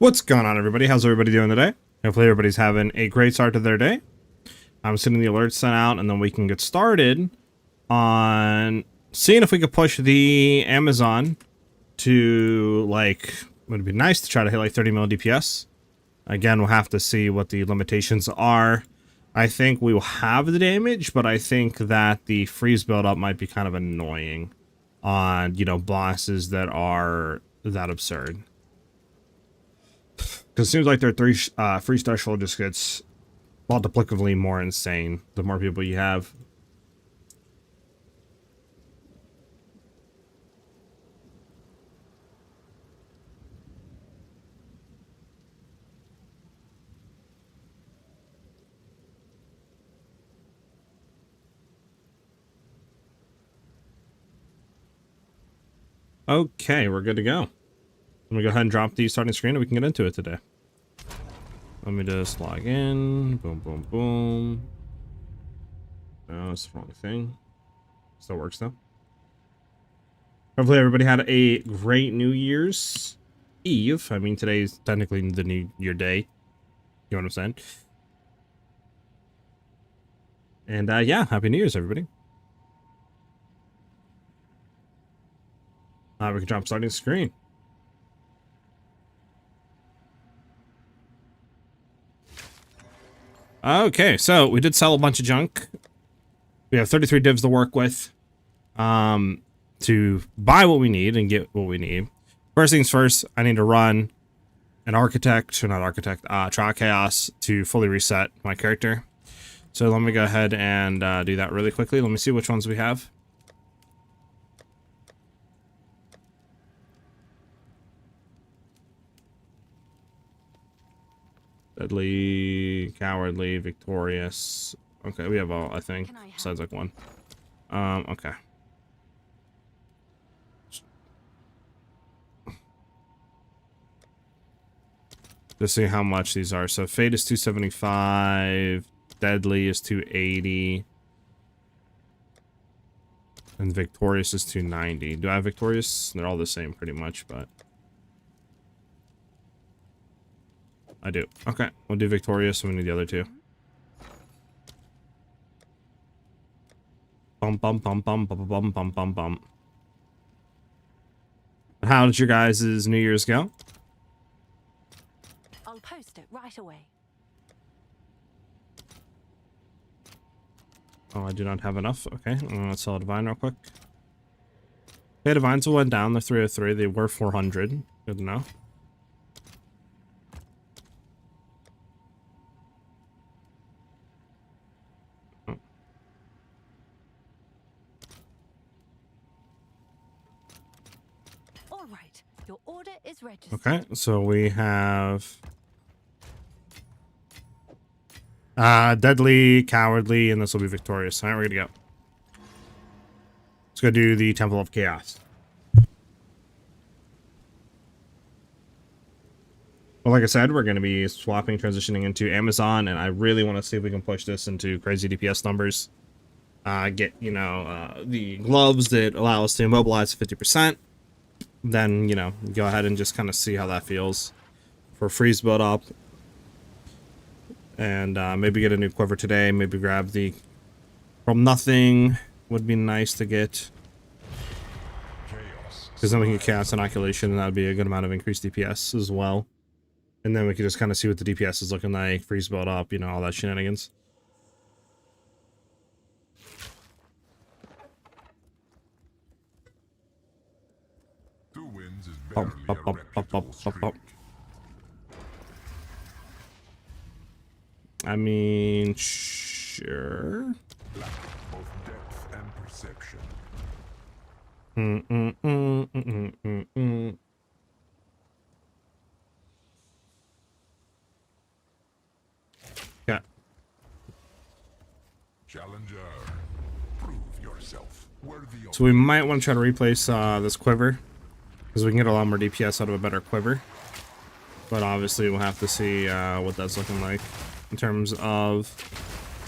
What's going on, everybody? How's everybody doing today? Hopefully everybody's having a great start to their day. I'm sending the alerts sent out, and then we can get started on seeing if we could push the Amazon to, like, would be nice to try to hit like 30 mil DPS. Again, we'll have to see what the limitations are. I think we will have the damage, but I think that the freeze build-up might be kind of annoying on, you know, bosses that are that absurd. Because it seems like their freeze threshold just gets multiplicatively more insane the more people you have. Okay, we're good to go. Let me go ahead and drop the starting screen and we can get into it today. Let me just log in. Boom, boom, boom. No, that's the wrong thing. Still works though. Hopefully everybody had a great New Year's Eve. I mean, today's technically the New Year day. You know what I'm saying? And yeah, Happy New Year's, everybody. We can drop starting screen. Okay, so we did sell a bunch of junk. We have 33 divs to work with to buy what we need and get what we need. First things first, I need to run an trial chaos to fully reset my character. So let me go ahead and do that really quickly. Let me see which ones we have. Deadly, cowardly, victorious. Okay, we have all, I think, besides like one. Okay. Just see how much these are. So Fate is 275, Deadly is 280, and Victorious is 290. Do I have Victorious? They're all the same pretty much, but I do. Okay, we'll do Victorious, and we need the other two. Bum bum bum bum bum bum bum bum bum. How did your guys' New Year's go? I'll post it right away. Oh, I do not have enough. Okay, let's sell a Divine real quick. Okay, Divines went down. They're 303. They were 400. Good to know. Your order is registered. Okay, so we have Deadly, Cowardly, and this will be Victorious. All right, we're gonna go. Let's go do the Temple of Chaos. Well, like I said, we're going to be swapping, transitioning into Amazon, and I really want to see if we can push this into crazy DPS numbers. Get, you know, the gloves that allow us to immobilize 50%. Then, you know, go ahead and just kind of see how that feels for freeze build up. And maybe get a new quiver today. Maybe grab the from nothing would be nice to get. Because then we can cast inoculation, and that would be a good amount of increased DPS as well. And then we can just kind of see what the DPS is looking like, freeze build up, you know, all that shenanigans. I mean, sure. Lack of depth and perception. Yeah. Challenger, prove yourself worthy of. So we might want to try to replace this quiver, because we can get a lot more DPS out of a better quiver. But obviously we'll have to see what that's looking like in terms of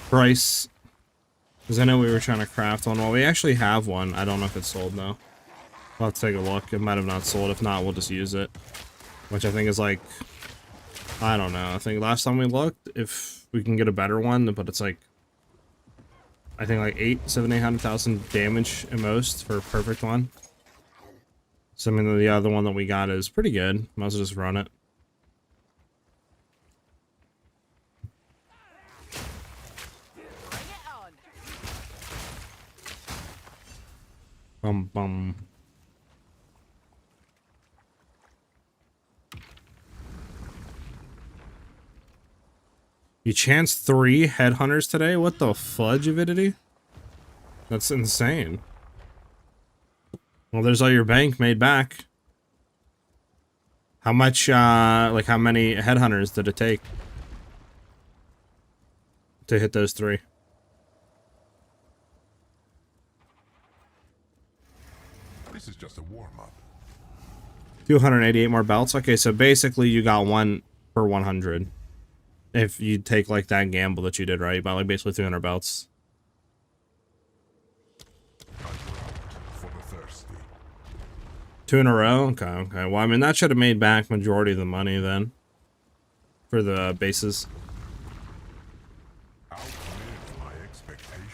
price. Because I know we were trying to craft one. Well, we actually have one. I don't know if it's sold though. I'll take a look. It might have not sold. If not, we'll just use it. Which I think is like I don't know. I think last time we looked, if we can get a better one, but it's like, I think like 800,000 damage at most for a perfect one. So I mean, the other one that we got is pretty good. Might as well just run it. Bum bum. You chanced 3 headhunters today? What the fudge, Avidity? That's insane. Well, there's all your bank made back. How much, like how many headhunters did it take to hit those 3? This is just a warm-up. 288 more belts? Okay, so basically you got 1 per 100. If you take like that gamble that you did, right? You bought like basically 300 belts. For the thirsty. 2 in a row? Okay, okay. Well, I mean, that should have made back majority of the money then. For the bases. Outlive my expectations.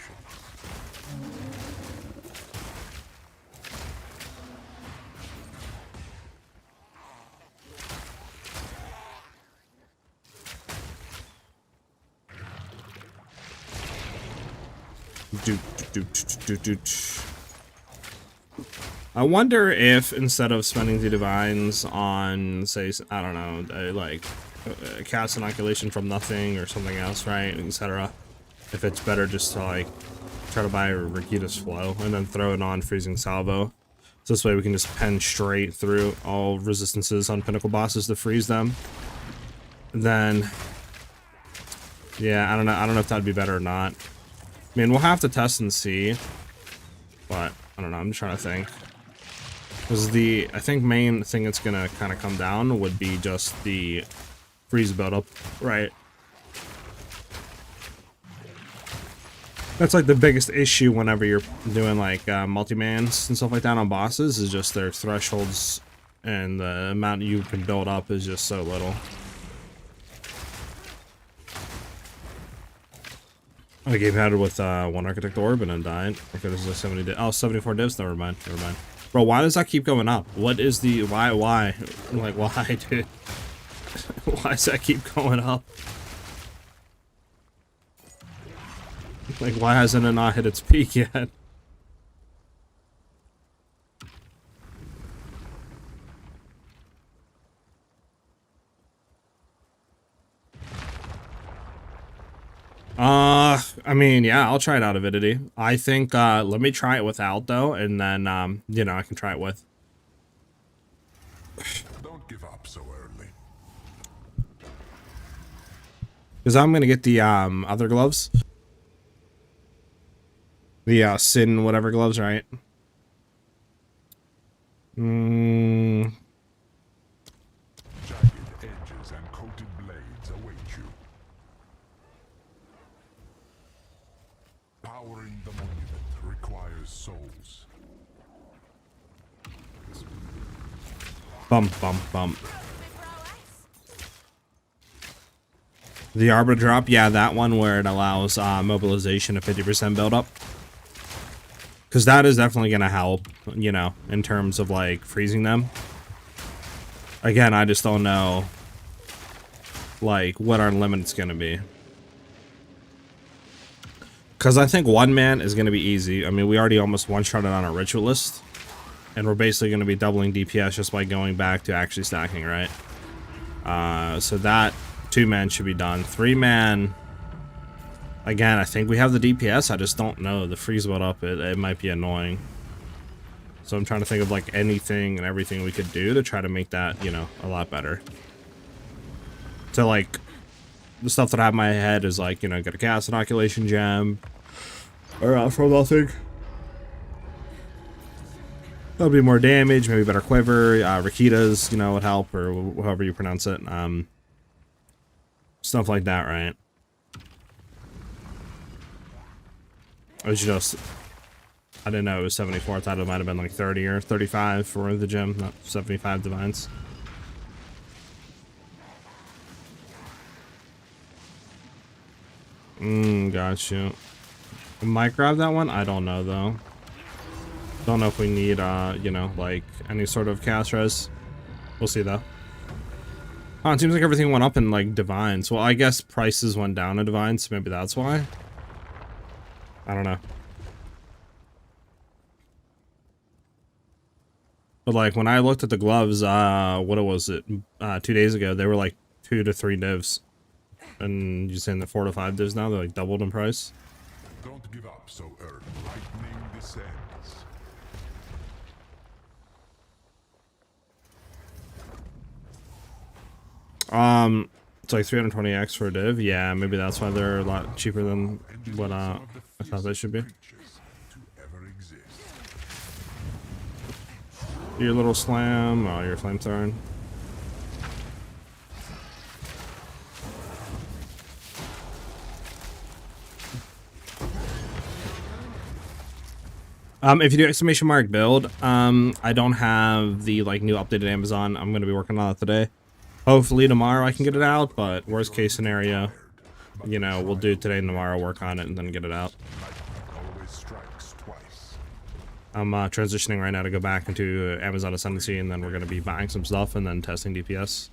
I wonder if instead of spending the divines on, say, I don't know, like a cast inoculation from nothing or something else, right, etc. If it's better just to like try to buy Rikita's Flow and then throw it on Freezing Salvo. So this way we can just pen straight through all resistances on Pinnacle bosses to freeze them. And then, yeah, I don't know if that'd be better or not. I mean, we'll have to test and see, but I don't know. I'm just trying to think. Because I think main thing that's gonna kind of come down would be just the freeze buildup, right? That's like the biggest issue whenever you're doing like multi-mans and stuff like that on bosses, is just their thresholds and the amount you can build up is just so little. I game had it with 1 Architect Orb and then died. Okay, this is a 70 oh, 74 divs, never mind. Bro, why does that keep going up? What is the, why? Like, why, dude? Why does that keep going up? Like, why hasn't it not hit its peak yet? I mean, yeah, I'll try it out, Avidity. I think, let me try it without, though, and then, you know, I can try it with. Don't give up so early. Because I'm gonna get the, other gloves. The, Sin whatever gloves, right? Jagged edges and coated blades await you. Powering the monument requires souls. Bump, bump, bump. The Arbor drop, yeah, that one where it allows mobilization of 50% buildup. Because that is definitely going to help, you know, in terms of, like, freezing them. Again, I just don't know, like, what our limit's going to be. Because I think 1 man is going to be easy. I mean, we already almost one-shotted on a Ritualist. And we're basically going to be doubling DPS just by going back to actually stacking, right? So that 2 man should be done. 3 man... Again, I think we have the DPS, I just don't know. The freeze build up, it might be annoying. So I'm trying to think of like anything and everything we could do to try to make that, you know, a lot better. So like, the stuff that I have in my head is like, you know, get a cast inoculation gem. Or from nothing. That'll be more damage, maybe better quiver, Rikita's, you know, would help, or however you pronounce it. Stuff like that, right? It was just, I didn't know it was 74. I thought it might have been like 30 or 35 for the gym, not 75 divines. Got you. Might grab that one? I don't know, though. Don't know if we need, you know, like, any sort of cast res. We'll see, though. Oh, it seems like everything went up in, like, Divines. Well, I guess prices went down in Divines, so maybe that's why. I don't know. But, like, when I looked at the gloves, what was it? 2 days ago, they were, like, 2 to 3 divs. And you're saying they're 4 to 5 divs now? They're, like, doubled in price? Don't give up so early. Lightning descends. It's like 320x for a div. Yeah, maybe that's why they're a lot cheaper than what I thought they should be. Your little slam, oh, your flamethrowing. If you do exclamation mark build, I don't have the like new updated Amazon. I'm gonna be working on it today. Hopefully tomorrow I can get it out, but worst case scenario, you know, we'll do today and tomorrow, work on it, and then get it out. I'm transitioning right now to go back into Amazon Ascendancy, and then we're gonna be buying some stuff and then testing DPS.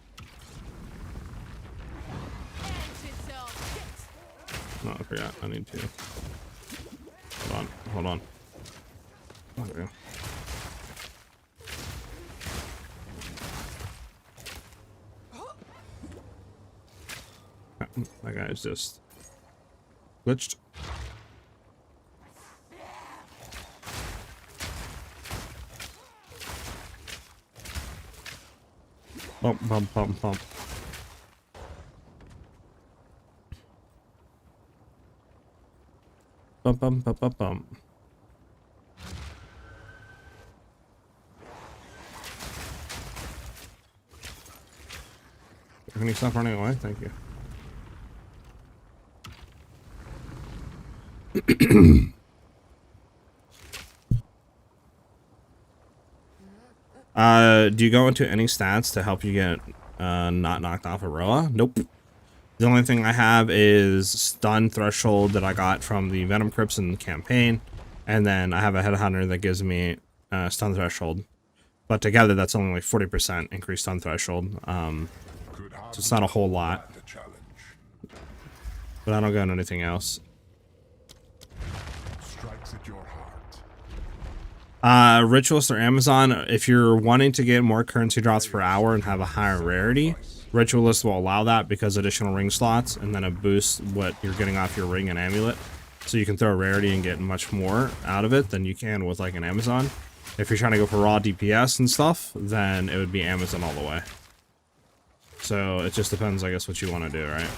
Oh, I forgot. I need to. Hold on. Oh, there we go. That guy's just glitched. Bump. Bump. Can you stop running away? Thank you. Do you go into any stats to help you get not knocked off a Roa? Nope. The only thing I have is stun threshold that I got from the Venom Crypts in the campaign, and then I have a Headhunter that gives me stun threshold. But together, that's only like 40% increased stun threshold. So it's not a whole lot. But I don't go into anything else. Ritualist or Amazon, if you're wanting to get more currency drops per hour and have a higher rarity, Ritualist will allow that because additional ring slots, and then it boosts what you're getting off your ring and amulet. So you can throw a rarity and get much more out of it than you can with like an Amazon. If you're trying to go for raw DPS and stuff, then it would be Amazon all the way. So it just depends, I guess, what you want to do, right?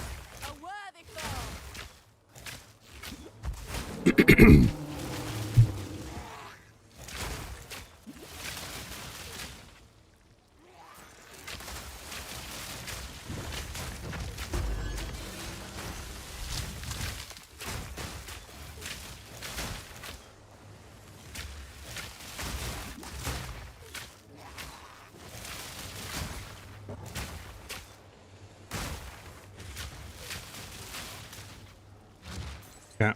Yeah.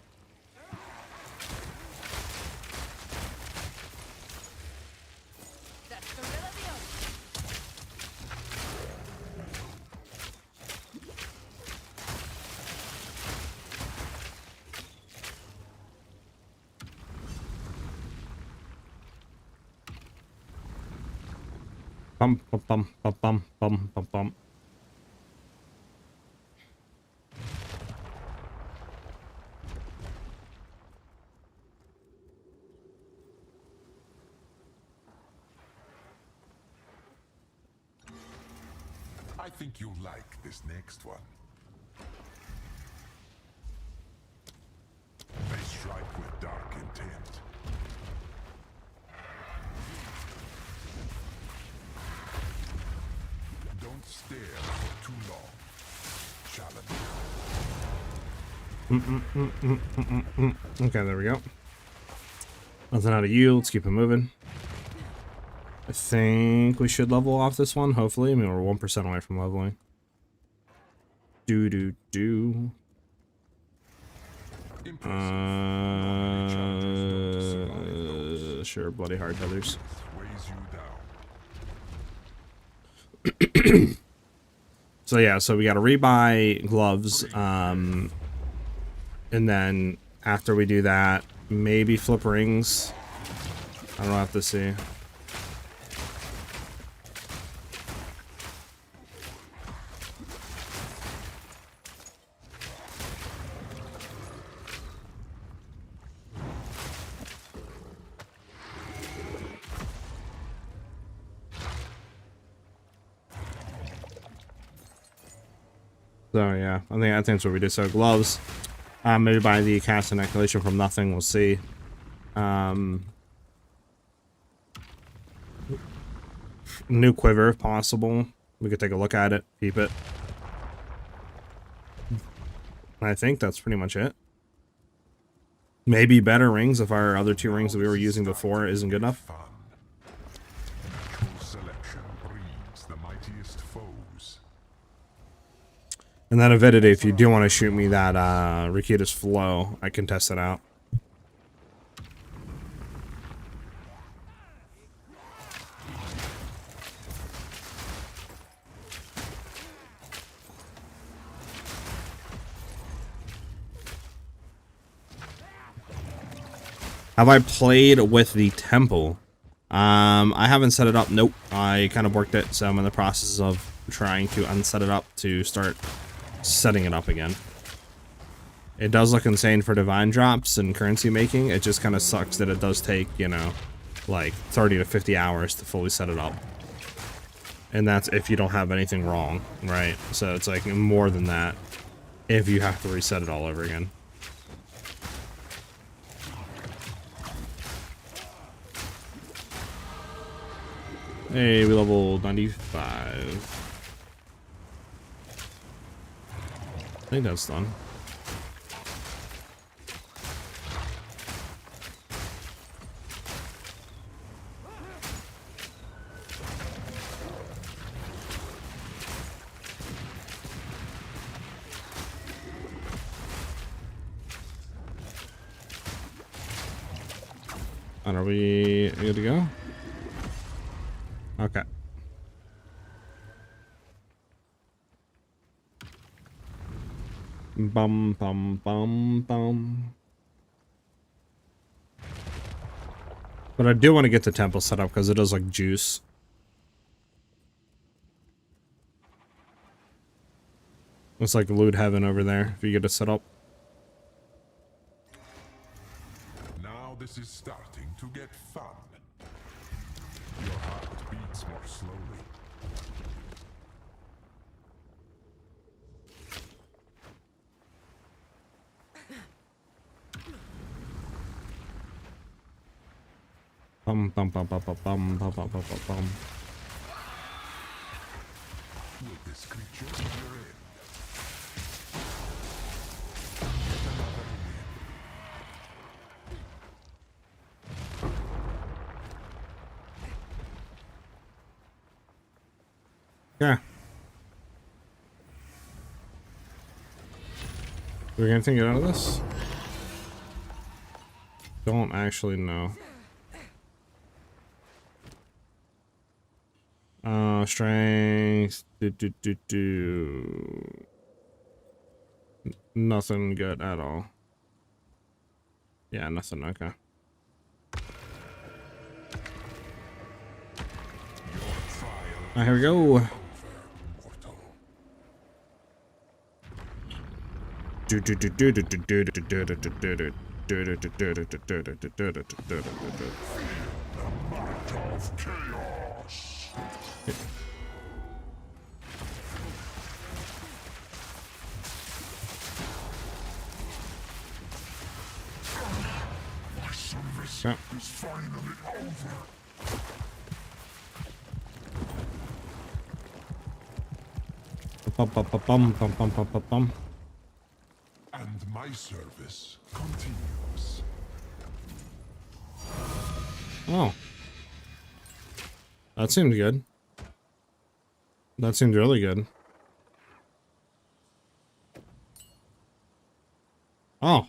Bum bum bum bum bum bum bum. I think you'll like this next one. They strike with dark intent. Don't stare for too long. Challenge. Okay, there we go. Nothing out of you. Let's keep it moving. I think we should level off this one, hopefully. I mean, we're 1% away from leveling. Do. Sure, bloody hard tethers. Weighs you down. So yeah, so we got to rebuy gloves, and then after we do that, maybe flip rings. I don't have to see. So yeah, I think that's what we did. So gloves, maybe buy the cast and inoculation from nothing. We'll see. New quiver if possible. We could take a look at it, keep it. I think that's pretty much it. Maybe better rings if our other two rings that we were using before isn't good enough. Fun. Natural selection breeds the mightiest foes. And then Avidity, if you do want to shoot me that Rikita's Flow, I can test it out. Have I played with the temple? I haven't set it up. Nope. I kind of worked it, so I'm in the process of trying to unset it up to start setting it up again. It does look insane for divine drops and currency making. It just kind of sucks that it does take, you know, like 30 to 50 hours to fully set it up. And that's if you don't have anything wrong, right? So it's like more than that if you have to reset it all over again. Hey, we level 95. I think that's done. And are we good to go? Okay. Bum bum bum bum. But I do want to get the temple set up because it does like juice. It's like loot heaven over there if you get it set up. Now this is starting to get fun. Your heart beats more slowly. Bum bum bum bum bum bum bum bum bum bum. With this creature, you're in. Yeah. We're gonna take it out of this? Don't actually know. Strength. Nothing good at all. Yeah, nothing. Okay. Alright, here we go. Yeah. It's finally over. Bum, bum, bum, bum, bum, bum, bum, bum, bum. And my service continues. Oh. That seemed good. That seemed really good. Oh.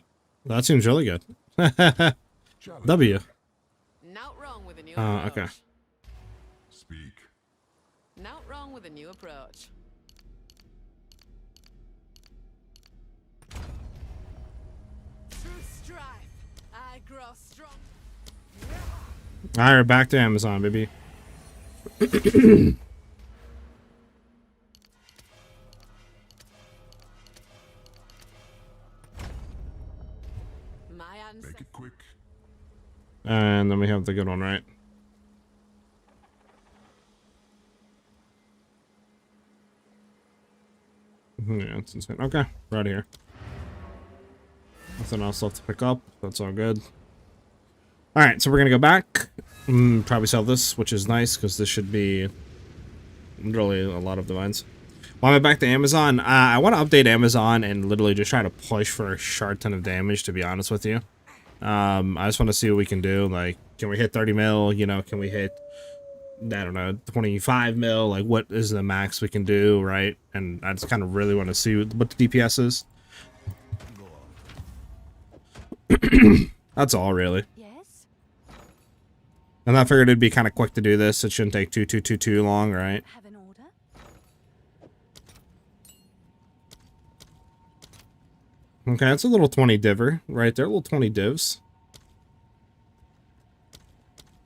That seems really good. Challenge. W. Not wrong with a new Okay. approach. Speak. Not wrong with a new approach. Through strife, I grow strong. All right, back to Amazon, baby. My answer. Make it quick. And then we have the good one, right? Yeah, it's insane. Okay, we're out of here. Nothing else left to pick up. That's all good. All right, so we're gonna go back. Probably sell this, which is nice because this should be really a lot of divines. While I'm back to Amazon, I want to update Amazon and literally just try to push for a sharp ton of damage. To be honest with you, I just want to see what we can do. Like, can we hit 30 mil? You know, can we hit, I don't know, 25 mil? Like, what is the max we can do, right? And I just kind of really want to see what the DPS is. That's all, really. Yes? And I figured it'd be kind of quick to do this. It shouldn't take too long, right? Have an order? Okay, that's a little 20 diver right there. A little 20 divs.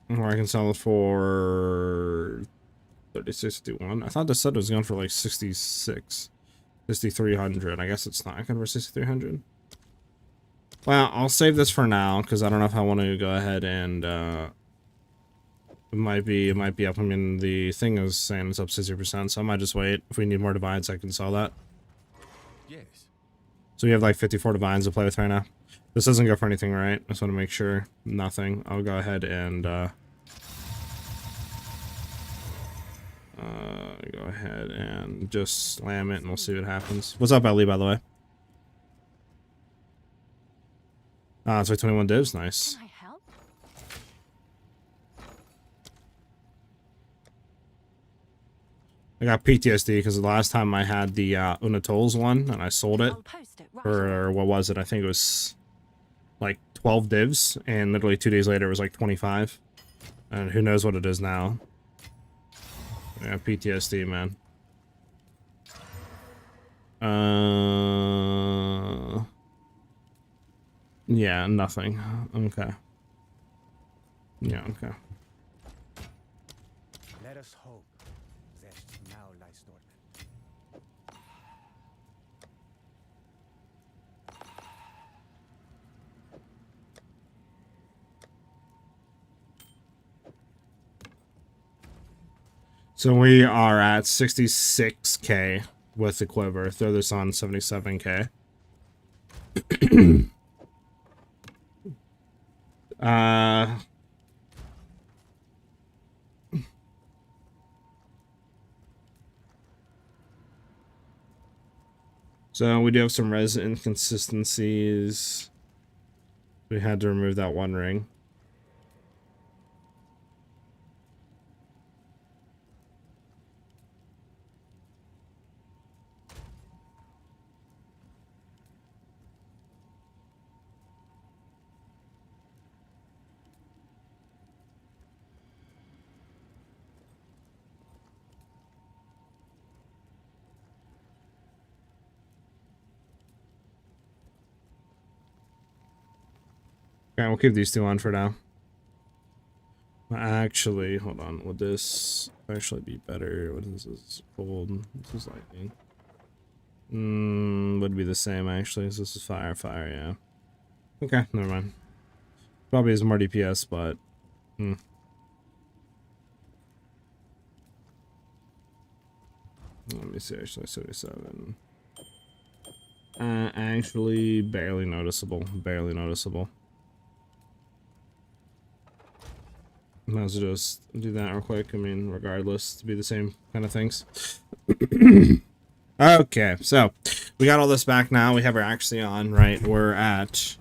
Or I can sell it for 36.51. I thought this set was going for like 6,300. I guess it's not going for 6,300. Well, I'll save this for now because I don't know if I want to go ahead and it might be up. I mean, the thing is saying it's up 60%, so I might just wait. If we need more divines, I can sell that. Yes. So we have like 54 divines to play with right now. This doesn't go for anything, right? I just want to make sure. Nothing. I'll go ahead and go ahead and just slam it and we'll see what happens. What's up, Ellie, by the way? It's like 21 divs. Nice. Can I help? I got PTSD because the last time I had the Unatols one and I sold it I'll post it right for, away. what was it? I think it was like 12 divs, and literally 2 days later it was like 25. And who knows what it is now. Yeah, PTSD, man. Yeah, nothing. Okay. Yeah, okay. Let us hope that now lies dormant. So we are at 66k with the quiver. Throw this on 77k. So we do have some res inconsistencies. We had to remove that one ring. Okay, we'll keep these two on for now. Actually, hold on. Would this actually be better? What is this? Cold. This is lightning. Would be the same actually. So this is fire, yeah. Okay, never mind. Probably is more DPS, but let me see. Actually, 77. Actually, barely noticeable. Barely noticeable. Might as well just do that real quick. I mean, regardless, to be the same kind of things. Okay, so we got all this back now. We have our actually on, right? We're at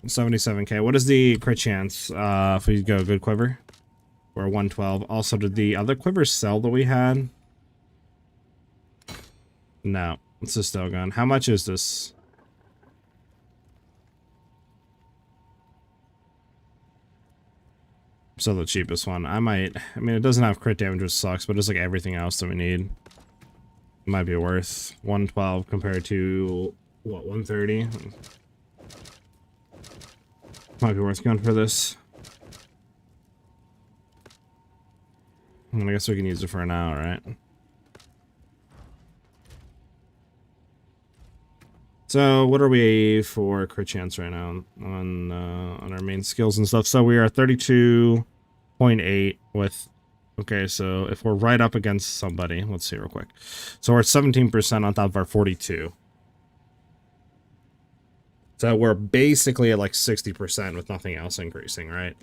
77k. What is the crit chance if we go good quiver? We're 112. Also, did the other quiver sell that we had? No, it's a still gun. How much is this? Still the cheapest one. I mean, it doesn't have crit damage, which sucks, but it's like everything else that we need. It might be worth 112 compared to, what, 130? Might be worth going for this. I guess we can use it for now, right? So what are we for crit chance right now on our main skills and stuff? So we are 32.8 with, okay, so if we're right up against somebody, let's see real quick. So we're at 17% on top of our 42. So we're basically at like 60% with nothing else increasing, right?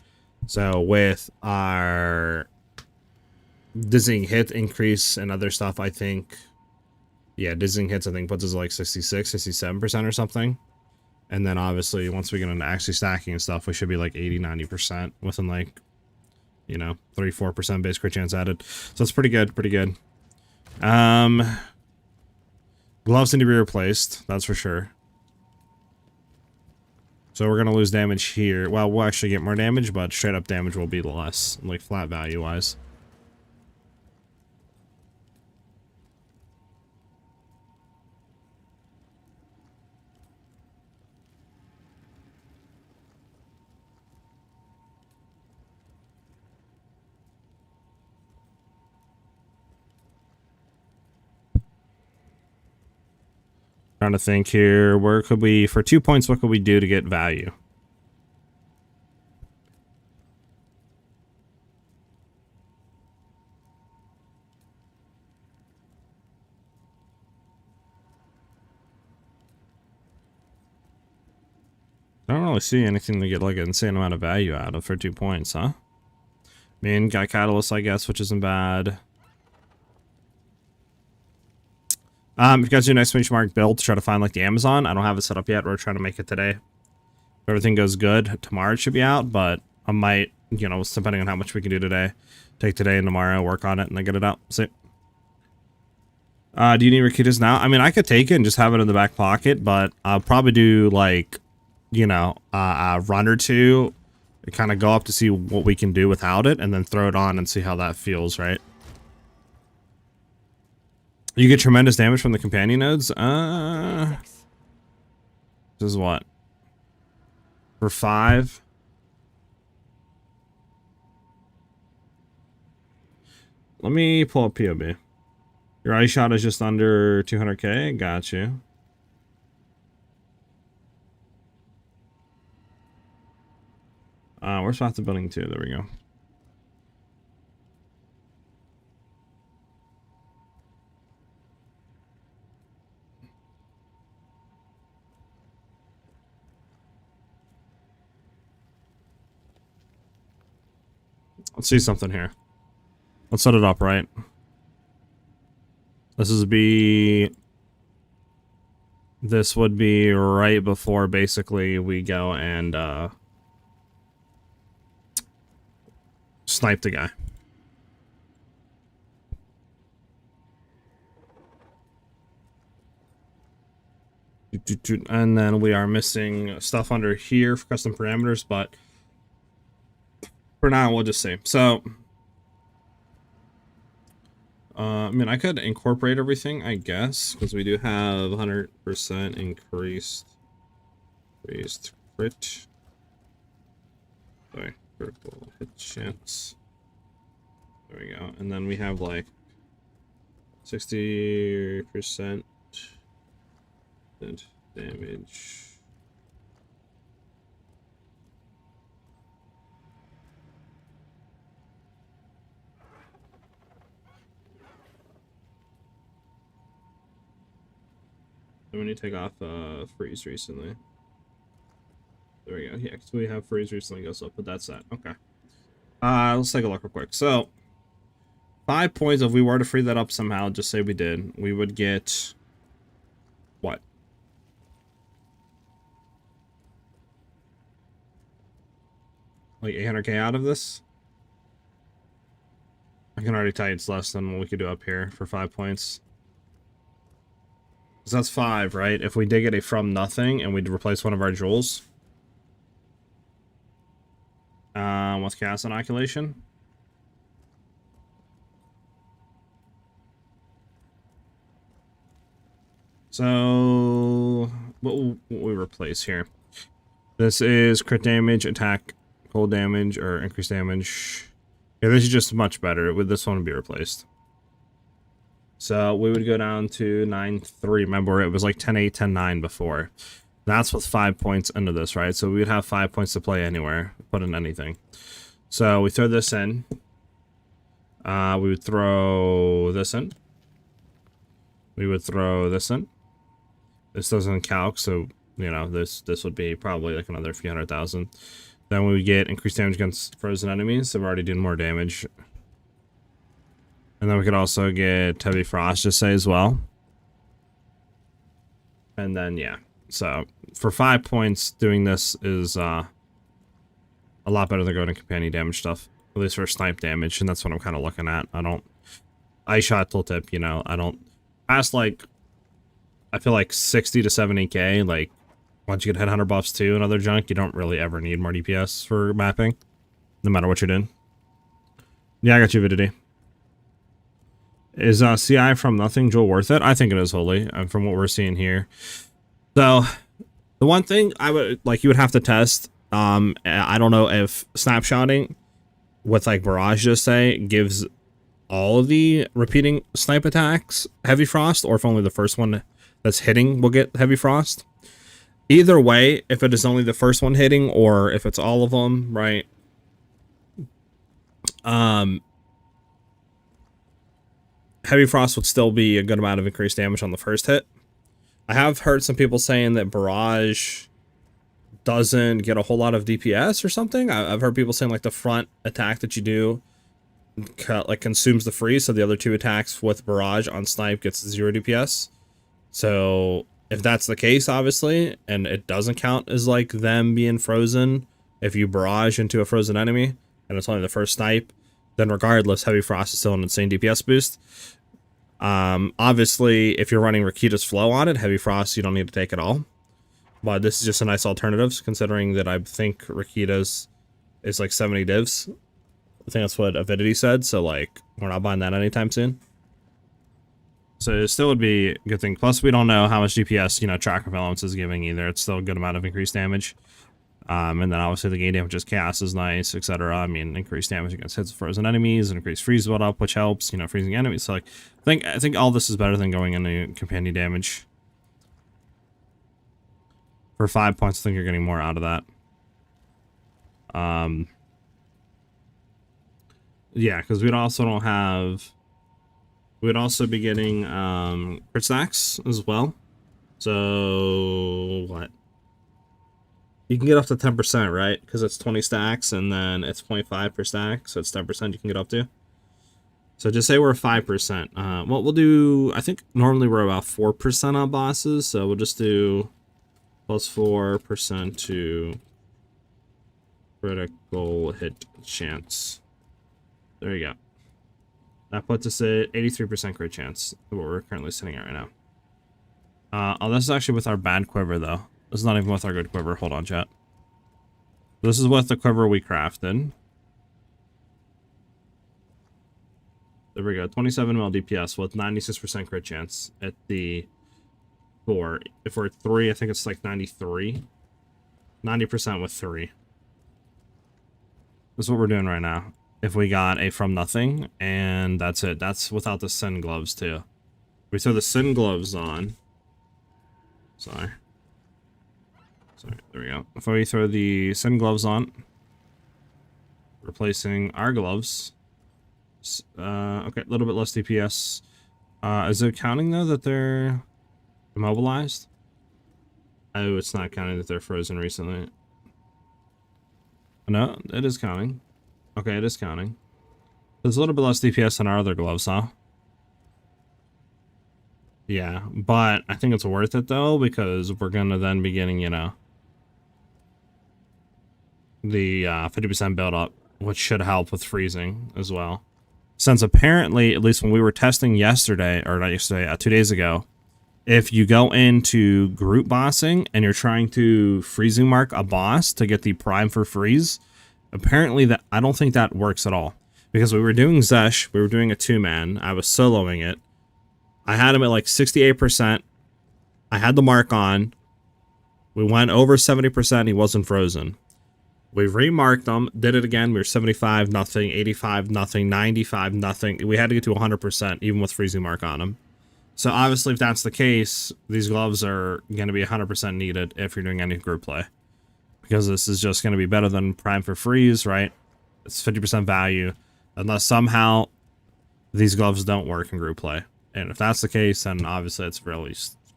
So with our dizzying hit increase and other stuff, I think, yeah, dizzying hits, I think, puts us at like 66, 67% or something. And then obviously, once we get into actually stacking and stuff, we should be like 80, 90% within like, you know, 34% base crit chance added. So it's pretty good, pretty good. Gloves need to be replaced, that's for sure. So we're gonna lose damage here. Well, we'll actually get more damage, but straight up damage will be less, like flat value wise. Trying to think here, where could we, for 2 points, what could we do to get value? I don't really see anything to get like an insane amount of value out of for 2 points, huh? I mean, got Catalyst, I guess, which isn't bad. If you guys do an exclamation mark build to try to find like the Amazon, I don't have it set up yet. We're trying to make it today. If everything goes good, tomorrow it should be out, but I might, you know, depending on how much we can do today, take today and tomorrow, work on it, and then get it out. See. Do you need Rakitas now? I mean, I could take it and just have it in the back pocket, but I'll probably do like, you know, a run or two, kind of go up to see what we can do without it, and then throw it on and see how that feels, right? You get tremendous damage from the companion nodes. This is what? For 5? Let me pull up POB. Your ice shot is just under 200k. Got you. Where's Path to Building 2? There we go. Let's see something here. Let's set it up right. This would be right before basically we go and snipe the guy. And then we are missing stuff under here for custom parameters, but for now, we'll just see. So, I mean, I could incorporate everything, I guess, because we do have 100% increased crit. Sorry, critical hit chance. There we go. And then we have like 60% damage. When you take off freeze recently. There we go. Yeah, because we have freeze recently goes up, but that's that. Okay. Let's take a look real quick. So 5 points, if we were to free that up somehow, just say we did, we would get what? Like 800k out of this? I can already tell you it's less than what we could do up here for 5 points. So that's 5, right? If we did get a from nothing and we'd replace one of our jewels, done with chaos inoculation. So what will we replace here? This is crit damage, attack, cold damage, or increased damage. Yeah, this is just much better. With this one would be replaced. So we would go down to 9-3. Remember, it was like 10-8, 10-9 before. That's with 5 points into this, right? So we would have 5 points to play anywhere, put in anything. So we throw this in. We would throw this in. We would throw this in. This doesn't calc, so you know this would be probably like another few 100,000. Then we would get increased damage against frozen enemies, so we're already doing more damage. And then we could also get heavy frost, just say as well. And then yeah, so for 5 points, doing this is a lot better than going to companion damage stuff, at least for snipe damage, and that's what I'm kind of looking at. I shot tooltip, you know, I don't past like. I feel like 60 to 70k, like, once you get headhunter buffs too and other junk, you don't really ever need more DPS for mapping, no matter what you're doing. Yeah, I got you, Vidity. Is CI from nothing Jewel worth it? I think it is wholly, from what we're seeing here. So, the one thing I would, like, you would have to test, I don't know if snapshotting with, like, Barrage, just say, gives all of the repeating snipe attacks heavy frost, or if only the first one that's hitting will get heavy frost. Either way, if it is only the first one hitting or if it's all of them, right? Heavy frost would still be a good amount of increased damage on the first hit. I have heard some people saying that Barrage doesn't get a whole lot of DPS or something. I've heard people saying like the front attack that you do like consumes the freeze, so the other two attacks with Barrage on snipe gets 0 DPS. So if that's the case, obviously, and it doesn't count as like them being frozen, if you barrage into a frozen enemy and it's only the first snipe, then regardless, heavy frost is still an insane DPS boost. Obviously, if you're running Rakita's flow on it, heavy frost you don't need to take at all. But this is just a nice alternative, considering that I think Rakita's is like 70 divs. I think that's what Avidity said, so like we're not buying that anytime soon. So it still would be a good thing. Plus, we don't know how much DPS, you know, Track of Elements is giving either. It's still a good amount of increased damage. And then obviously the gain damage is chaos is nice, etc. I mean, increased damage against hits of frozen enemies and increased freeze build up, which helps, you know, freezing enemies. So like, I think all this is better than going into companion damage. For 5 points, I think you're getting more out of that. Yeah, because we'd also don't have. We'd also be getting crit stacks as well. So what? You can get up to 10%, right? Because it's 20 stacks and then it's 0.5 per stack, so it's 10% you can get up to. So just say we're 5%. What we'll do, I think normally we're about 4% on bosses, so we'll just do plus 4% to critical hit chance. There you go. That puts us at 83% crit chance, what we're currently sitting at right now. Oh, this is actually with our bad quiver, though. This is not even with our good quiver. Hold on, chat. This is with the quiver we crafted. There we go. 27 mil DPS with 96% crit chance at the 4. If we're at 3, I think it's like 93. 90% with 3. This is what we're doing right now. If we got a from nothing, and that's it. That's without the Sin gloves, too. We throw the Sin gloves on. Sorry, there we go. If we throw the Sin gloves on, replacing our gloves. Okay, a little bit less DPS. Is it counting, though, that they're immobilized? Oh, it's not counting that they're frozen recently. No, it is counting. Okay, it is counting. There's a little bit less DPS than our other gloves, huh? Yeah, but I think it's worth it, though, because we're going to then be getting, you know, the 50% build up, which should help with freezing as well. Since apparently, at least when we were testing yesterday, or not yesterday, 2 days ago, if you go into group bossing and you're trying to freezing mark a boss to get the prime for freeze, Apparently that I don't think that works at all. Because we were doing Zesh, we were doing a 2-man, I was soloing it. I had him at like 68%. I had the mark on. We went over 70%, he wasn't frozen. We remarked them, did it again, we were 75, nothing, 85, nothing, 95, nothing. We had to get to 100%, even with freezing mark on them. So obviously, if that's the case, these gloves are going to be 100% needed if you're doing any group play. Because this is just going to be better than Prime for freeze, right? It's 50% value. Unless somehow these gloves don't work in group play. And if that's the case, then obviously it's really,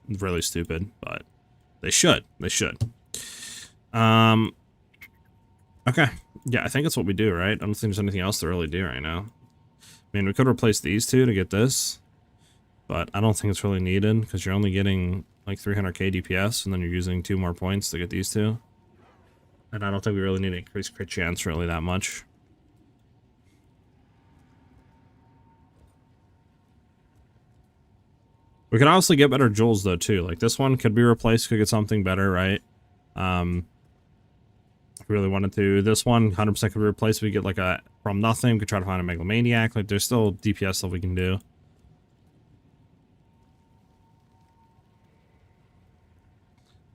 really stupid. But they should. They should. Okay. Yeah, I think that's what we do, right? I don't think there's anything else to really do right now. I mean, we could replace these two to get this. But I don't think it's really needed, because you're only getting like 300k DPS, and then you're using 2 more points to get these two. And I don't think we really need to increase crit chance really that much. We could obviously get better jewels though too. Like this one could be replaced, could get something better, right? If we really wanted to. This one 100% could be replaced. We get like a from nothing. We could try to find a megalomaniac. Like there's still DPS stuff we can do.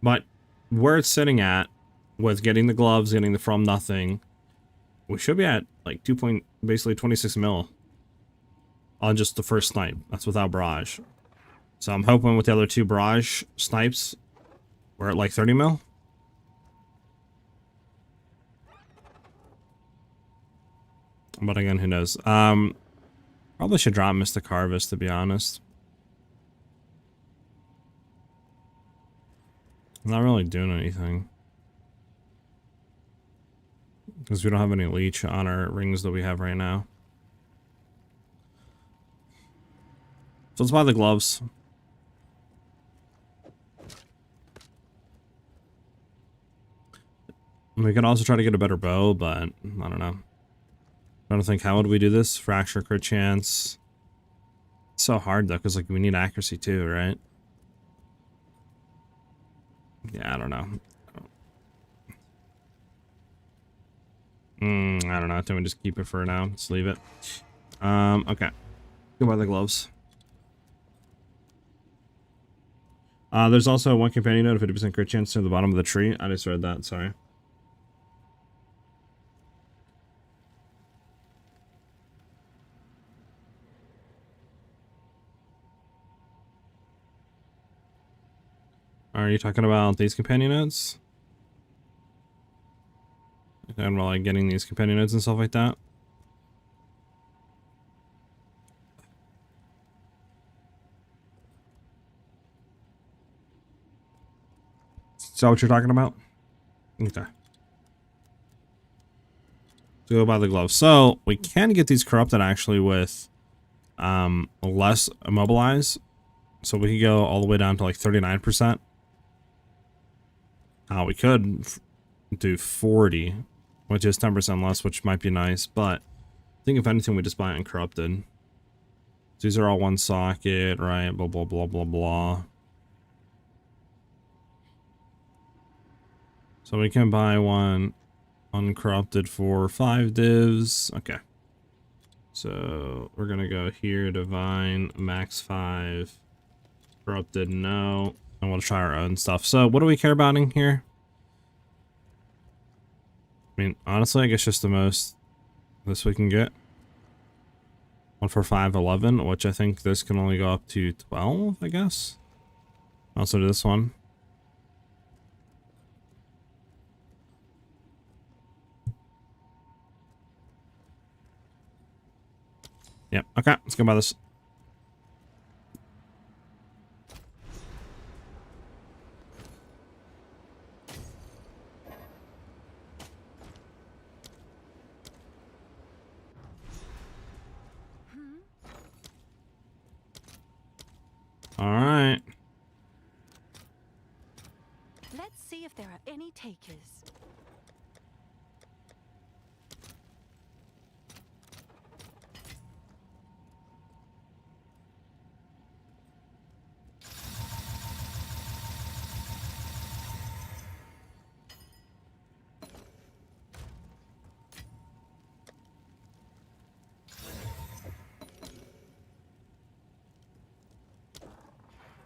But where it's sitting at with getting the gloves, getting the from nothing, we should be at like basically 26 mil on just the first snipe. That's without barrage. So I'm hoping with the other 2 barrage snipes, we're at like 30 mil. But again, who knows? Probably should drop Mystic Harvest, to be honest. I'm not really doing anything. Because we don't have any leech on our rings that we have right now. So let's buy the gloves. We could also try to get a better bow, but I don't know. I don't think, how would we do this? Fracture, crit chance. It's so hard though, because like we need accuracy too, right? Yeah, I don't know. I don't know. I think we just keep it for now. Let's leave it. Okay. Go buy the gloves. There's also 1 companion note, 50% crit chance to the bottom of the tree. I just read that, sorry. Are you talking about these companion nodes? And we're like getting these companion nodes and stuff like that? Is that what you're talking about? Okay. So go buy the gloves. So we can get these corrupted actually with less immobilize. So we could go all the way down to like 39%. We could do 40, which is 10% less, which might be nice. But I think if anything, we just buy it uncorrupted. These are all 1 socket, right? Blah, blah, blah, blah, blah. So we can buy 1 uncorrupted for 5 divs. Okay. So we're going to go here, divine, max 5, corrupted, no. And we'll try our own stuff. So what do we care about in here? I mean, honestly, I guess just the most this we can get. 1 for 5, 11, which I think this can only go up to 12, I guess. Also do this one. Yep, okay, let's go buy this. Alright. Let's see if there are any takers.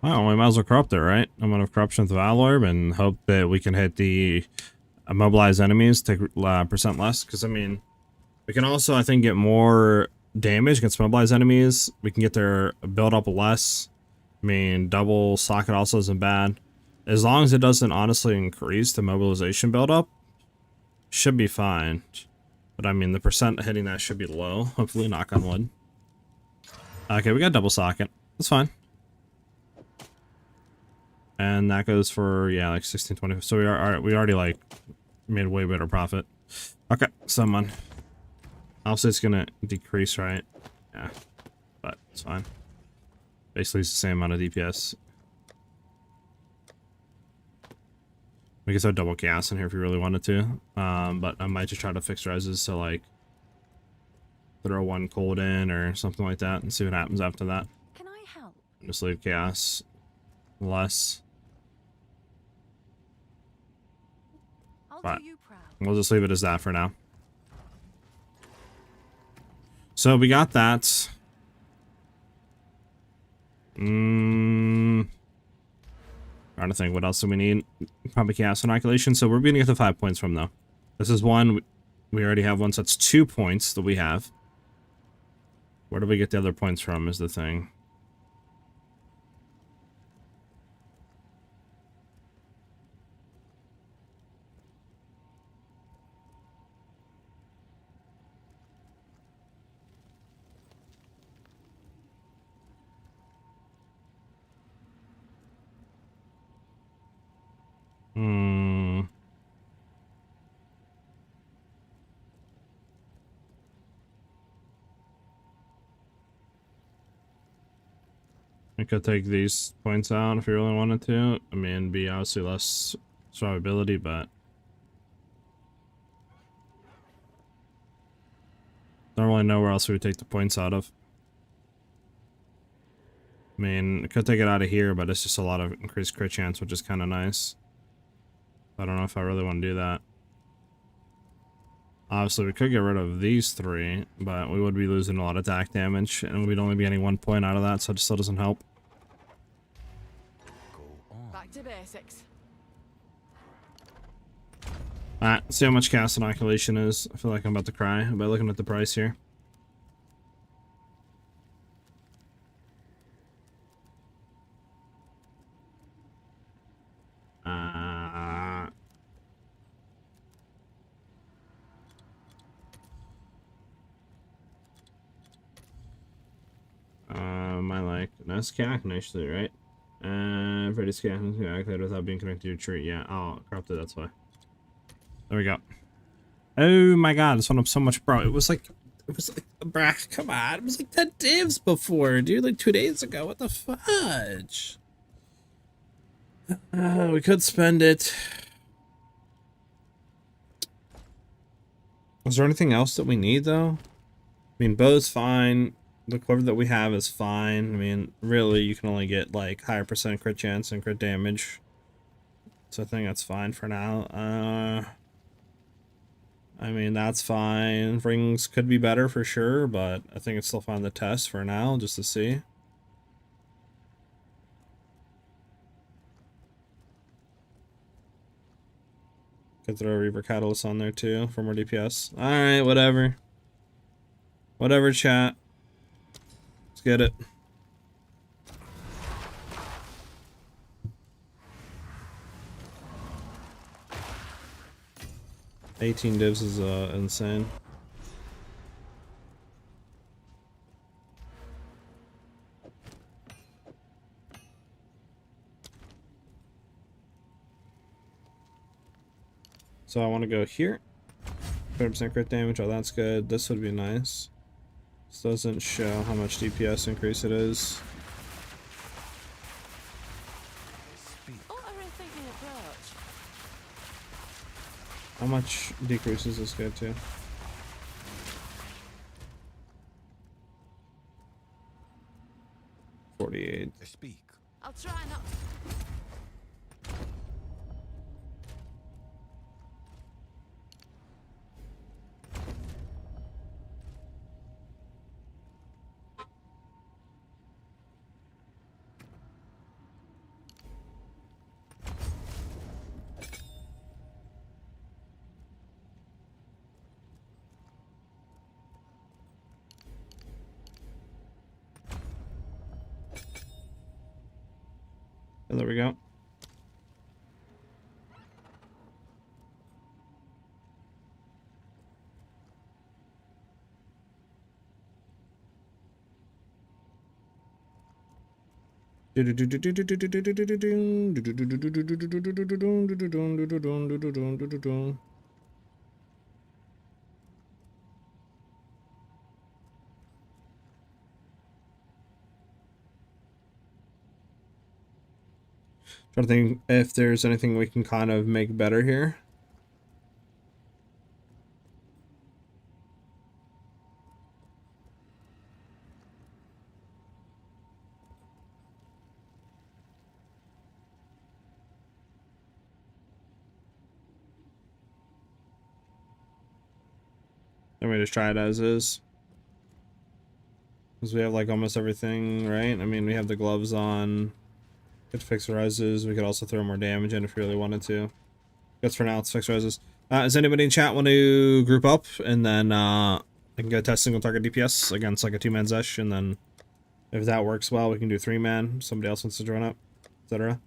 Well, we might as well corrupt it, right? I'm gonna have corruption with Valorb and hope that we can hit the immobilize enemies, take percent less. Because I mean, we can also, I think, get more damage against mobilized enemies. We can get their build up less. I mean, double socket also isn't bad. As long as it doesn't honestly increase the mobilization build up, should be fine. But I mean, the percent hitting that should be low. Hopefully, knock on wood. Okay, we got double socket. That's fine. And that goes for, yeah, like 1620. So we already like made way better profit. Okay, someone. Also, it's gonna decrease, right? Yeah, but it's fine. Basically, it's the same amount of DPS. We can throw double gas in here if you really wanted to. But I might just try to fix reses, so like throw one cold in or something like that and see what happens after that. Can I help? Just leave chaos less. I'll But do you proud. we'll just leave it as that for now. So we got that. Trying to think what else do we need. Probably chaos inoculation. So we're gonna get the 5 points from though. This is one. We already have one, so that's 2 points that we have. Where do we get the other points from is the thing. I could take these points out if you really wanted to. I mean, be obviously less survivability, but don't really know where else we would take the points out of. I mean, I could take it out of here, but it's just a lot of increased crit chance, which is kind of nice. I don't know if I really want to do that. Obviously, we could get rid of these 3, but we would be losing a lot of attack damage, and we'd only be getting 1 point out of that, so it still doesn't help. Back to basics. Alright, let's see how much cast inoculation is. I feel like I'm about to cry by looking at the price here. My like nice CAC nicely, right? Freddy scan activated without being connected to your tree. Yeah, oh, corrupted, that's why. There we go. Oh my god, this one up so much, bro. It was like, bruh, come on. It was like 10 divs before, dude, like 2 days ago. What the fudge? We could spend it. Is there anything else that we need, though? I mean, bow's fine. The quiver that we have is fine. I mean, really, you can only get, like, higher percent crit chance and crit damage. So I think that's fine for now. I mean, that's fine. Rings could be better for sure, but I think it's still fine to test for now, just to see. Could throw a Reaver Catalyst on there too for more DPS. Alright, whatever. Whatever, chat. Let's get it. $18 divs is insane. So I want to go here. 30% crit damage, oh that's good. This would be nice. This doesn't show how much DPS increase it is. Oh, a rethinking approach. How much decreases this go to? 48. Speak. I'll try not to. Oh, there we go. Trying to think if there's anything we can kind of make better here. Let me just try it as is. Because we have like almost everything, right? I mean, we have the gloves on. Could fix reses. We could also throw more damage in if we really wanted to. Guess for now, let's fix reses. Does anybody in chat want to group up? And then I can go test single target DPS against like a 2-man Zesh. And then if that works well, we can do 3-man. Somebody else wants to join up, etc.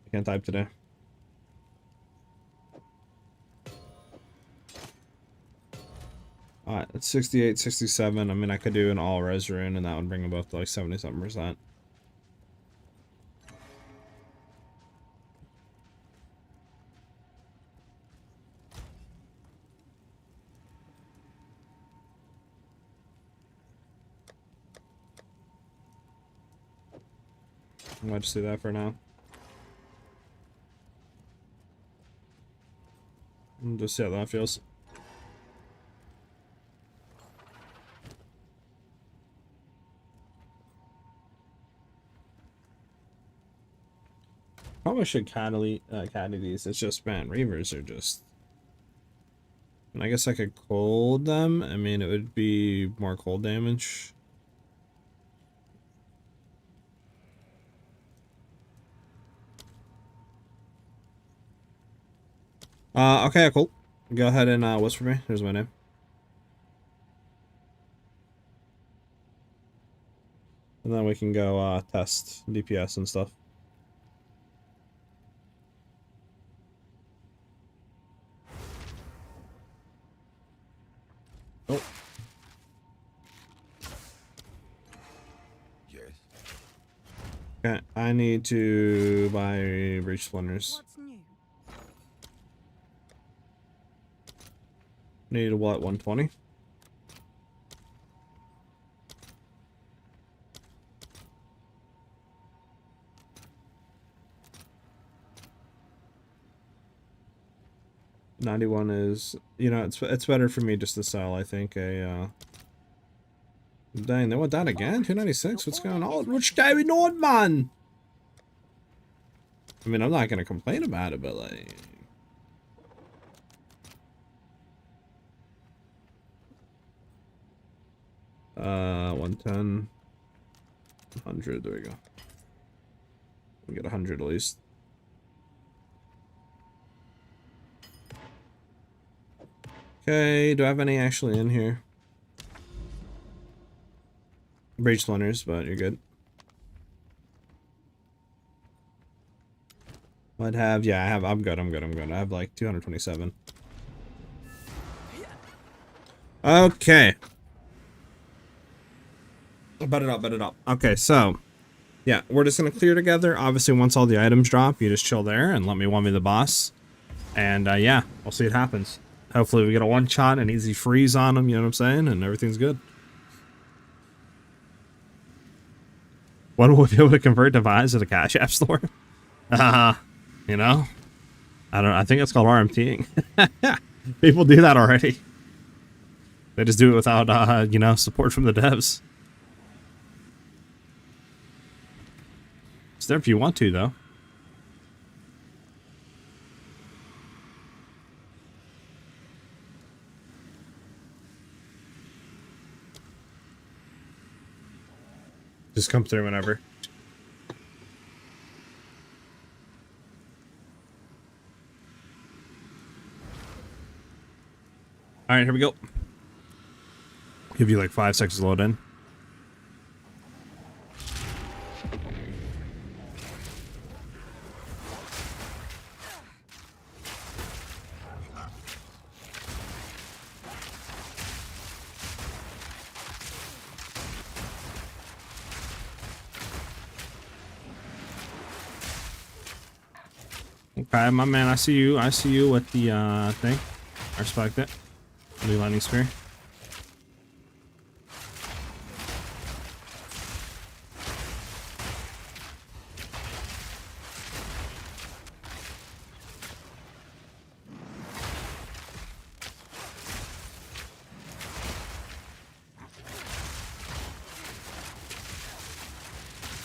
I can't type today. Alright, it's 68, 67. I mean, I could do an all-res rune, and that would bring them both to like 70-something%. I might just do that for now. And just see how that feels. Probably should caddy these. It's just, man, Reavers are just... And I guess I could cold them. I mean, it would be more cold damage. Okay, cool. Go ahead and whisper me. Here's my name. And then we can go test DPS and stuff. Oh. Yes. Okay, I need to buy breach splinters. What's new? Need what, 120? $91 is, you know, it's better for me just to sell, I think, a dang, they want that again? 296? What's going on? What's going on, man? I mean, I'm not gonna complain about it, but like, 110, 100, there we go. We get 100 at least. Okay, do I have any actually in here? Breach splinters, but you're good. I'd have, yeah, I have, I'm good. I have like 227. Okay. Bet it up. Okay, so, yeah, we're just gonna clear together. Obviously, once all the items drop, you just chill there and let me 1v the boss. And, yeah, we'll see what happens. Hopefully we get a one-shot, an easy freeze on them, you know what I'm saying? And everything's good. When will we be able to convert Devise to the Cash App Store? You know? I think it's called RMTing. People do that already. They just do it without, you know, support from the devs. It's there if you want to, though. Just come through whenever. All right, here we go. Give you like 5 seconds to load in. Okay, my man, I see you. I see you with the thing. I respect it. New lightning spear.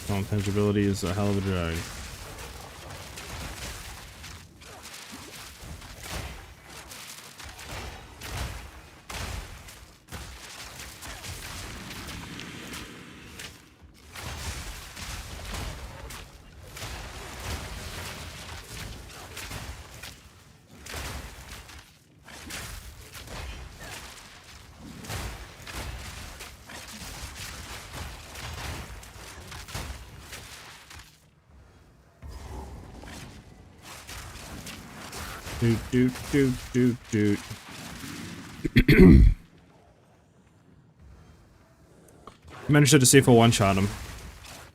Intangibility is a hell of a drag. Doot. I'm interested to see if we'll one-shot him.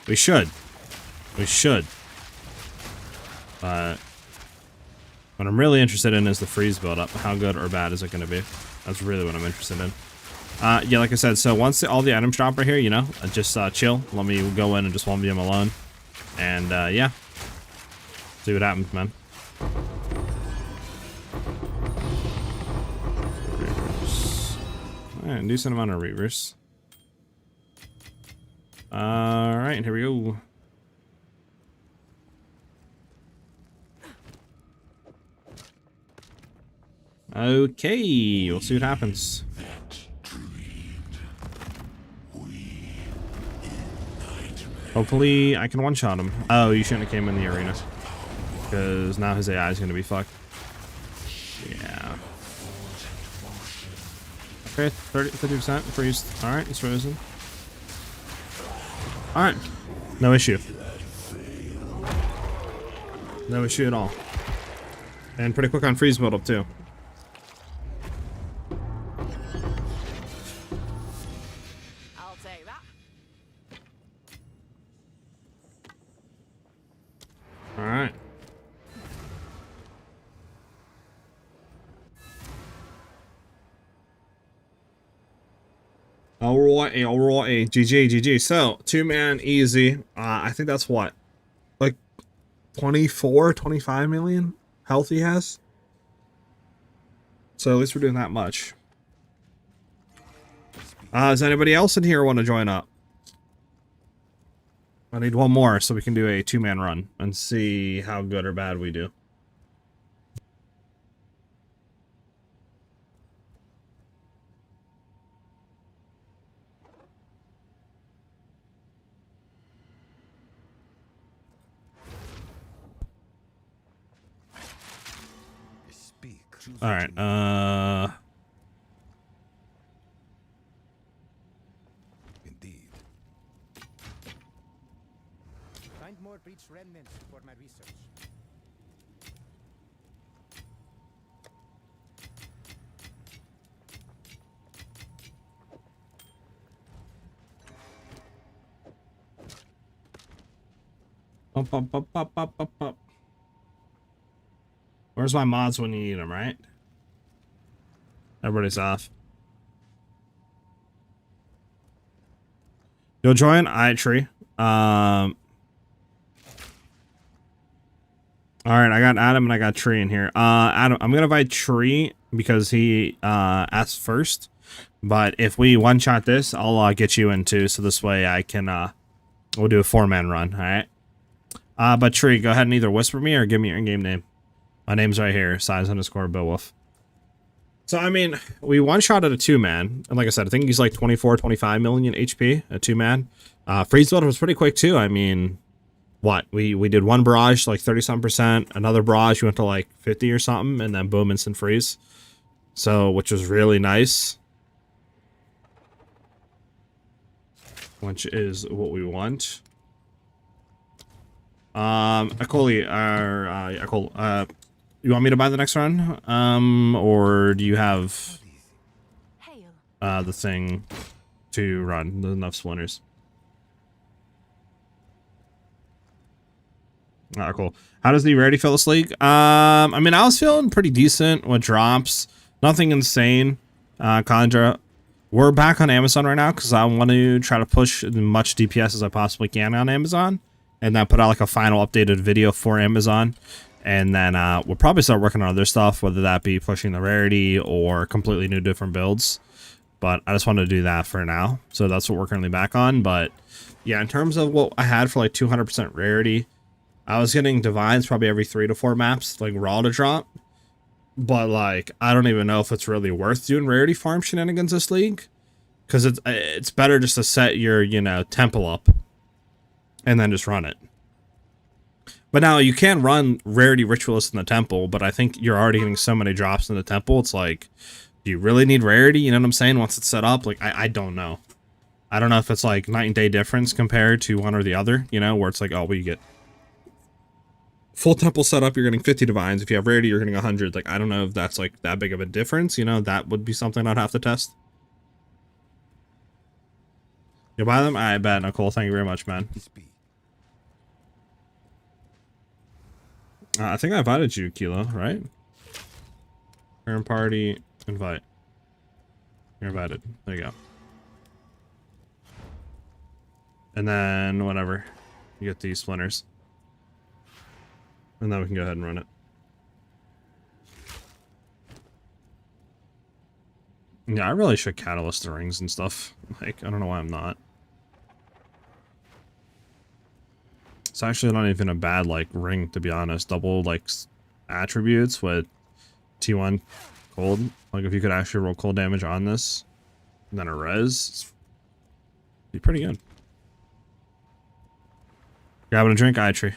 We should. We should. But what I'm really interested in is the freeze build-up. How good or bad is it going to be? That's really what I'm interested in. Yeah, like I said, so once all the items drop right here, you know, just chill. Let me go in and just 1v him alone. And yeah. See what happens, man. Alright, decent amount of reverse. Alright, here we go. Okay, we'll see what happens. Hopefully I can one-shot him. Oh, you shouldn't have came in the arena. Because now his AI is going to be fucked. Yeah. Okay, 50% freeze. Alright, it's frozen. Alright. No issue. No issue at all. And pretty quick on freeze build up too. I'll take that. Alright. Alrighty. GG. So, 2-man easy. I think that's what? Like 24, 25 million health he has. So at least we're doing that much. Does anybody else in here want to join up? I need one more so we can do a 2-man run and see how good or bad we do. All right. Indeed. Find more breach remnants for my research. Up. Where's my mods when you need them, right? Everybody's off. You'll join? Tree. Alright, I got Adam and I got Tree in here. Adam, I'm gonna invite Tree because he asked first. But if we one-shot this, I'll get you in too, so this way I can we'll do a 4-man run, alright? But Tree, go ahead and either whisper me or give me your in-game name. My name's right here, SiahZ_Beowulf. So, I mean, we one-shot at a 2-man. And like I said, I think he's like 24, 25 million HP, a 2-man. Freeze build was pretty quick, too. I mean, what? We did one barrage, like 30-something%. Another barrage, we went to like 50 or something. And then boom, instant freeze. So, which was really nice. Which is what we want. Akoli, Akol, you want me to buy the next run? Or do you have Hail. the thing to run? There's enough splinters. Alright, cool. How does the rarity feel this league? I mean, I was feeling pretty decent with drops. Nothing insane. Conjure. We're back on Amazon right now because I want to try to push as much DPS as I possibly can on Amazon. And then put out like a final updated video for Amazon. And then we'll probably start working on other stuff, whether that be pushing the rarity or completely new different builds. But I just wanted to do that for now. So that's what we're currently back on. But yeah, in terms of what I had for like 200% rarity, I was getting divines probably every 3 to 4 maps, like raw to drop. But like, I don't even know if it's really worth doing rarity farm shenanigans this league. Because it's better just to set your, you know, temple up. And then just run it. But now you can run rarity ritualist in the temple, but I think you're already getting so many drops in the temple. It's like, do you really need rarity? You know what I'm saying? Once it's set up, like, I don't know. I don't know if it's like night and day difference compared to one or the other, you know, where it's like, oh, well, you get full temple setup, you're getting 50 divines. If you have rarity, you're getting 100. Like, I don't know if that's like that big of a difference, you know, that would be something I'd have to test. You buy them? I bet. Nicole, thank you very much, man. I think I invited you, Kilo, right? Current party, invite. You're invited. There you go. And then, whatever. You get these splinters. And then we can go ahead and run it. Yeah, I really should catalyst the rings and stuff. Like, I don't know why I'm not. It's actually not even a bad, like, ring, to be honest. Double, like, attributes with T1 cold. Like, if you could actually roll cold damage on this, and then a res, be pretty good. Grabbing a drink, tree.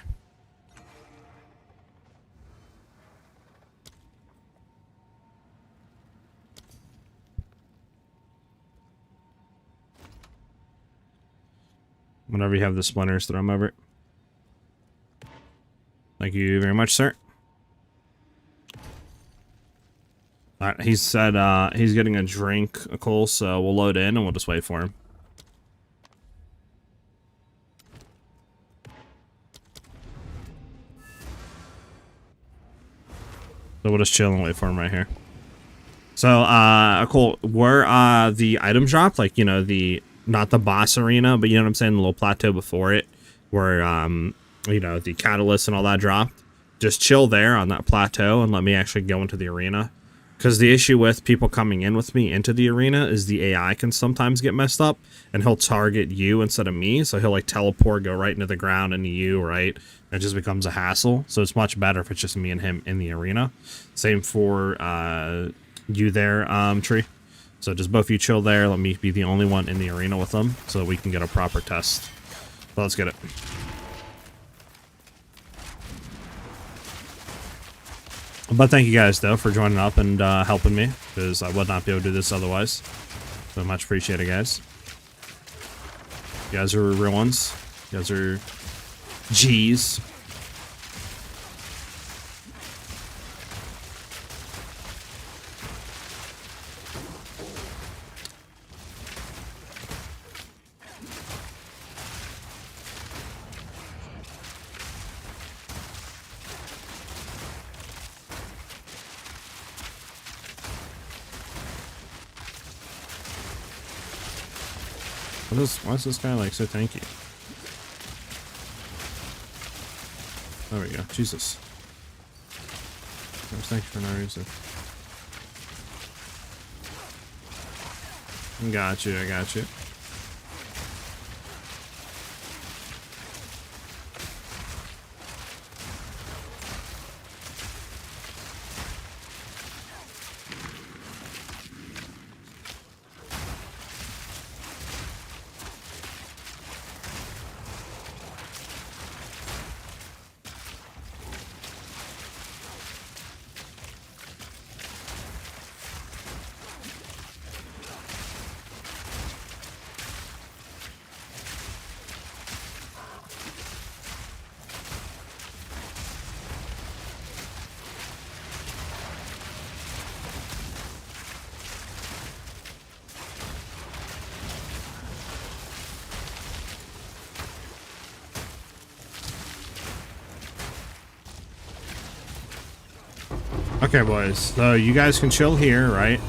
Whenever you have the splinters, throw them over. Thank you very much, sir. Alright, he said he's getting a drink, Cole, so we'll load in and we'll just wait for him. So we'll just chill and wait for him right here. So, Cole, where the items dropped, like, you know, not the boss arena, but you know what I'm saying, the little plateau before it, where, you know, the catalyst and all that dropped. Just chill there on that plateau and let me actually go into the arena. Because the issue with people coming in with me into the arena is the AI can sometimes get messed up, and he'll target you instead of me, so he'll, like, teleport, go right into the ground into you, right? It just becomes a hassle, so it's much better if it's just me and him in the arena. Same for, you there, Tree. So just both of you chill there, let me be the only one in the arena with them, so that we can get a proper test. So let's get it. But thank you guys, though, for joining up and helping me, because I would not be able to do this otherwise. So much appreciated, guys. You guys are real ones. You guys are G's. Why is this guy like so tanky? There we go. Jesus. Thank you for no reason. Got you, I got you. Okay, boys. So you guys can chill here, right?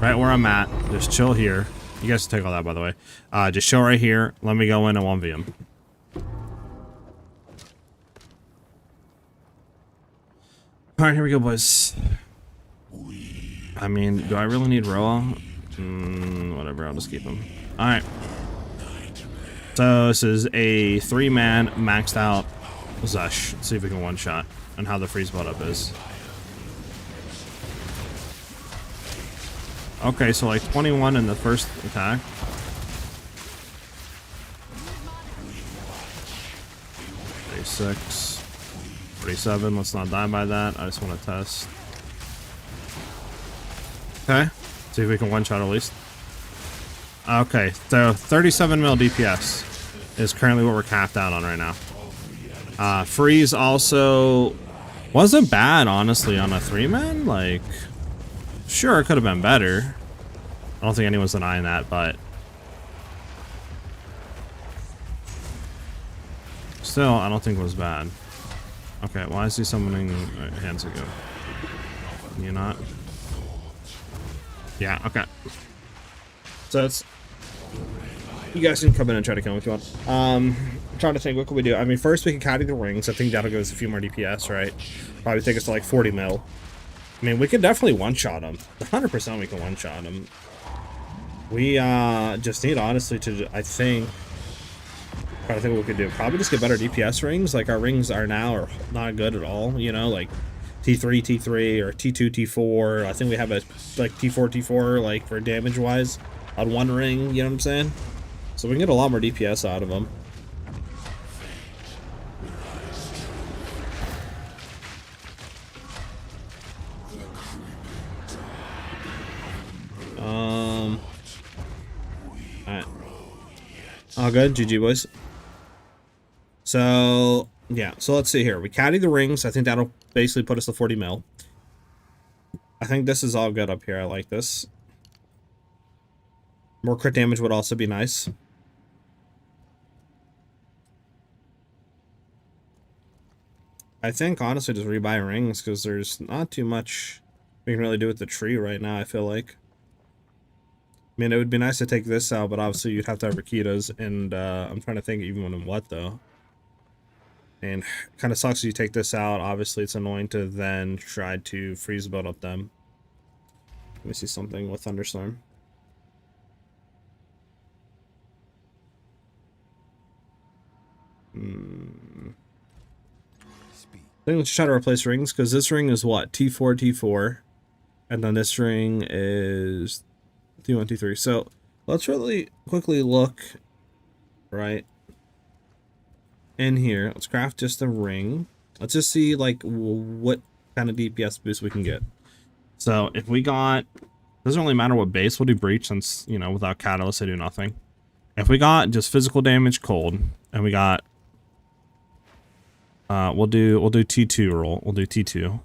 Right where I'm at. Just chill here. You guys can take all that, by the way. Just chill right here. Let me go in and 1v him. All right, here we go, boys. I mean, do I really need Roa? Whatever, I'll just keep him. All right. So this is a 3-man maxed out Zesh. Let's see if we can one-shot and how the freeze build up is. Okay, so like 21 in the first attack. Six, 47. Let's not die by that. I just want to test. Okay, see if we can one-shot at least. Okay, so 37 mil DPS is currently what we're capped out on right now. Freeze also wasn't bad, honestly, on a 3-man. Like, sure, it could have been better. I don't think anyone's denying that, but still, I don't think it was bad. Okay, why is he summoning hands ago? Can you not? Yeah, okay. So it's... You guys can come in and try to kill him if you want. I'm trying to think, what can we do? I mean, first we can caddy the rings. I think that'll give us a few more DPS, right? Probably take us to like 40 mil. I mean, we could definitely one-shot him. 100% we can one-shot him. We just need, honestly, to, I think... I think what we could do. Probably just get better DPS rings. Like, our rings are not good at all, you know? Like, T3, T3, or T2, T4. I think we have a, like, T4, T4, like, for damage-wise on one ring, you know what I'm saying? So we can get a lot more DPS out of them. Alright. All good. GG, boys. So, yeah. So let's see here. We caddy the rings. I think that'll basically put us to 40 mil. I think this is all good up here. I like this. More crit damage would also be nice. I think, honestly, just rebuy rings, because there's not too much we can really do with the tree right now, I feel like. I mean, it would be nice to take this out, but obviously you'd have to have Rakitas, and I'm trying to think even when and what, though. And kind of sucks if you take this out. Obviously, it's annoying to then try to freeze build up them. Let me see something with Thunderstorm. I think let's try to replace rings, because this ring is what? T4, T4. And then this ring is T1, T3. So let's really quickly look right in here. Let's craft just a ring. Let's just see like what kind of DPS boost we can get. So if we got, doesn't really matter what base, we'll do breach, since, you know, without catalyst I do nothing. If we got just physical damage cold, and we got we'll do T2 roll. We'll do T2.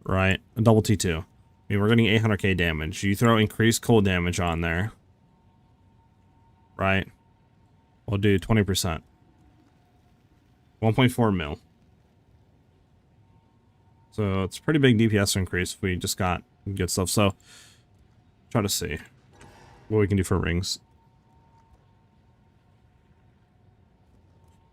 Right? A double T2. I mean, we're getting 800k damage. You throw increased cold damage on there. Right? We'll do 20%. 1.4 mil. So it's a pretty big DPS increase if we just got good stuff. So try to see what we can do for rings.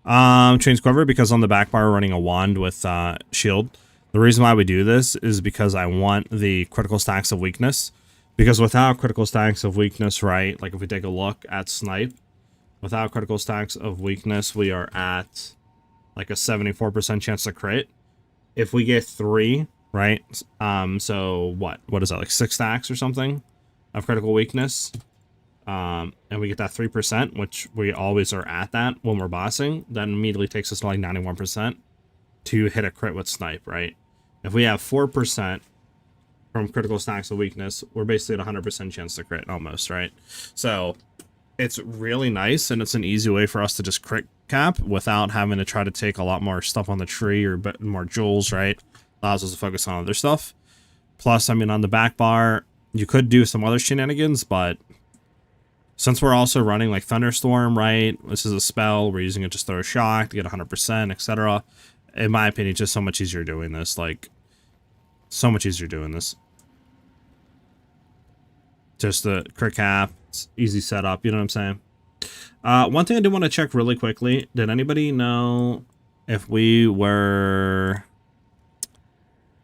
Change cover, because on the back bar we're running a wand with shield. The reason why we do this is because I want the critical stacks of weakness. Because without critical stacks of weakness, right, like if we take a look at snipe, without critical stacks of weakness, we are at like a 74% chance to crit. If we get 3, right, so what is that, like 6 stacks or something of critical weakness? And we get that 3%, which we always are at that when we're bossing, that immediately takes us to like 91% to hit a crit with snipe, right? If we have 4% from critical stacks of weakness, we're basically at 100% chance to crit almost, right? So it's really nice, and it's an easy way for us to just crit cap without having to try to take a lot more stuff on the tree or more jewels, right? Allows us to focus on other stuff. Plus, I mean, on the back bar, you could do some other shenanigans, but since we're also running like Thunderstorm, right? This is a spell. We're using it to throw a shock to get 100%, etc. In my opinion, it's just so much easier doing this. Like, So much easier doing this. Just the crit cap, it's easy setup, you know what I'm saying? One thing I do want to check really quickly. Did anybody know if we were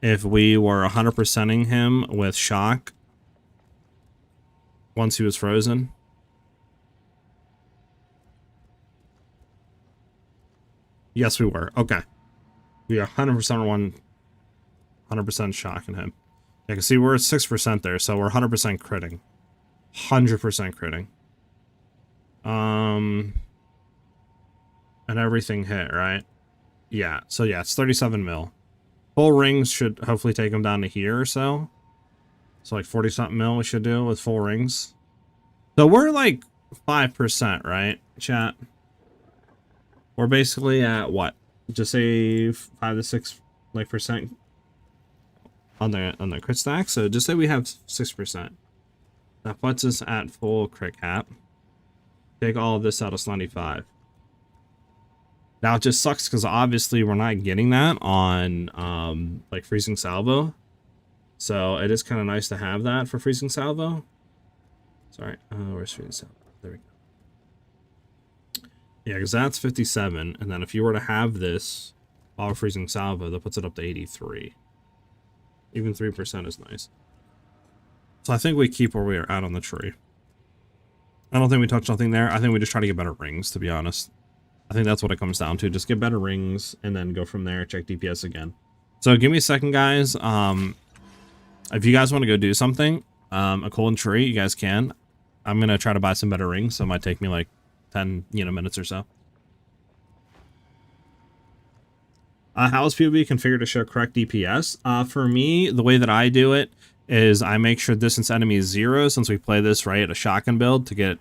100%ing him with shock once he was frozen? Yes, we were. Okay. We are 100% 100% shocking him. You can see we're at 6% there, so we're 100% critting. 100% critting. And everything hit, right? Yeah, so yeah, it's 37 mil. Full rings should hopefully take him down to here or so. So like 40 something mil we should do with full rings. So we're like 5%, right, chat? We're basically at what? Just say 5 to 6 like percent on the crit stack. So just say we have 6%. That puts us at full crit cap. Take all of this out of 95. Now it just sucks because obviously we're not getting that on like freezing salvo. So it is kind of nice to have that for freezing salvo. Sorry, where's freezing salvo? There we go. Yeah, because that's 57, and then if you were to have this while freezing salvo, that puts it up to 83. Even 3% is nice. So I think we keep where we are at on the tree. I don't think we touch nothing there. I think we just try to get better rings, to be honest. I think that's what it comes down to. Just get better rings and then go from there. Check DPS again. So give me a second, guys. If you guys want to go do something, a cold tree, you guys can. I'm going to try to buy some better rings. So it might take me like 10 minutes or so. How is PoE configured to show correct DPS? For me, the way that I do it is I make sure distance enemy is 0 since we play this right at a shotgun build to get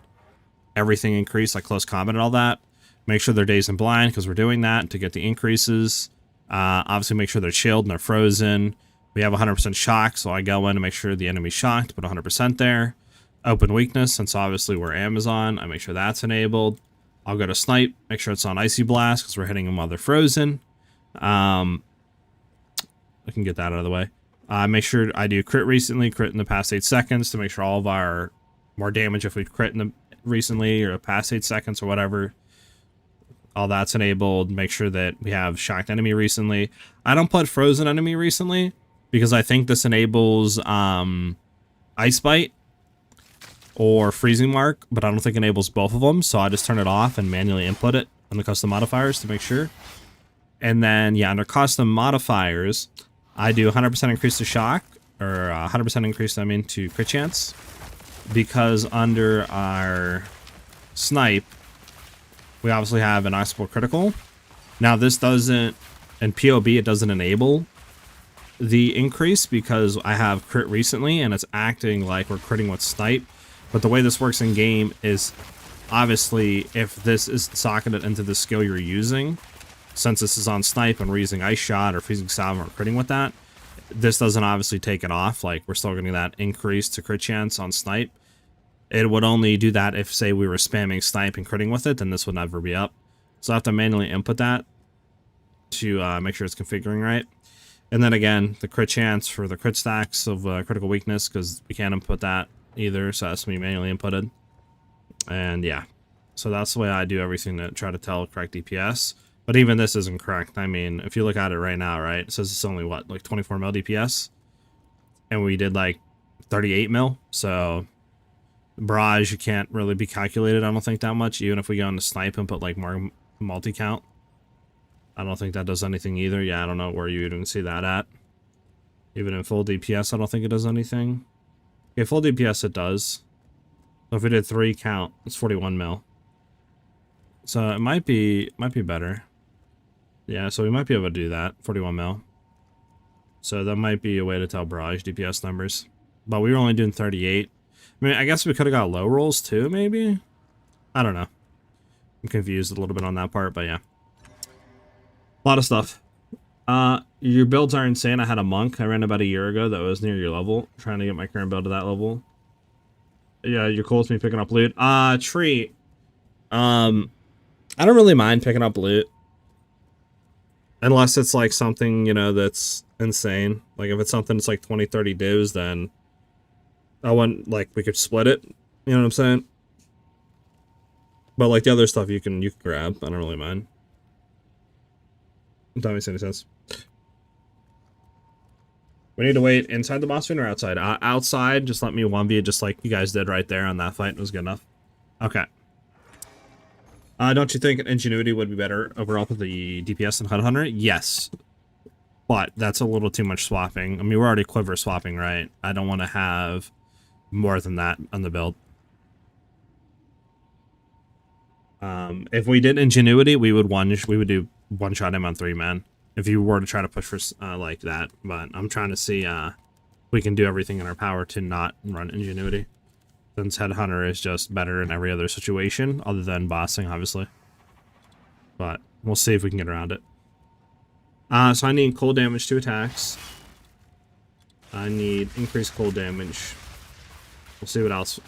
everything increased, like close combat and all that. Make sure they're dazed and blind because we're doing that to get the increases. Obviously make sure they're chilled and they're frozen. We have 100% shock, so I go in to make sure the enemy's shocked, put 100% there. Open weakness, since obviously we're Amazon, I make sure that's enabled. I'll go to snipe, make sure it's on icy blast because we're hitting them while they're frozen. I can get that out of the way. Make sure I do crit recently, crit in the past 8 seconds to make sure all of our more damage if we crit in the recently or past 8 seconds or whatever. All that's enabled. Make sure that we have shocked enemy recently. I don't put frozen enemy recently because I think this enables ice bite or freezing mark, but I don't think it enables both of them. So I just turn it off and manually input it on the custom modifiers to make sure. And then yeah, under custom modifiers, I do 100% increase to shock, or 100% increase, I mean, to crit chance, because under our snipe, we obviously have an inoxidable critical. Now this doesn't, in PoB, it doesn't enable the increase because I have crit recently and it's acting like we're critting with snipe. But the way this works in game is obviously if this is socketed into the skill you're using, since this is on snipe and we're using ice shot or freezing salvo or critting with that, this doesn't obviously take it off. Like we're still getting that increase to crit chance on snipe. It would only do that if, say, we were spamming snipe and critting with it, then this would never be up. So I have to manually input that to make sure it's configuring right. And then again, the crit chance for the crit stacks of critical weakness, because we can't input that either, so that's to be manually inputted. And yeah, so that's the way I do everything to try to tell correct DPS. But even this isn't correct. I mean, if you look at it right now, right, it says it's only, what, like 24 mil DPS? And we did like 38 mil, so barrage, you can't really be calculated, I don't think, that much. Even if we go into snipe and put like more multi-count, I don't think that does anything either. Yeah, I don't know where you even see that at. Even in full DPS, I don't think it does anything. Okay, full DPS it does. So if we did 3 count, it's 41 mil. So it might be better. Yeah, so we might be able to do that, 41 mil. So that might be a way to tell barrage DPS numbers. But we were only doing 38. I mean, I guess we could have got low rolls too, maybe? I don't know. I'm confused a little bit on that part, but yeah. A lot of stuff. Your builds are insane. I had a monk I ran about a year ago that was near your level, trying to get my current build to that level. Yeah, you're cool with me picking up loot. Tree. I don't really mind picking up loot. Unless it's like something, you know, that's insane. Like if it's something that's like 20, 30 divs, then I want, like, we could split it. You know what I'm saying? But like the other stuff you can grab. I don't really mind. That makes any sense. We need to wait inside the boss fight or outside? Outside, just let me 1v just like you guys did right there on that fight. It was good enough. Okay. Don't you think Ingenuity would be better overall for the DPS than Hunter? Yes. But that's a little too much swapping. I mean, we're already Quiver swapping, right? I don't want to have more than that on the build. If we did Ingenuity, we would do one-shot him on 3-man. If you were to try to push for like that, but I'm trying to see we can do everything in our power to not run Ingenuity, since Headhunter is just better in every other situation other than bossing, obviously. But we'll see if we can get around it. So I need cold damage to attacks. I need increased cold damage. We'll see what else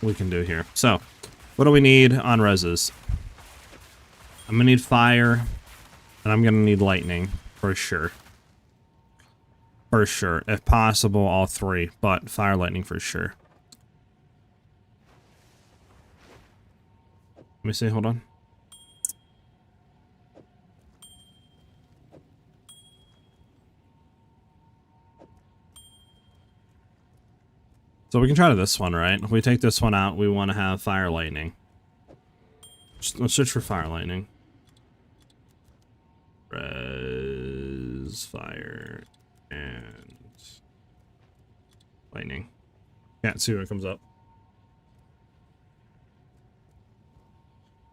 we can do here. So, what do we need on reses? I'm gonna need fire. And I'm gonna need lightning, for sure. For sure. If possible, all 3. But fire, lightning for sure. Let me see, hold on. So we can try to this one, right? If we take this one out, we want to have fire, lightning. Let's search for fire, lightning. Res, fire, and lightning. Can't see what comes up.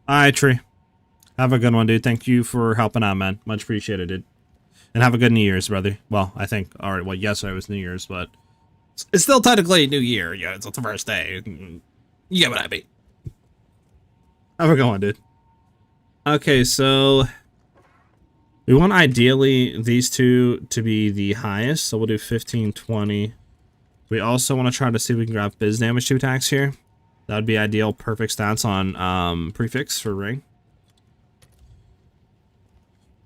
Alright, Tree. Have a good one, dude. Thank you for helping out, man. Much appreciated, dude. And have a good New Year's, brother. Well, I think, alright, well, yesterday was New Year's, but it's still technically New Year. Yeah, it's the first day. You get what I mean. Have a good one, dude. Okay, so we want ideally these two to be the highest, so we'll do 15, 20. We also want to try to see if we can grab biz damage 2 attacks here. That would be ideal, perfect stats on prefix for ring.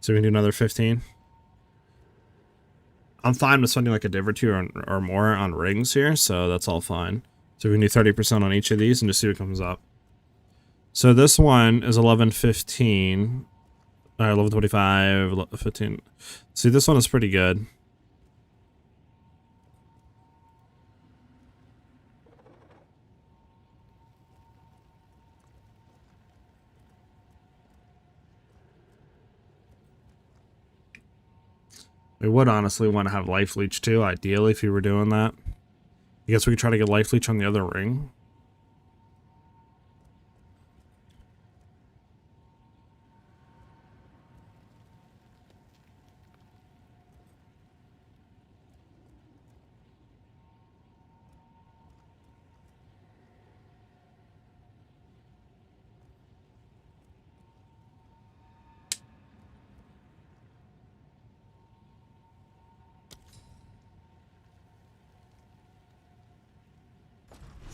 So we can do another 15. I'm fine with spending like a div or 2 or more on rings here, so that's all fine. So we can do 30% on each of these and just see what comes up. So this one is 1115. Alright, 1125, 15. See, this one is pretty good. We would honestly want to have life leech too, ideally, if you were doing that. I guess we could try to get life leech on the other ring.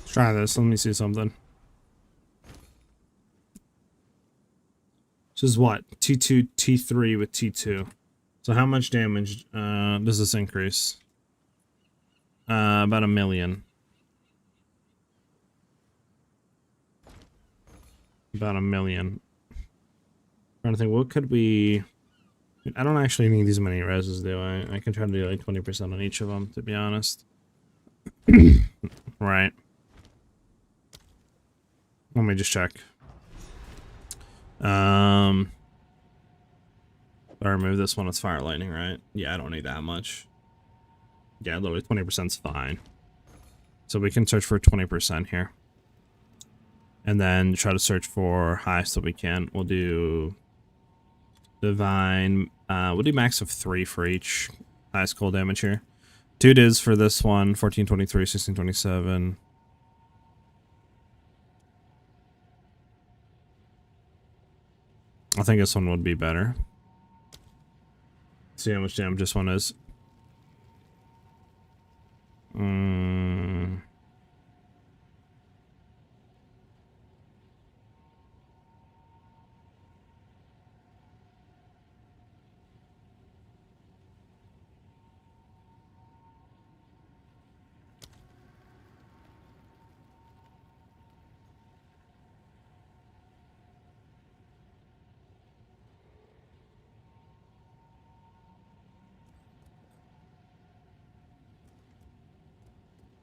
Let's try this. Let me see something. This is what? T2, T3 with T2. So how much damage does this increase? About 1 million. About 1 million. Trying to think, what could we... I don't actually need these many reses, do I? I can try to do like 20% on each of them, to be honest. Right. Let me just check. If I remove this one, it's fire lightning, right? Yeah, I don't need that much. Yeah, literally 20% is fine. So we can search for 20% here. And then try to search for highest that we can. We'll do divine. We'll do max of 3 for each highest cold damage here. 2 divs for this one, 1423, 1627. I think this one would be better. See how much damage this one is.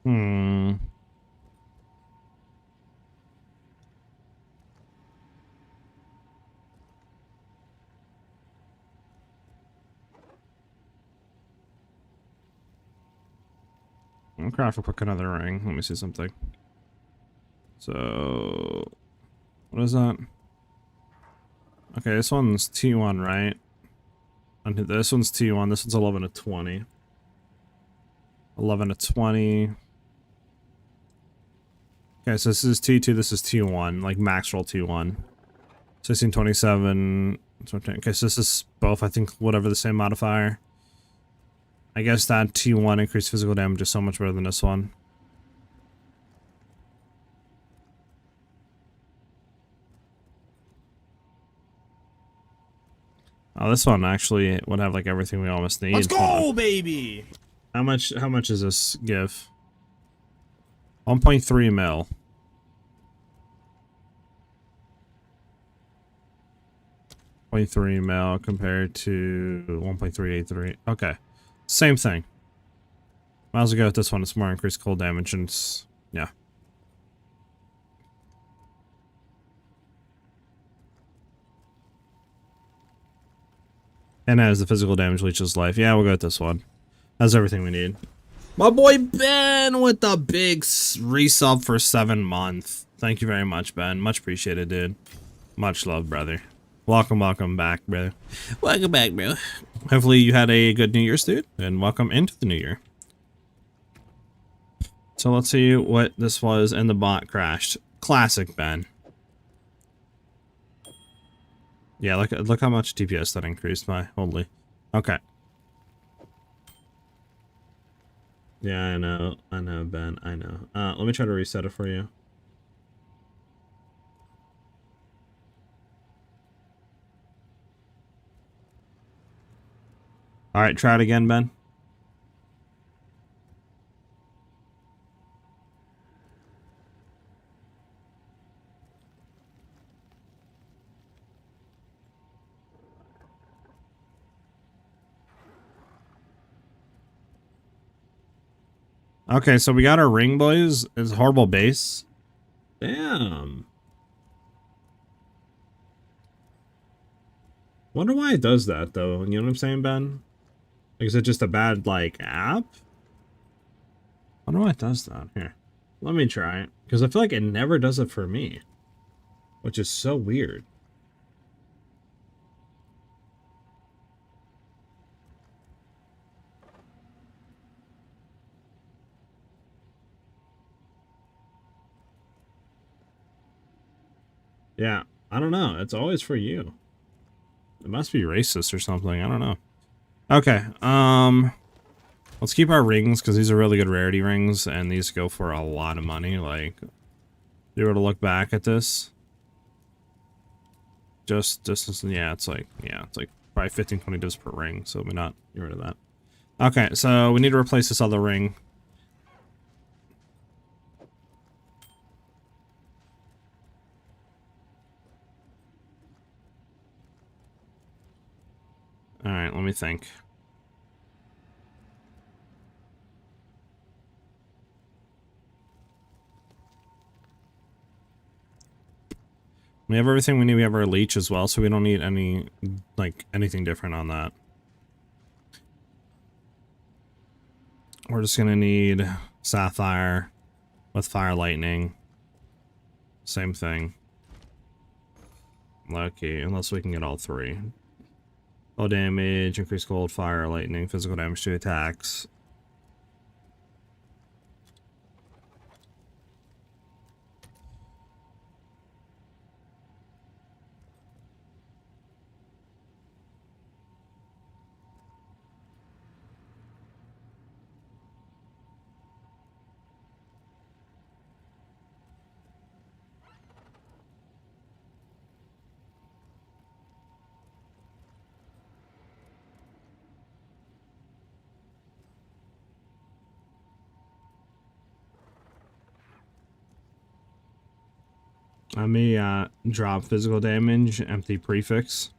Hmm. I'll craft a quick another ring. Let me see something. So, what is that? Okay, this one's T1, right? And this one's T1. This one's 11 to 20. 11 to 20. Okay, so this is T2. This is T1, like max roll T1. 16, 27. Okay, so this is both, I think, whatever the same modifier. I guess that T1 increased physical damage is so much better than this one. Oh, this one actually would have like everything we almost need. Let's go, baby! How much does this give? 1.3 mil. 0.3 mil compared to 1.383. Okay. Same thing. Might as well go with this one. It's more increased cold damage and it's, yeah. And as the physical damage leeches life. Yeah, we'll go with this one. That's everything we need. My boy Ben with the big resub for 7 months. Thank you very much, Ben. Much appreciated, dude. Much love, brother. Welcome back, brother. Welcome back, bro. Hopefully you had a good New Year's, dude, and welcome into the new year. So let's see what this was, and the bot crashed. Classic Ben. Yeah, look how much DPS that increased by. Holy. Okay. Yeah, I know, Ben, I know. Let me try to reset it for you. Alright, try it again, Ben. Okay, so we got our ring, boys. It's horrible base. Damn. Wonder why it does that, though. You know what I'm saying, Ben? Like, is it just a bad, like, app? Wonder why it does that. Here. Let me try it. Because I feel like it never does it for me. Which is so weird. Yeah, I don't know. It's always for you. It must be racist or something. I don't know. Okay, let's keep our rings because these are really good rarity rings and these go for a lot of money. Like, if you were to look back at this, just yeah, it's like probably 15-20 divs per ring, so we're not get rid of that. Okay, so we need to replace this other ring. Alright, let me think. We have everything we need. We have our leech as well, so we don't need any, like, anything different on that. We're just gonna need Sapphire with Fire Lightning. Same thing. Lucky, unless we can get all three. Low damage, increased cold, fire, lightning, physical damage to attacks. Let me drop physical damage, empty prefix.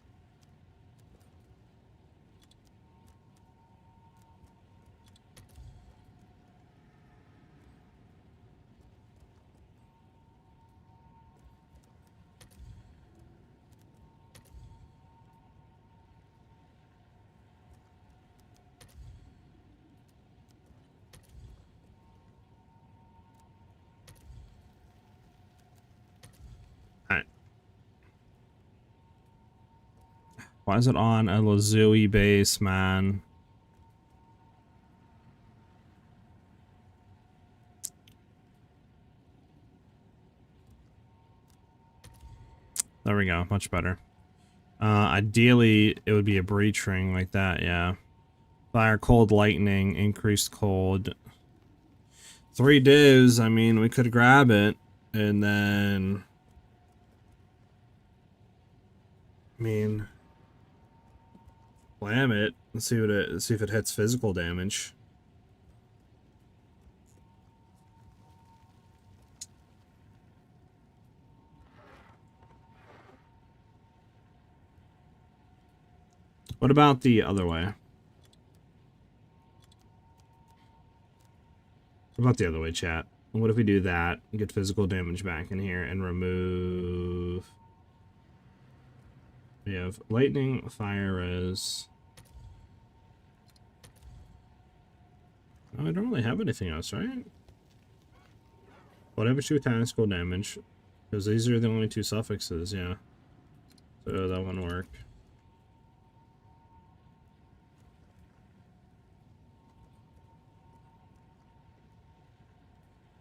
Why is it on a Lazui base, man? There we go. Much better. Ideally, it would be a breach ring like that, yeah. Fire, cold, lightning, increased cold. 3 divs, I mean, we could grab it, and then... I mean... Slam it, and see if it hits physical damage. What about the other way? What about the other way, chat? What if we do that, get physical damage back in here, and remove... We have lightning, fire res... Oh, I don't really have anything else, right? Whatever 2 attacks, cool damage. Because these are the only 2 suffixes, yeah. So that wouldn't work.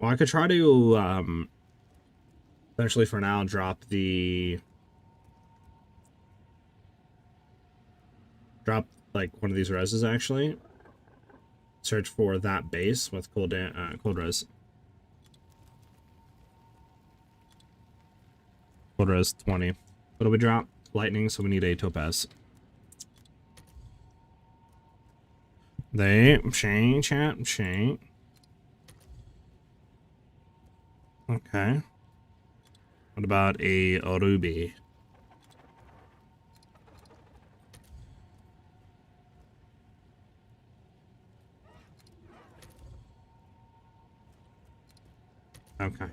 Well, I could try to, essentially for now, drop like one of these reses actually. Search for that base with cold res. Cold res 20. What do we drop? Lightning, so we need a topaz. Shane, chat, Shane. Okay. What about a ruby? Okay.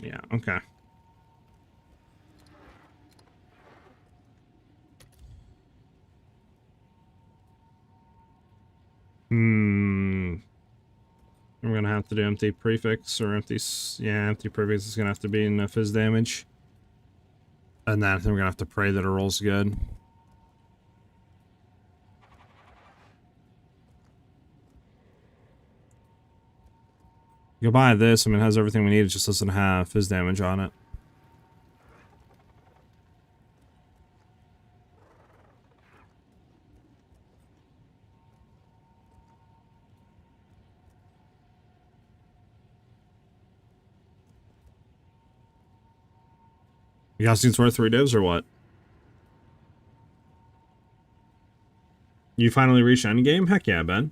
Yeah, okay. We're gonna have to do empty prefix or empty, yeah, empty prefix is gonna have to be in fizz damage. And then I think we're gonna have to pray that it rolls good. You go buy this, I mean, it has everything we need, it just doesn't have fizz damage on it. You guys think it's worth 3 divs or what? You finally reached endgame? Heck yeah, Ben.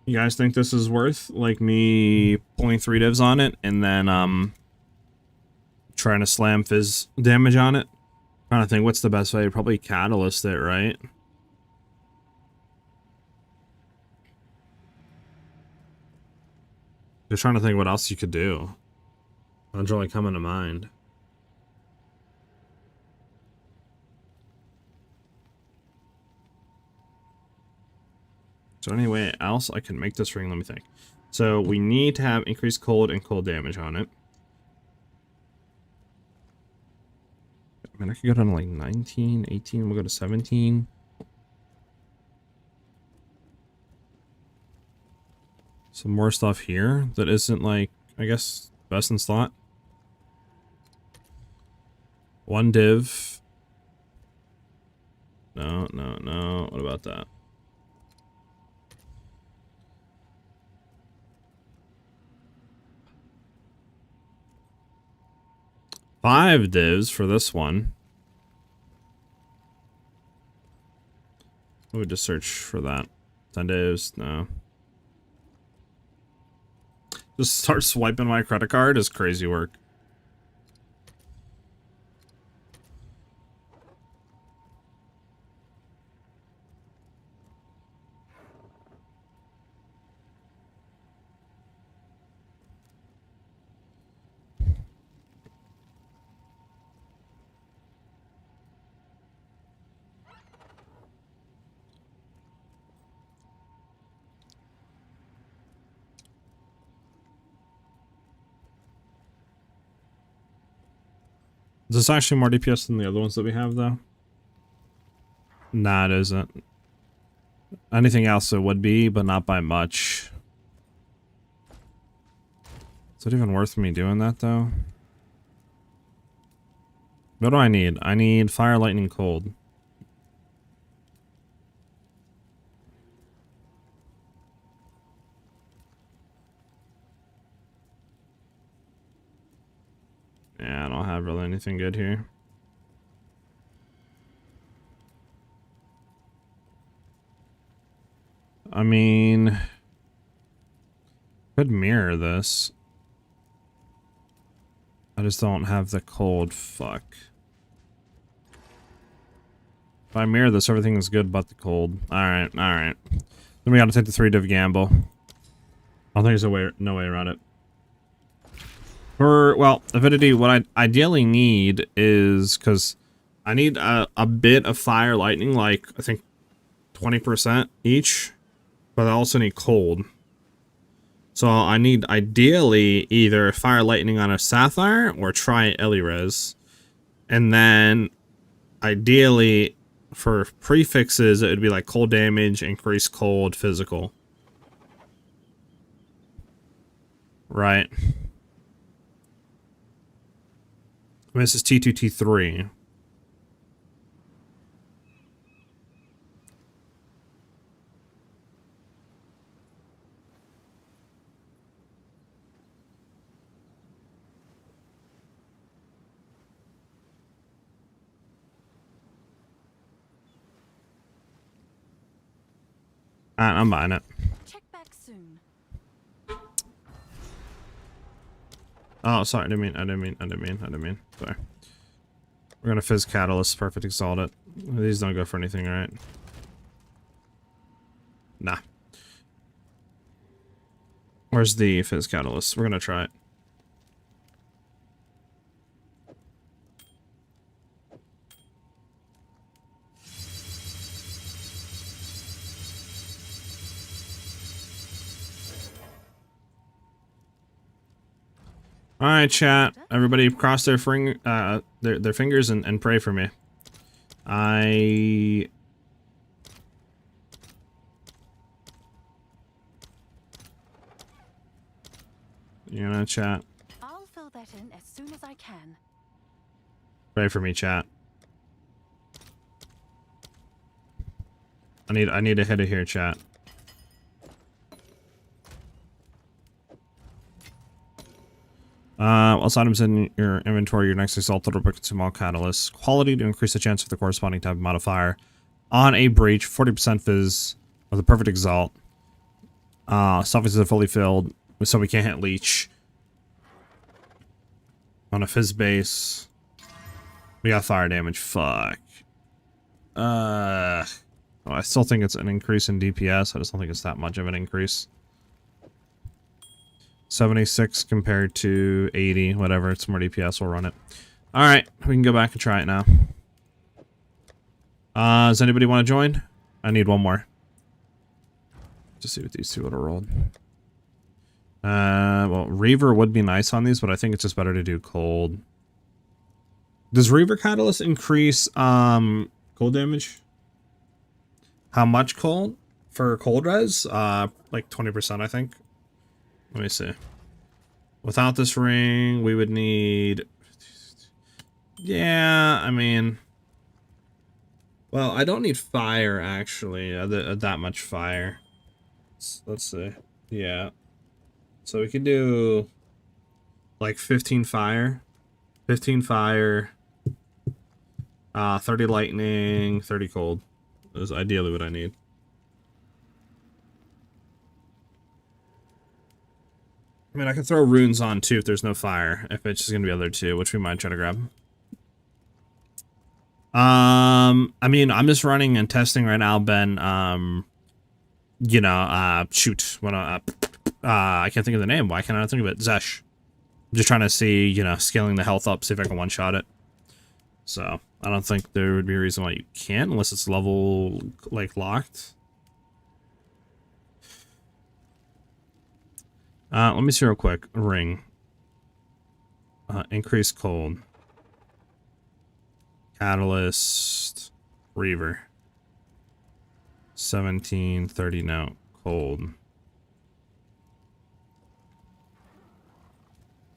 You guys think this is worth, like, me pulling 3 divs on it and then, trying to slam fizz damage on it? Trying to think what's the best way. Probably catalyst it, right? Just trying to think what else you could do. That's really coming to mind. Is there any way else I can make this ring? Let me think. So we need to have increased cold and cold damage on it. I mean, I could go down to like 19, 18, we'll go to 17. Some more stuff here that isn't like, I guess, best in slot. 1 div. No, no, no. What about that? Five divs for this one. I would just search for that. 10 divs, no. Just start swiping my credit card is crazy work. Is this actually more DPS than the other ones that we have, though? Nah, it isn't. Anything else it would be, but not by much. Is it even worth me doing that, though? What do I need? I need Fire, Lightning, Cold. Yeah, I don't have really anything good here. I mean, could mirror this. I just don't have the cold. Fuck. If I mirror this, everything is good but the cold. Alright, alright. Then we gotta take the 3-div gamble. I don't think there's no way around it. Well, Avidity, what I ideally need is, because I need a bit of Fire, Lightning, like, I think 20% each, but I also need Cold. So I need, ideally, either Fire, Lightning on a Sapphire, or try Elirez. And then, ideally, for prefixes, it would be like Cold Damage, Increase Cold, Physical. Right. I mean, this is T2, T3. I'm buying it. Check back soon. Oh, sorry, I didn't mean. Sorry. We're gonna Fizz Catalyst, Perfect Exalt it. These don't go for anything, right? Nah. Where's the Fizz Catalyst? We're gonna try it. All right, chat. Everybody, cross their fingers and pray for me. You know, chat. I'll fill that in as soon as I can. Pray for me, chat. I need a hit it here, chat. Also items in your inventory, your next exalted will consume all catalysts. Quality to increase the chance of the corresponding type modifier. On a breach, 40% fizz with a perfect exalt. Suffix is fully filled, so we can't hit leech. On a fizz base, we got fire damage. Fuck. Oh, I still think it's an increase in DPS. I just don't think it's that much of an increase. 76 compared to 80, whatever. It's more DPS. We'll run it. All right, we can go back and try it now. Does anybody want to join? I need one more. Just see what these two would have rolled. Well, Reaver would be nice on these, but I think it's just better to do cold. Does Reaver Catalyst increase cold damage? How much cold? For cold res? Like 20%, I think. Let me see. Without this ring, we would need... Yeah, I mean... Well, I don't need fire, actually. That much fire. Let's see. Yeah. So we could do... like 15 fire. 15 fire. 30 lightning, 30 cold. Is ideally what I need. I mean, I can throw runes on too if there's no fire. If it's just gonna be other two, which we might try to grab. I mean, I'm just running and testing right now, Ben. You know, shoot. What? I can't think of the name. Why can't I think of it? Zesh. I'm just trying to see, you know, scaling the health up, see if I can one-shot it. So I don't think there would be a reason why you can't, unless it's level like locked. Let me see real quick. Ring. Increase cold. Catalyst. Reaver. 1730 no. Cold.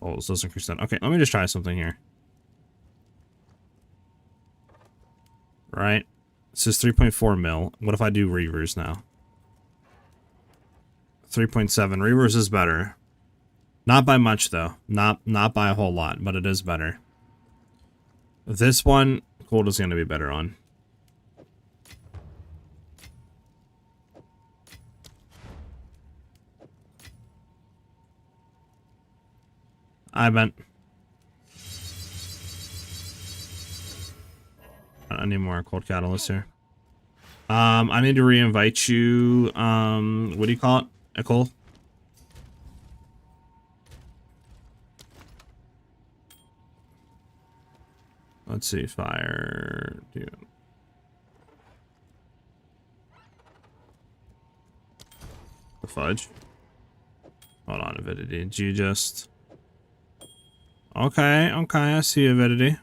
Oh, this doesn't increase that. Okay, let me just try something here. Right? This is 3.4 mil. What if I do Reavers now? 3.7. Reavers is better. Not by much though. Not by a whole lot, but it is better. This one, cold is going to be better on. I bet. I need more cold catalyst here. I need to re-invite you. What do you call it? Ecole? Let's see. Fire. Dude. The fudge. Hold on, Avidity. Did you just... Okay, I see Avidity.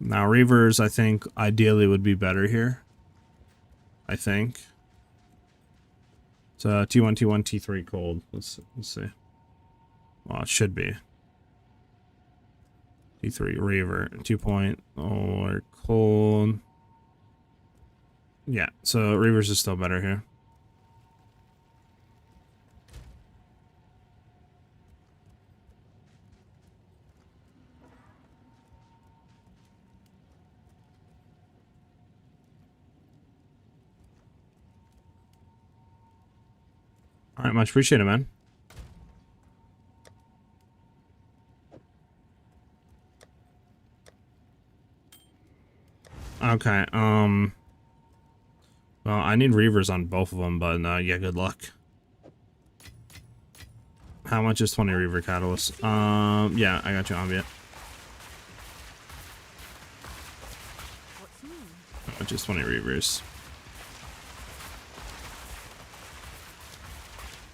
Now, Reavers, I think, ideally would be better here. I think. It's T1, T1, T3 cold. Let's see. Well, it should be. T3 Reaver. 2 or cold. Yeah, so Reavers is still better here. All right, much appreciated, man. Okay, well, I need Reavers on both of them, but yeah, good luck. How much is 20 Reaver Catalyst? Yeah, I got you, Ambient. How much is 20 Reavers?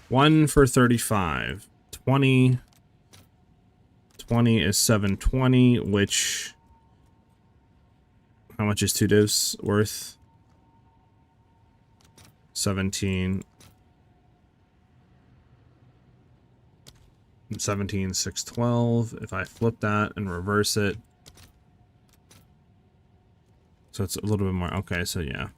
1 for 35. 20 is 720, which... How much is 2 divs worth? 17. 17, 612. If I flip that and reverse it. So it's a little bit more. Okay, so yeah.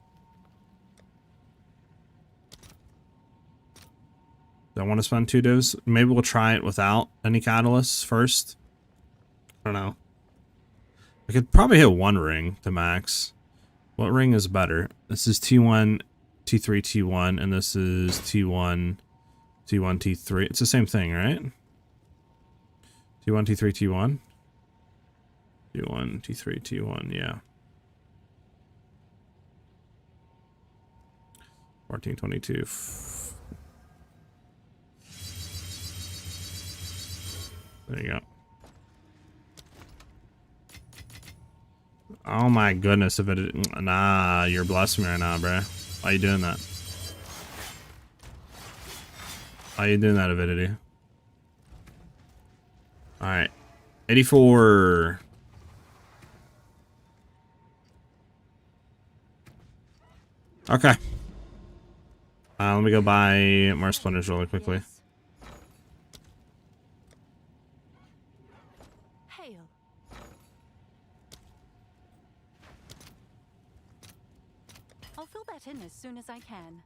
Do I want to spend 2 divs? Maybe we'll try it without any catalysts first. I don't know. I could probably hit 1 ring to max. What ring is better? This is T1, T3, T1, and this is T1, T1, T3. It's the same thing, right? T1, T3, T1. T1, T3, T1, yeah. 1422. There you go. Oh my goodness, if it... Nah, you're blessing me right now, bruh. Why you doing that? Why you doing that, Avidity? Alright. 84. Okay. Let me go buy more splinters really quickly. Yes. Hail. I'll fill that in as soon as I can.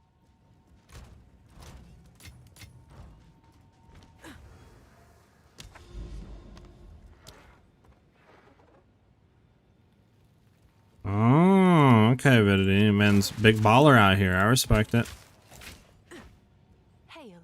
Oh, okay, Avidity. Man's big baller out here. I respect it. Hail.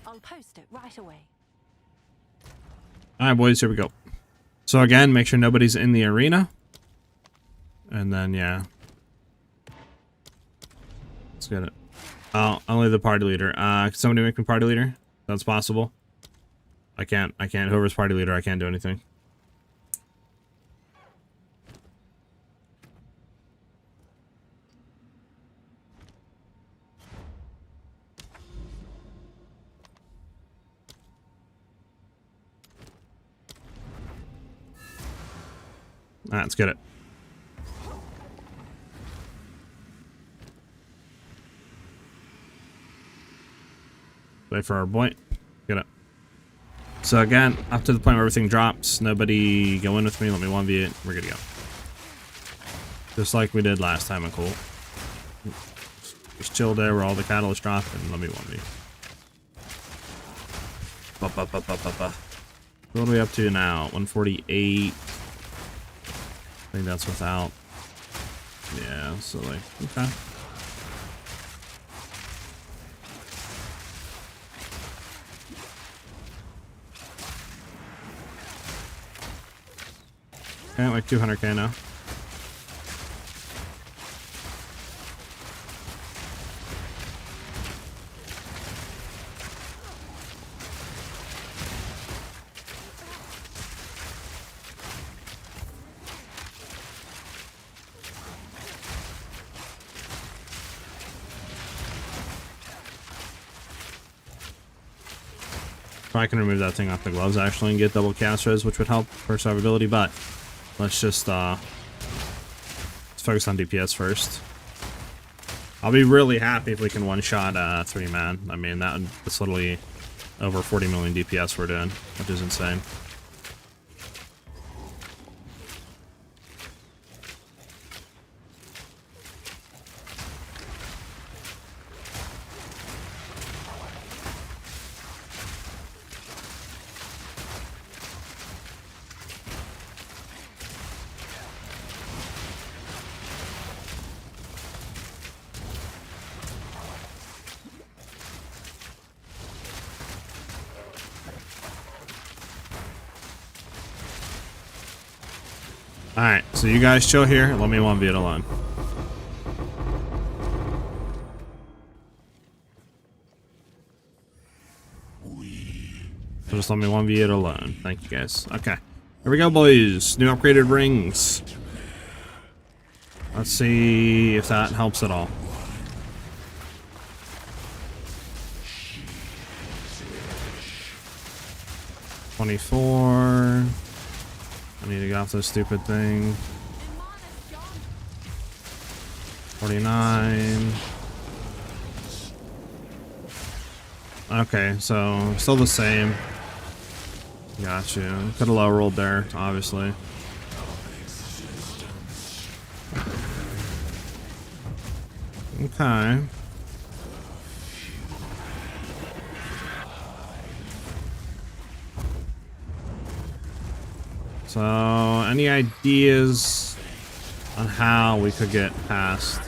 I'll post it right away. Alright, boys, here we go. So again, make sure nobody's in the arena. And then, yeah. Let's get it. Oh, only the party leader. Can somebody make me party leader? That's possible. I can't. Whoever's party leader, I can't do anything. Alright, let's get it. Wait for our boy. Get it. So again, up to the point where everything drops. Nobody go in with me. Let me 1v it. We're good to go. Just like we did last time, cool. Just chill there where all the catalysts drop and let me 1v. What are we up to now? 148. I think that's without. Yeah, so like, okay. Okay, like 200k now. Probably can remove that thing off the gloves actually and get double cast res, which would help for survivability, but let's just let's focus on DPS first. I'll be really happy if we can one-shot 3-man. I mean, that's literally over 40 million DPS we're doing, which is insane. Alright, so you guys chill here. Let me 1v it alone. So just let me 1v it alone. Thank you guys. Okay. Here we go, boys. New upgraded rings. Let's see if that helps at all. $24. I need to get off this stupid thing. 49. Okay, so still the same. Got you. Could have low rolled there, obviously. Okay. So, any ideas on how we could get past?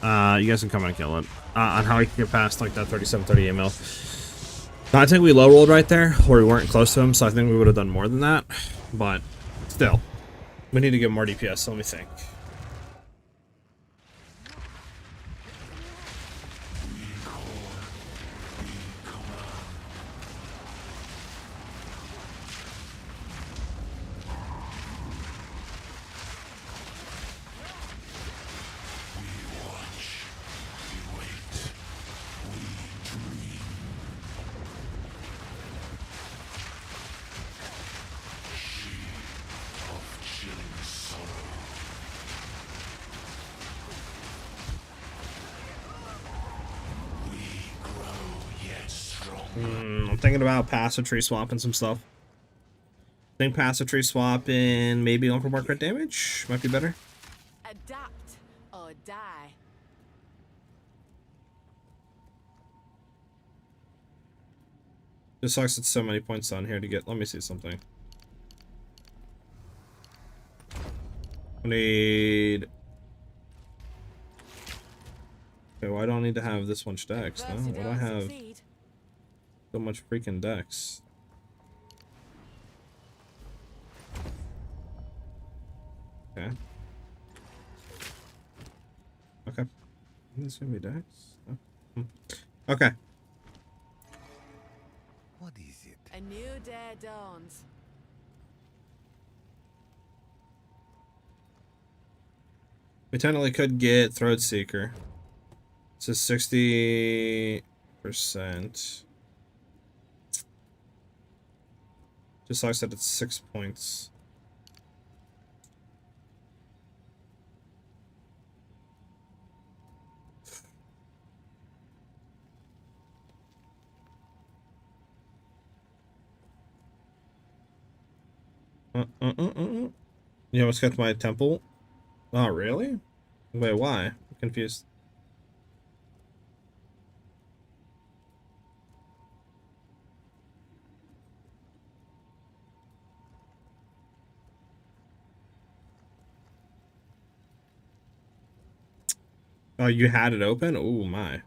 You guys can come and kill it. On how we can get past like that 37-38 mil. I think we low rolled right there, or we weren't close to him, so I think we would have done more than that. But still, we need to get more DPS. So let me think. I'm thinking about passive tree swapping some stuff. I think passive tree swap in maybe going for more crit damage might be better. Adapt or die. Just sucks it's so many points on here to get. Let me see something. I need. Okay, well, I don't need to have this much dex. No, what do I have? So much freaking dex. Okay. Okay. This gonna be dex. Oh. Okay. What is it? A new day dawns. We technically could get Throat Seeker. It's a 60%. Just sucks that it's 6 points. You almost got to my temple? Oh, really? Wait, why? I'm confused. Oh, you had it open? Oh, my.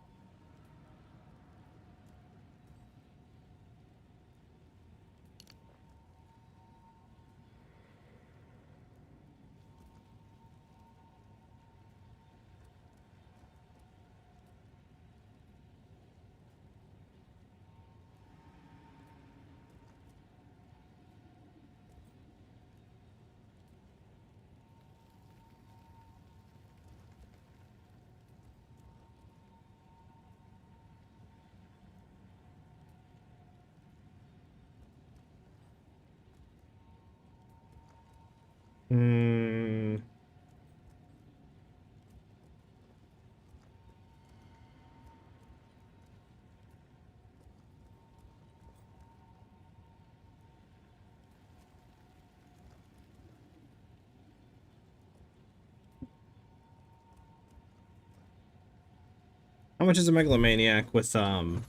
Hmm. How much is a megalomaniac with Throat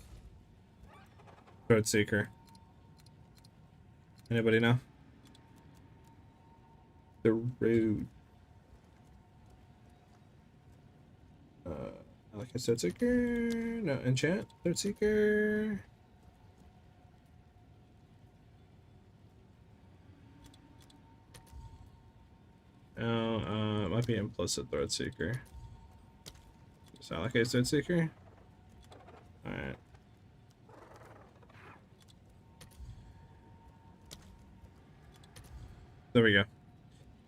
Seeker? Anybody know? The road. I like a Throat Seeker. No, enchant. Throat Seeker. Oh, it might be implicit Throat Seeker. So I like a Throat Seeker. Alright. There we go.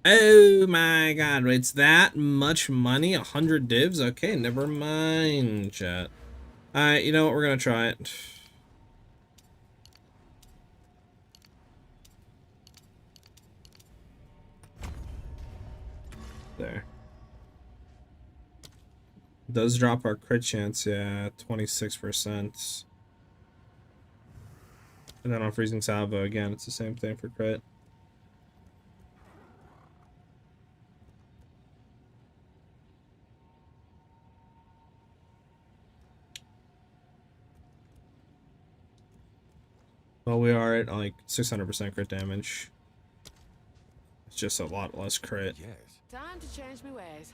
Oh my god, it's that much money? 100 divs? Okay, never mind, chat. Alright, you know what? We're gonna try it. There. Does drop our crit chance, yeah, 26%. And then on Freezing Salvo, again, it's the same thing for crit. Well, we are at like 600% crit damage. It's just a lot less crit. Yes. Time to change my ways.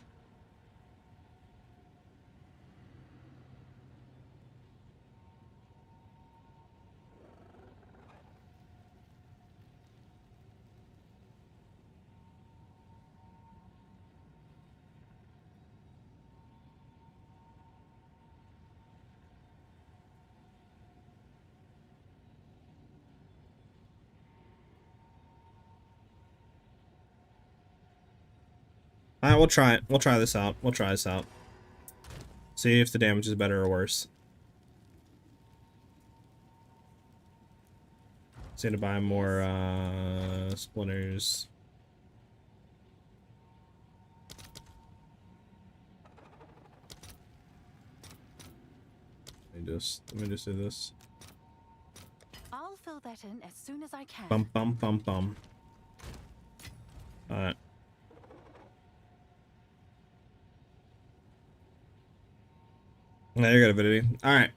Alright, we'll try it. We'll try this out. We'll try this out. See if the damage is better or worse. See to buy more splinters. Let me just do this. I'll fill that in as soon as I can. Bum bum bum bum. Alright. Now you got avidity. Alright.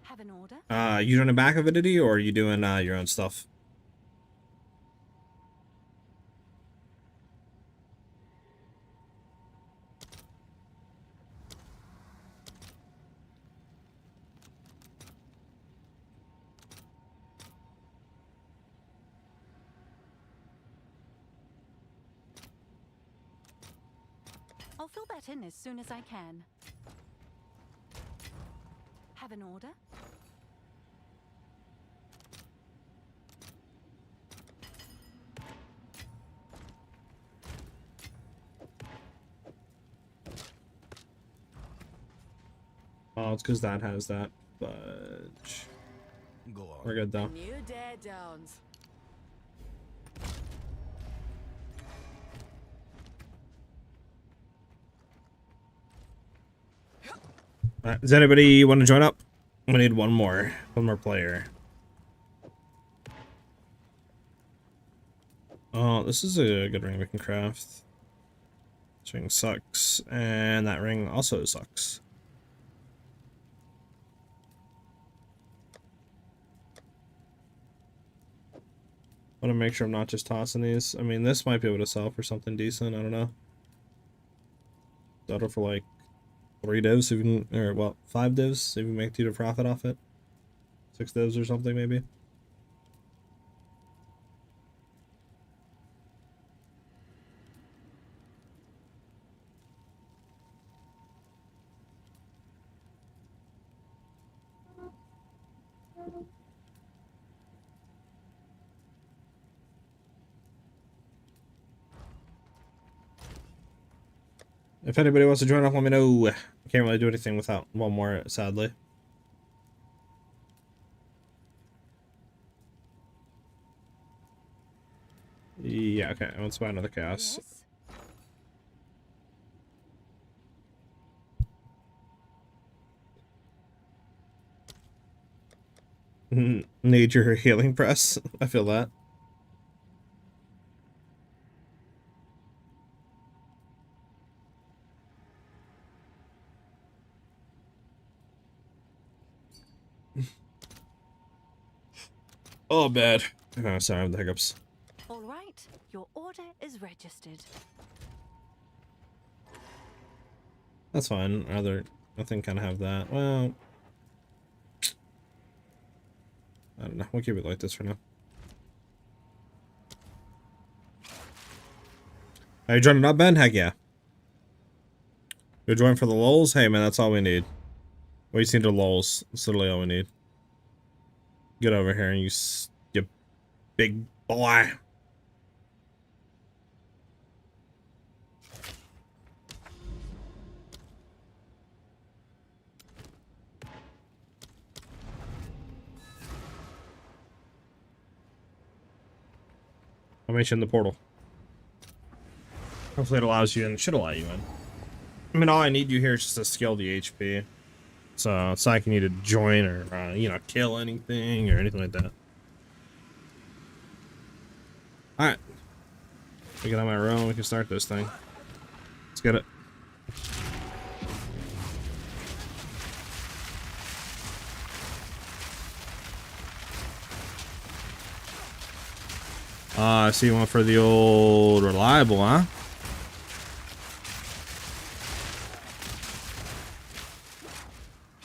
Have an order? You doing a back avidity or are you doing your own stuff? I'll fill that in as soon as I can. Have an order? Oh, it's because that has that, but Go on. we're good though. A new day dawns. Does anybody want to join up? We need one more player. Oh, this is a good ring we can craft. This ring sucks, and that ring also sucks. I want to make sure I'm not just tossing these. I mean, this might be able to sell for something decent. I don't know. Settle for like 3 divs if you can, or well, 5 divs if you can make 2 to profit off it. 6 divs or something maybe. If anybody wants to join up, let me know. I can't really do anything without one more, sadly. Yeah, okay. Let's buy another chaos. Yes. Need your healing press. I feel that. Oh, bad. Oh, sorry, I have the hiccups. All right, your order is registered. That's fine. Nothing kind of have that. Well, I don't know. We'll keep it like this for now. Are you joining up, Ben? Heck yeah. You're joining for the lulz? Hey, man, that's all we need. We just need the lulz. That's literally all we need. Get over here, you big boy. I'll mention the portal. Hopefully it allows you in. It should allow you in. I mean, all I need you here is just to scale the HP. So it's not like you need to join or, you know, kill anything or anything like that. Alright. We get on my row, we can start this thing. Let's get it. I see one for the old reliable, huh?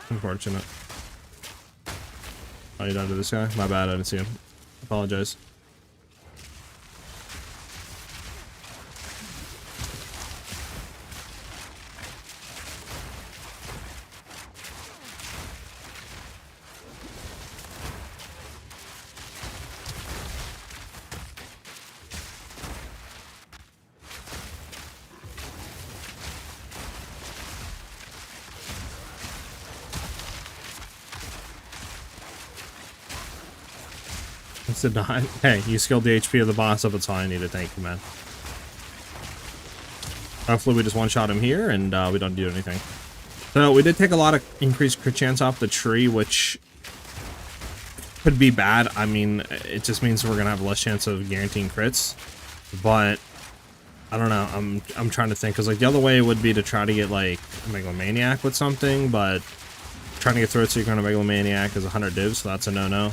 Unfortunate. Oh, you done to this guy? My bad, I didn't see him. Apologize. Did not. Hey, you scaled the HP of the boss up. That's all I needed. Thank you, man. Hopefully we just one-shot him here and we don't do anything. So we did take a lot of increased crit chance off the tree, which could be bad. I mean, it just means we're gonna have less chance of guaranteeing crits. But I don't know. I'm trying to think, because like the other way would be to try to get like a megalomaniac with something, but trying to get throat seeker on a megalomaniac is 100 divs, so that's a no-no.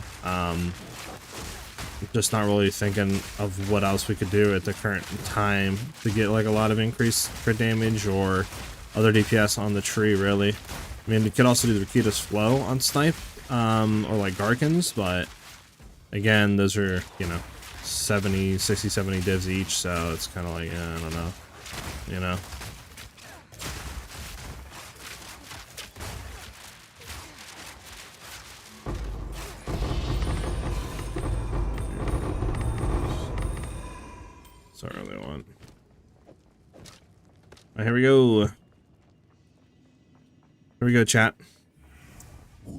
Just not really thinking of what else we could do at the current time to get like a lot of increased crit damage or other DPS on the tree, really. I mean, you could also do the Rakitas flow on snipe, or like Garkins, but again, those are, you know, 60, 70 divs each, so it's kind of like, I don't know, you know. That's not really what I want. Alright, here we go. Here we go, chat.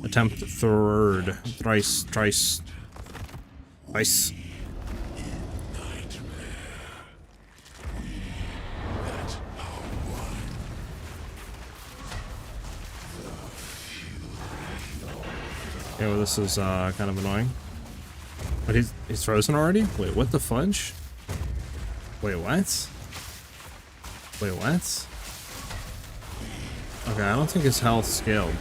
Attempt third. Thrice. Twice. Yeah, well, this is kind of annoying. But he's frozen already? Wait, what the fudge? Wait, what? Wait, what? Okay, I don't think his health scaled.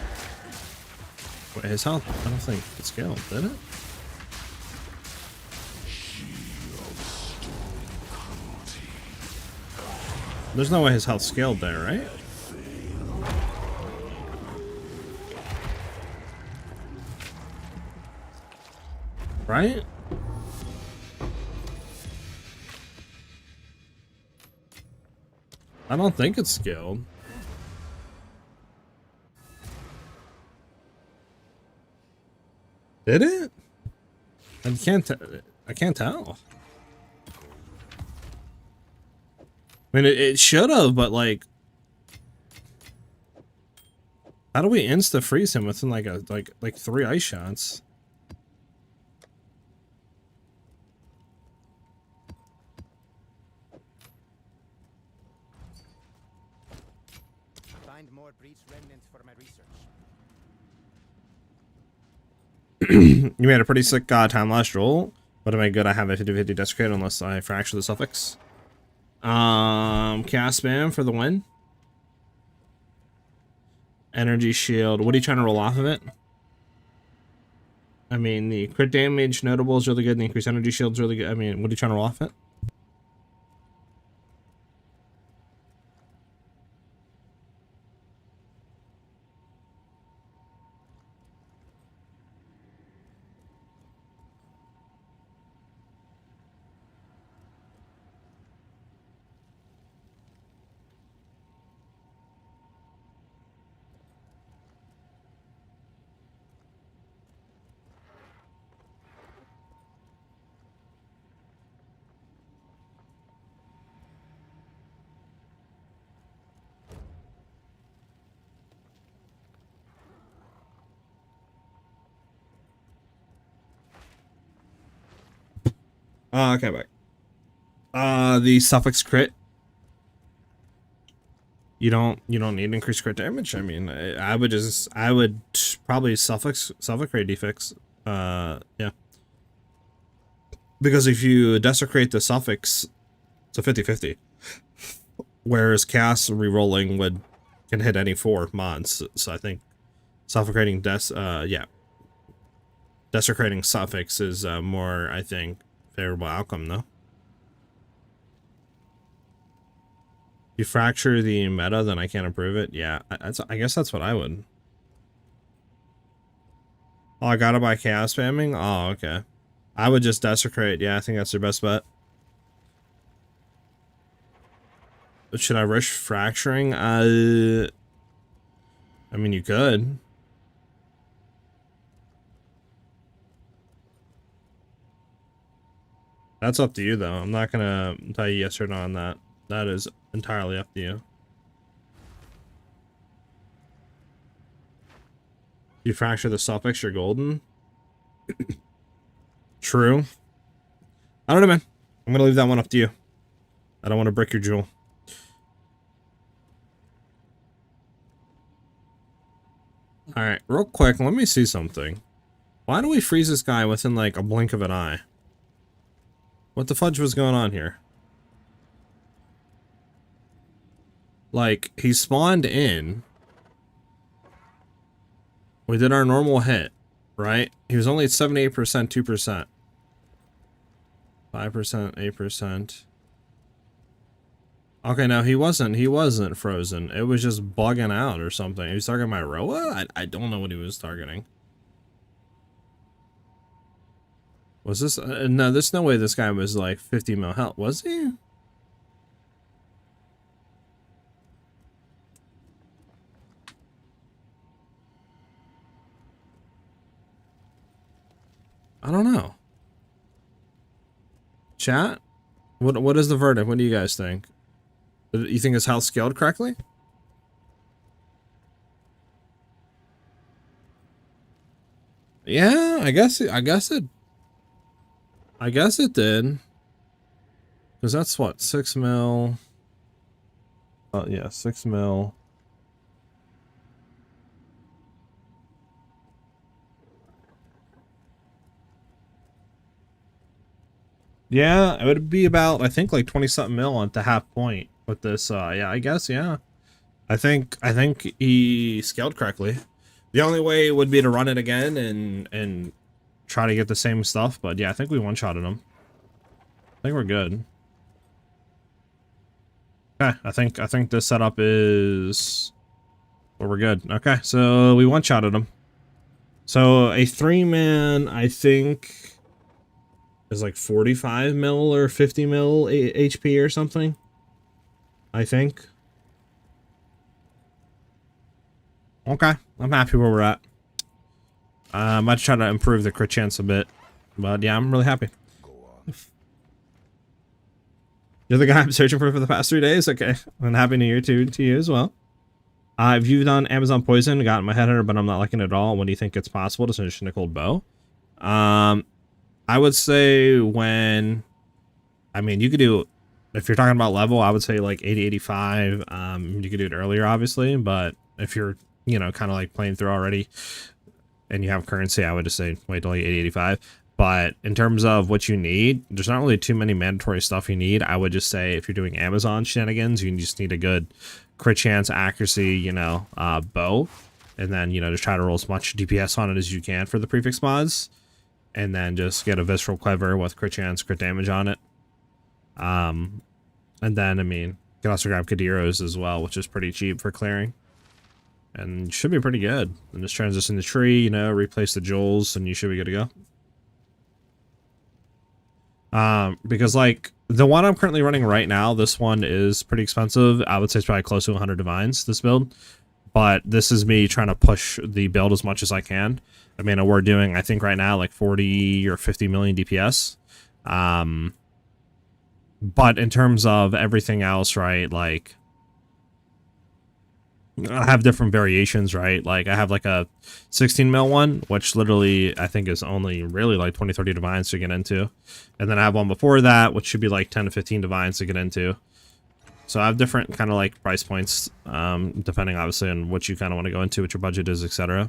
Wait, his health? I don't think it scaled, did it? There's no way his health scaled there, right? Right? I don't think it's scaled. Did it? I can't tell. I mean, it should have, but like, how do we insta freeze him within like 3 ice shots? Find more breach remnants for my research. You made a pretty sick time last roll, but am I good? I have a 50-50 desecrate unless I fracture the suffix. Cast spam for the win. Energy shield. What are you trying to roll off of it? I mean, the crit damage notable is really good. And the increased energy shield is really good. I mean, what are you trying to roll off it? Okay, back. The suffix crit. You don't need increased crit damage. I mean, I would probably suffocate defix. Yeah. Because if you desecrate the suffix, it's a 50-50. Whereas cast rerolling can hit any 4 mods. So I think suffocating desecrating suffix is more, I think, favorable outcome though. You fracture the meta, then I can't improve it. Yeah, I guess that's what I would. Oh, I got it by chaos spamming? Oh, okay. I would just desecrate. Yeah, I think that's your best bet. Should I rush fracturing? I mean, you could. That's up to you, though. I'm not gonna tell you yes or no on that. That is entirely up to you. You fracture the suffix, you're golden. True. I don't know, man. I'm gonna leave that one up to you. I don't want to break your jewel. Alright, real quick, let me see something. Why do we freeze this guy within, like, a blink of an eye? What the fudge was going on here? Like, he spawned in. We did our normal hit, right? He was only at 78%, 2%. 5%, 8%. Okay, no, he wasn't frozen. It was just bugging out or something. He was targeting my Roa? I don't know what he was targeting. Was this? No, there's no way this guy was like 50 mil health. Was he? I don't know. Chat? What is the verdict? What do you guys think? You think his health scaled correctly? Yeah, I guess it did. Because that's what, 6 mil. Yeah, 6 mil. Yeah, it would be about, I think, like 20 something mil on to half point with this. Yeah, I guess, yeah. I think he scaled correctly. The only way would be to run it again and try to get the same stuff, but yeah, I think we one-shotted him. I think we're good. Okay, I think this setup is well, we're good. Okay, so we one-shotted him. So a 3-man, I think, is like 45 mil or 50 mil HP or something. I think. Okay, I'm happy where we're at. I might try to improve the crit chance a bit, but yeah, I'm really happy. You're the guy I'm searching for the past 3 days? Okay, and happy new year to you as well. Have you done Amazon Poison? Got my head hunter, but I'm not liking it at all. When do you think it's possible to finish Nickel Bow? I would say when, I mean, you could do, if you're talking about level, I would say like 80, 85. You could do it earlier, obviously, but if you're, you know, kind of like playing through already and you have currency, I would just say wait till like 80, 85. But in terms of what you need, there's not really too many mandatory stuff you need. I would just say if you're doing Amazon shenanigans, you just need a good crit chance, accuracy, you know, bow. And then, you know, just try to roll as much DPS on it as you can for the prefix mods. And then just get a Visceral Quiver with crit chance, crit damage on it. And then, I mean, you can also grab Kadiros as well, which is pretty cheap for clearing. And should be pretty good. And just transition the tree, you know, replace the jewels, and you should be good to go. Because like the one I'm currently running right now, this one is pretty expensive. I would say it's probably close to 100 divines, this build. But this is me trying to push the build as much as I can. I mean, we're doing, I think right now, like 40 or 50 million DPS. But in terms of everything else, right, like I have different variations, right? Like I have like a 16 mil one, which literally I think is only really like 20, 30 divines to get into. And then I have one before that, which should be like 10 to 15 divines to get into. So I have different kind of like price points, depending obviously on what you kind of want to go into, what your budget is, etc.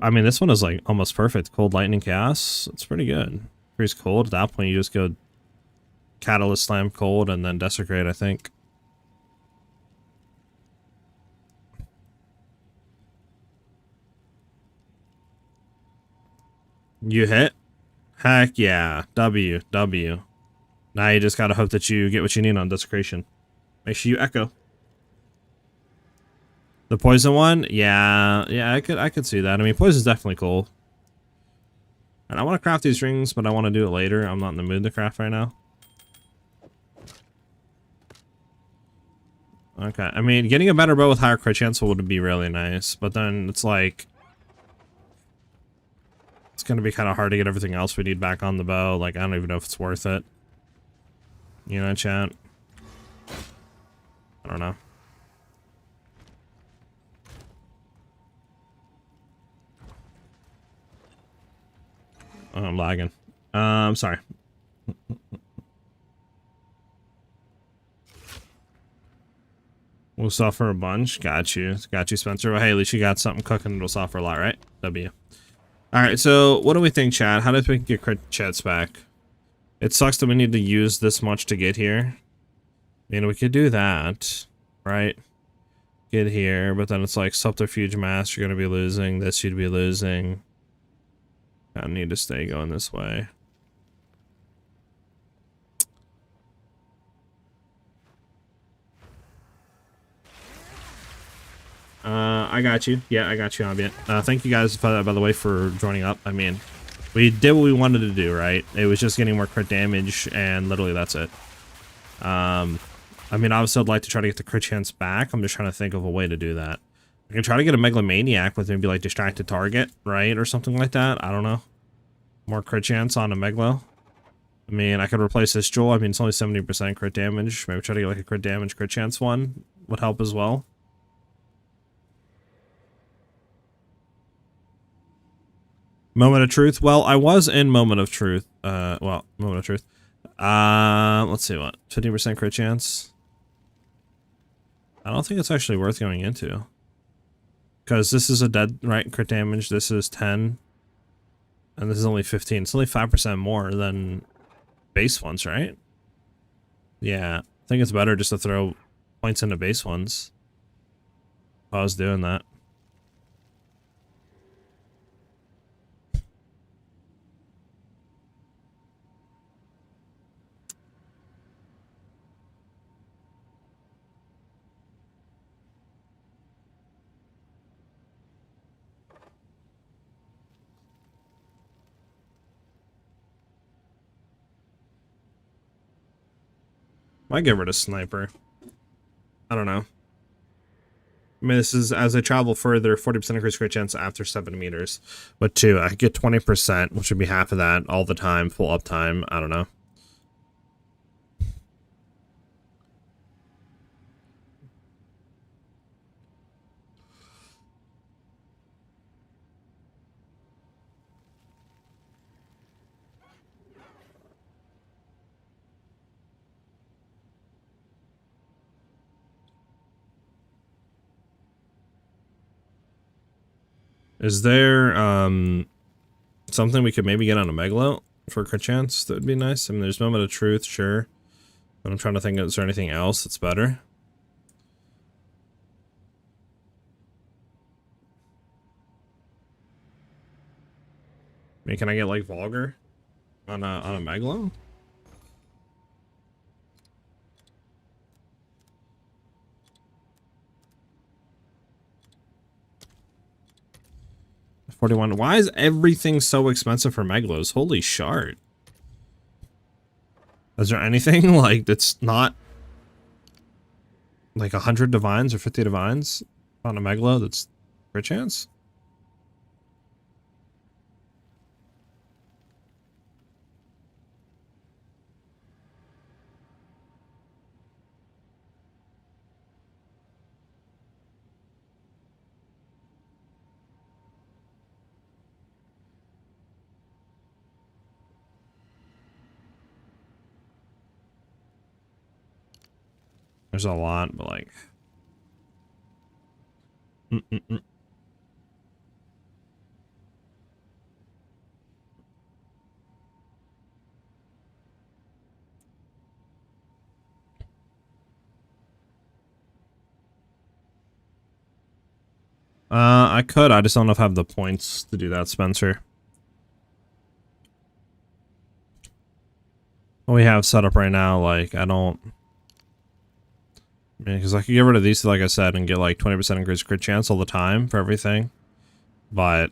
I mean, this one is like almost perfect. Cold Lightning Chaos. It's pretty good. Freeze Cold. At that point, you just go Catalyst Slam Cold and then Desecrate, I think. You hit? Heck yeah. W. Now you just gotta hope that you get what you need on Desecration. Make sure you echo. The poison one? Yeah, I could see that. I mean, poison's definitely cool. And I want to craft these rings, but I want to do it later. I'm not in the mood to craft right now. Okay, I mean, getting a better bow with higher crit chance would be really nice, but then it's like it's gonna be kind of hard to get everything else we need back on the bow. Like, I don't even know if it's worth it. You know, chat? I don't know. Oh, I'm lagging. Sorry. We'll suffer a bunch. Got you, Spencer. Well, hey, at least you got something cooking. It'll suffer a lot, right? W. All right. So, what do we think, chat? How do we get crit chats back? It sucks that we need to use this much to get here. I mean, we could do that, right? Get here, but then it's like Subterfuge Mass, you're going to be losing. This you'd be losing. I need to stay going this way. I got you. Yeah, I got you, Ambient. Thank you guys, by the way, for joining up. I mean, we did what we wanted to do, right? It was just getting more crit damage, and literally that's it. I mean, obviously I'd like to try to get the crit chance back. I'm just trying to think of a way to do that. I can try to get a Megalomaniac with maybe like distracted target, right? Or something like that. I don't know. More crit chance on a Megalo. I mean, I could replace this Jewel. I mean, it's only 70% crit damage. Maybe try to get like a crit damage, crit chance one would help as well. Moment of Truth. Well, I was in Moment of Truth. Moment of Truth. Let's see what. 50% crit chance. I don't think it's actually worth going into. Because this is a dead, right? Crit damage. This is 10. And this is only 15. It's only 5% more than base ones, right? Yeah, I think it's better just to throw points into base ones. I was doing that. Might get rid of sniper. I don't know. I mean, this is as I travel further, 40% increase crit chance after 7 meters. But 2, I get 20%, which would be half of that all the time, full uptime. I don't know. Is there something we could maybe get on a Megalo for crit chance? That would be nice. I mean, there's Moment of Truth, sure. But I'm trying to think, is there anything else that's better? I mean, can I get like Vulgar on a Megalo? $41. Why is everything so expensive for Megalos? Holy shart. Is there anything like that's not like 100 divines or 50 divines on a Megalo that's crit chance? There's a lot, but like... I could. I just don't know if I have the points to do that, Spencer. What we have set up right now, like, I don't... I mean, because I could get rid of these, like I said, and get like 20% increased crit chance all the time for everything. But...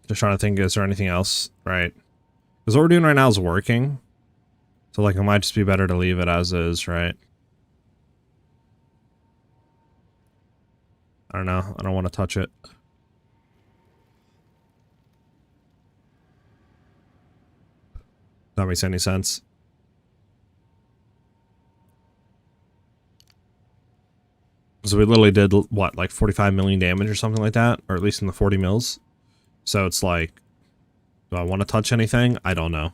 just trying to think, is there anything else, right? Because what we're doing right now is working. So, like, it might just be better to leave it as is, right? I don't know. I don't want to touch it. That makes any sense. So we literally did, what, like 45 million damage or something like that? Or at least in the 40 mils. So it's like, do I want to touch anything? I don't know.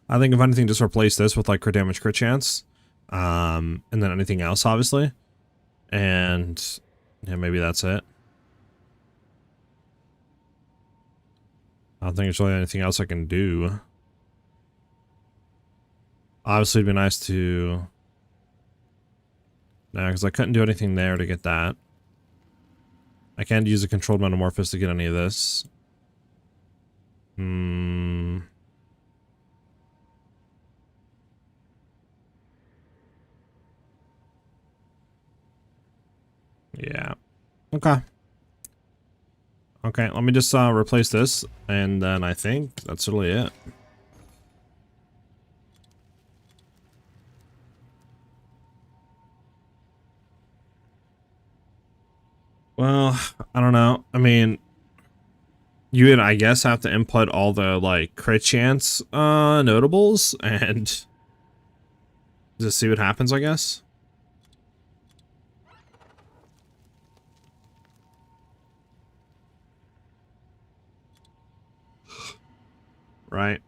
I think if anything, just replace this with like crit damage, crit chance. And then anything else, obviously. And yeah, maybe that's it. I don't think there's really anything else I can do. Obviously, it'd be nice to... nah, because I couldn't do anything there to get that. I can't use a controlled metamorphosis to get any of this. Yeah. Okay. Okay, let me just replace this, and then I think that's really it. Well, I don't know. I mean, you would, I guess, have to input all the, like, crit chance notables, and just see what happens, I guess. Right.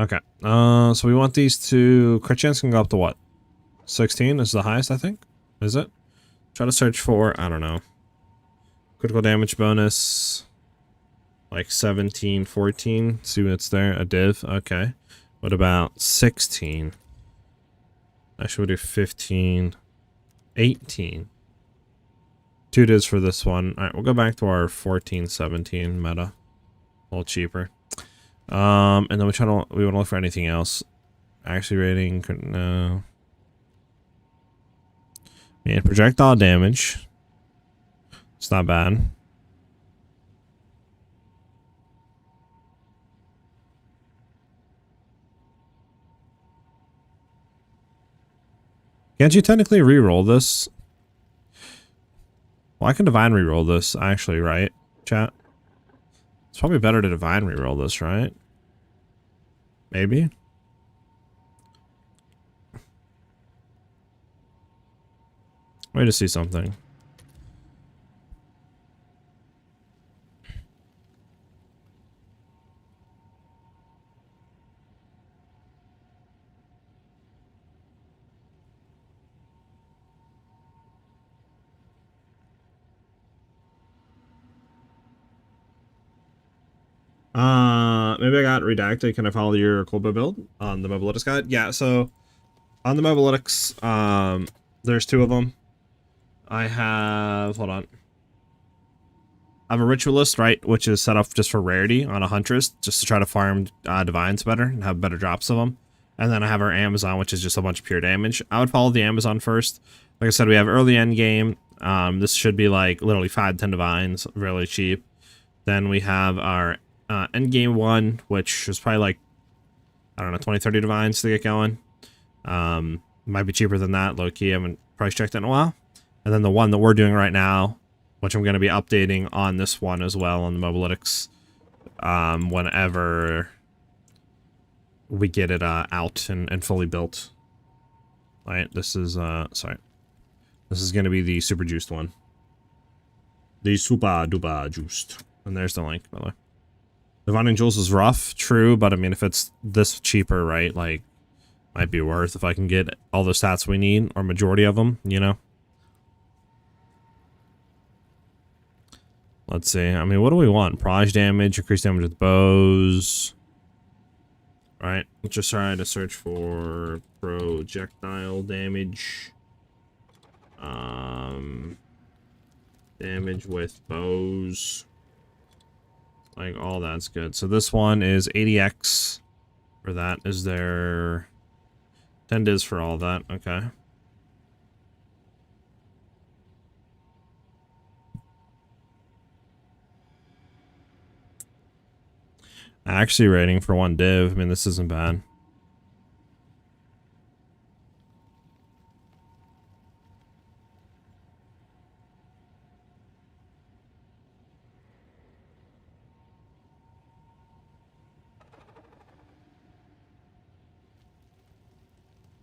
Okay. So we want these to... Crit chance can go up to what? 16 is the highest, I think? Is it? Try to search for... I don't know. Critical damage bonus... Like 17, 14. See what's there. A div. Okay. What about 16? Actually, we'll do 15. 18. 2 divs for this one. Alright, we'll go back to our 14, 17 meta. A little cheaper. And then we want to look for anything else. Actually rating, no. And projectile damage. It's not bad. Can't you technically re-roll this? Well, I can divine re-roll this, actually, right, chat? It's probably better to divine re-roll this, right? Maybe? Wait to see something. Maybe I got redacted. Can I follow your Colbo build on the Mobalytics guide? Yeah, so on the Mobalytics, there's 2 of them. I have, hold on. I have a Ritualist, right, which is set up just for rarity on a Huntress, just to try to farm Divines better and have better drops of them. And then I have our Amazon, which is just a bunch of pure damage. I would follow the Amazon first. Like I said, we have early end game. This should be like literally 5-10 Divines, really cheap. Then we have our end game one, which is probably like, I don't know, 20-30 Divines to get going. Might be cheaper than that, low key. I haven't price checked it in a while. And then the one that we're doing right now, which I'm going to be updating on this one as well on the Mobalytics, whenever we get it out and fully built. All right, this is sorry, this is going to be the super juiced one, the super duper juiced. And there's the link, by the way. Divining Jewels is rough, true, but I mean, if it's this cheaper, right, like, might be worth if I can get all the stats we need, or majority of them, you know? Let's see. I mean, what do we want? Proj damage, increased damage with bows. Right. Let's just try to search for projectile damage. Damage with bows. Like, all that's good. So this one is 80x for that. Is there 10 divs for all that? Okay. Actually rating for 1 div. I mean, this isn't bad.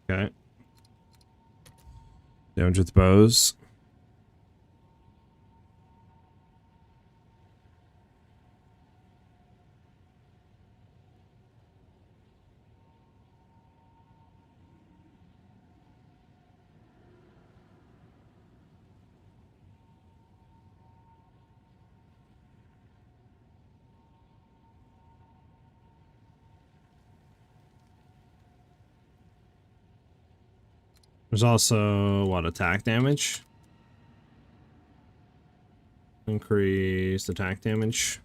Okay. Damage with bows. There's also, what, attack damage? Increased attack damage.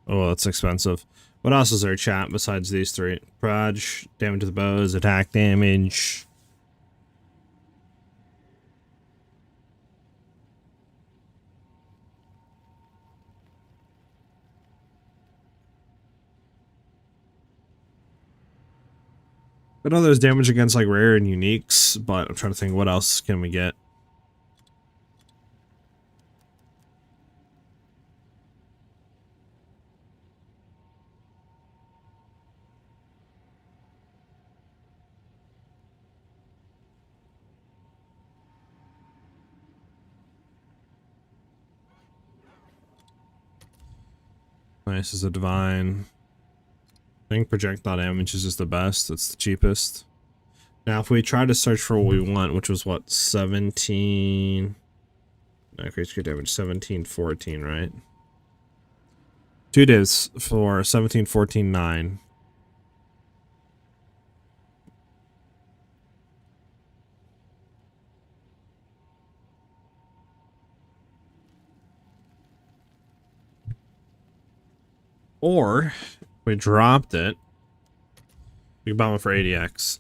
Oh, that's expensive. What else is there, chat, besides these 3? Proj, damage to the bows, attack damage. I know there's damage against like rare and uniques, but I'm trying to think what else can we get. Nice as a divine. I think projectile damage is just the best. It's the cheapest. Now, if we try to search for what we want, which was what, 17... Increase crit damage, 1714, right? 2 divs for 1714, 9. Or, if we dropped it, we could buy one for 80x.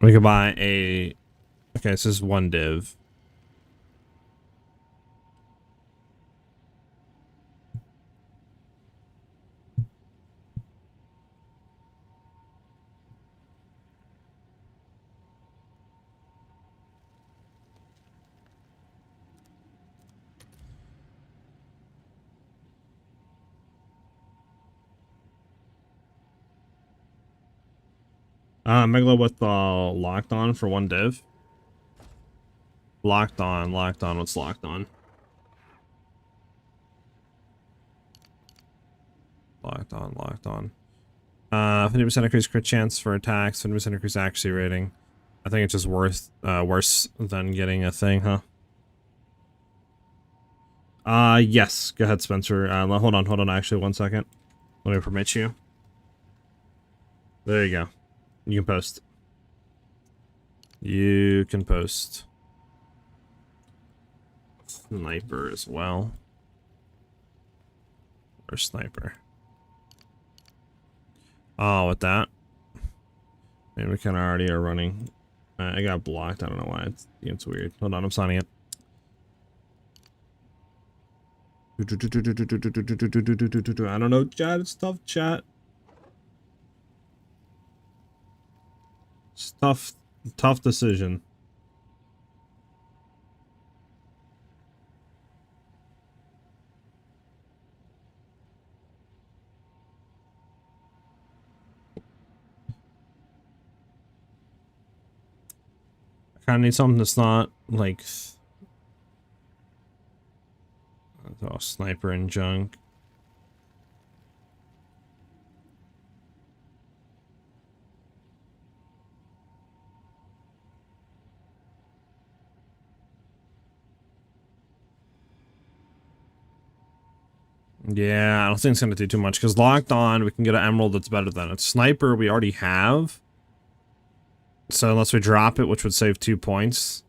We could buy a... Okay, this is 1 div. Megalo with locked on for 1 div. Locked on, what's locked on? Locked on. 50% increase crit chance for attacks, 50% increase accuracy rating. I think it's just worse than getting a thing, huh? Yes. Go ahead, Spencer. Hold on, actually, 1 second. Let me permit you. There you go. You can post. You can post. Sniper as well. Or sniper. Oh, with that. Maybe we kind of already are running. I got blocked. I don't know why. It's weird. Hold on, I'm signing it. I don't know, chat. It's tough, chat. It's tough decision. I kind of need something that's not like sniper and junk. Yeah, I don't think it's going to do too much, because locked on, we can get an emerald that's better than it. Sniper, we already have. So unless we drop it, which would save 2 points.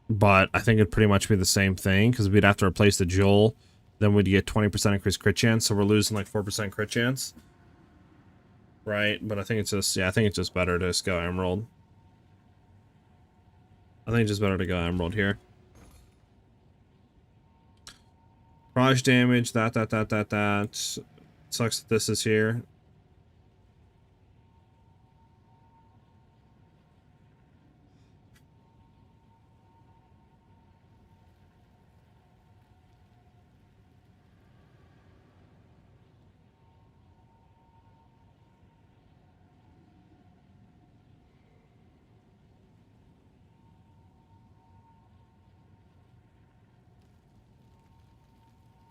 But I think it'd pretty much be the same thing, because we'd have to replace the jewel. Then we'd get 20% increased crit chance, so we're losing like 4% crit chance. Right? But I think it's just, yeah, I think it's just better to just go emerald. I think it's just better to go emerald here. Barrage damage, that. Sucks that this is here.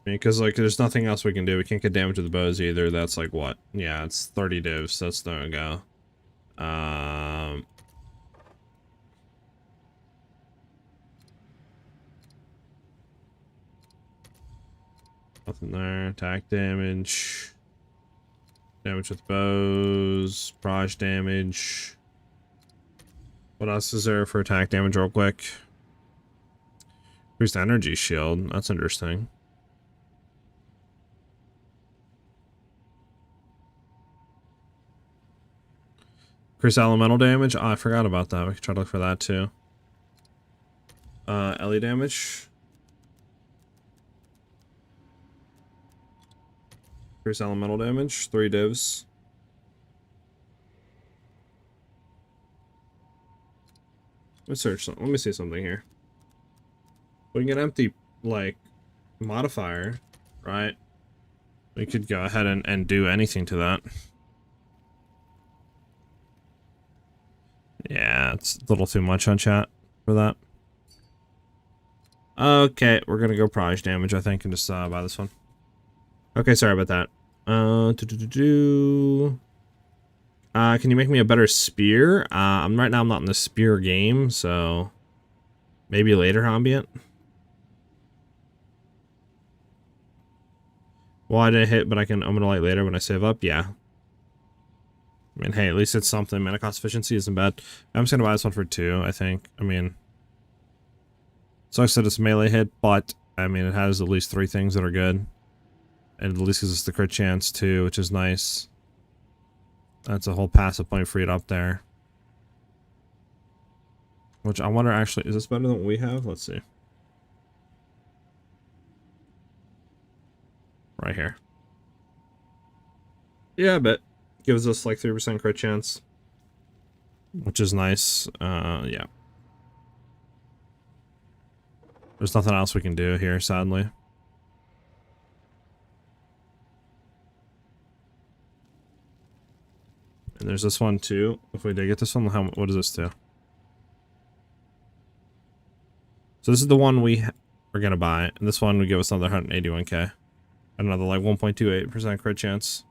Because, like, there's nothing else we can do. We can't get damage with the bows either. That's, like, what? Yeah, it's 30 divs. That's no go. Nothing there. Attack damage. Damage with bows. Barrage damage. What else is there for attack damage real quick? Increased energy shield. That's interesting. Increase elemental damage. Oh, I forgot about that. We can try to look for that too. Ellie damage. Increase elemental damage. 3 divs. Let me search something. Let me see something here. We can get empty, like, modifier, right? We could go ahead and do anything to that. Yeah, it's a little too much on chat for that. Okay, we're gonna go proj damage, I think, and just buy this one. Okay, sorry about that. Can you make me a better spear? Right now I'm not in the spear game, so maybe later, ambient. Well, I didn't hit, but I'm gonna light later when I save up. Yeah. I mean, hey, at least it's something. Mana cost efficiency isn't bad. I'm just gonna buy this one for 2, I think. I mean, sucks that it's melee hit, but I mean, it has at least 3 things that are good. And at least gives us the crit chance too, which is nice. That's a whole passive point freed up there. Which I wonder actually, is this better than what we have? Let's see. Right here. Yeah, but gives us like 3% crit chance. Which is nice. Yeah. There's nothing else we can do here, sadly. And there's this one too. If we did get this one, what does this do? So this is the one we're gonna buy, and this one would give us another 181k. Another like 1.28% crit chance.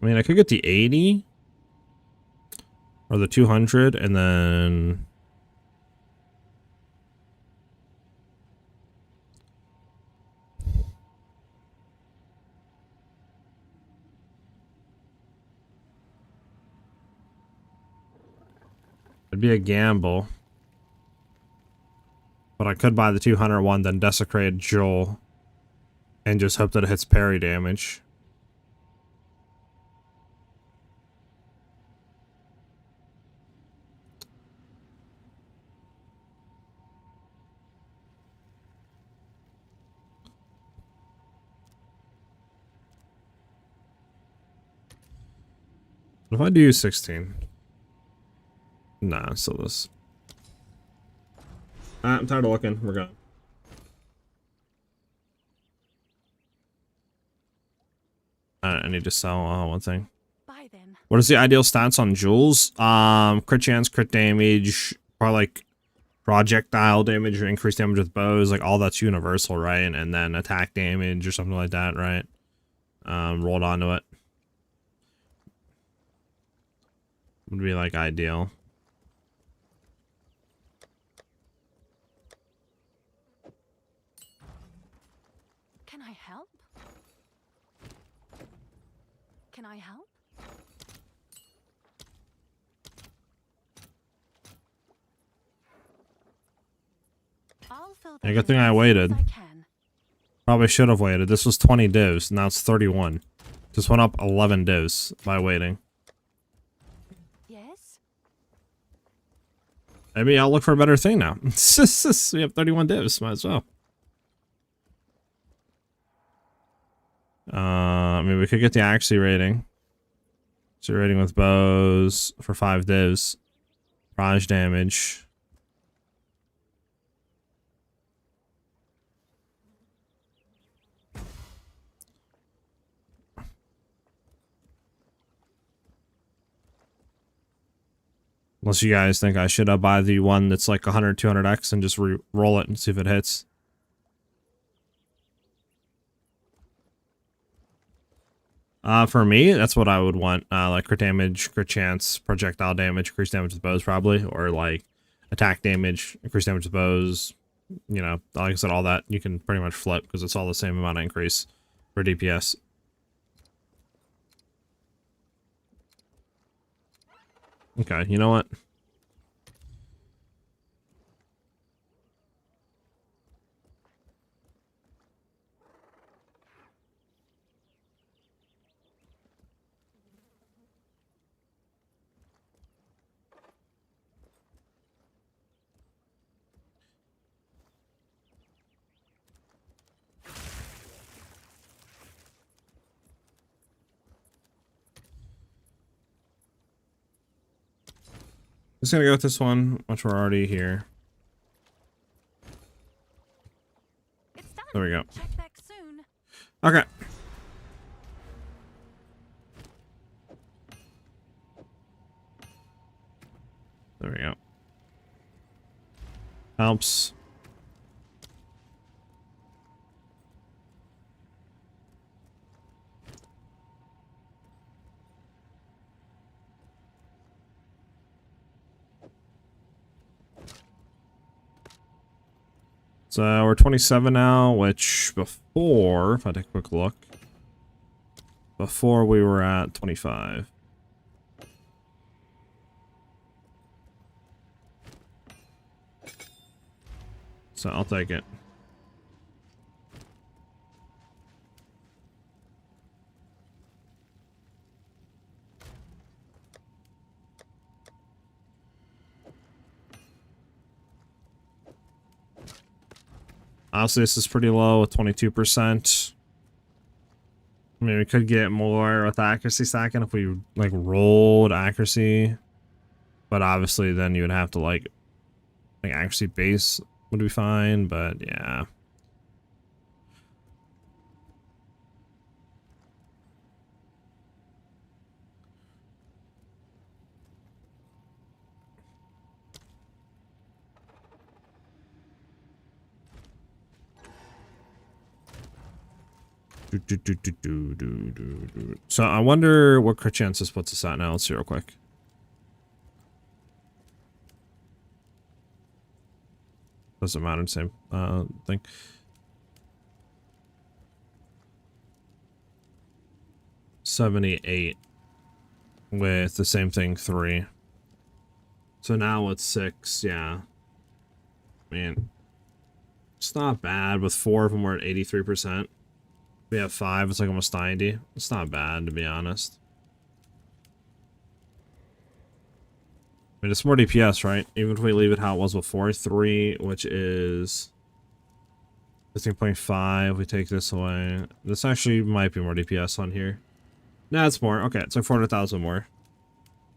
I mean, I could get the 80 or the 200, and then it'd be a gamble. But I could buy the 200 one, then desecrate Joel, and just hope that it hits parry damage. What if I do 16? Nah, still this. I'm tired of looking. We're going. I need to sell one thing. Bye then. What is the ideal stats on Jules? Crit chance, crit damage, probably like projectile damage or increased damage with bows, like all that's universal, right? And then attack damage or something like that, right? Rolled onto it. Would be like ideal. Can I help? Can I help? I'll fill Yeah, that good thing in I as soon waited. as I can. Probably should have waited. This was 20 divs, now it's 31. Just went up 11 divs by waiting. Yes? Maybe I'll look for a better thing now. We have 31 divs, might as well. I mean, we could get the Axie rating. So rating with bows for 5 divs. Proj damage. Unless you guys think I should buy the one that's like 100, 200x and just roll it and see if it hits. For me, that's what I would want. Like crit damage, crit chance, projectile damage, increased damage with bows probably, or like attack damage, increased damage with bows. You know, like I said, all that you can pretty much flip because it's all the same amount of increase for DPS. Okay, you know what? Just gonna go with this one, once we're already here. There we go. Check back soon. Okay. There we go. Helps. So we're 27 now, which before, if I take a quick look, before we were at 25. So I'll take it. Honestly, this is pretty low with 22%. I mean, we could get more with accuracy stacking if we like rolled accuracy, but obviously then you would have to like accuracy base would be fine, but yeah. So I wonder what crit chance this puts us at now. Let's see real quick. Doesn't matter, same thing. $78 with the same thing 3. So now it's 6, yeah. Man, it's not bad. With 4 of them we're at 83%. We have 5, it's like almost 90. It's not bad, to be honest. I mean, it's more DPS, right? Even if we leave it how it was before. 3, which is 15.5. We take this away. This actually might be more DPS on here. Nah, it's more. Okay, it's like 400,000 more.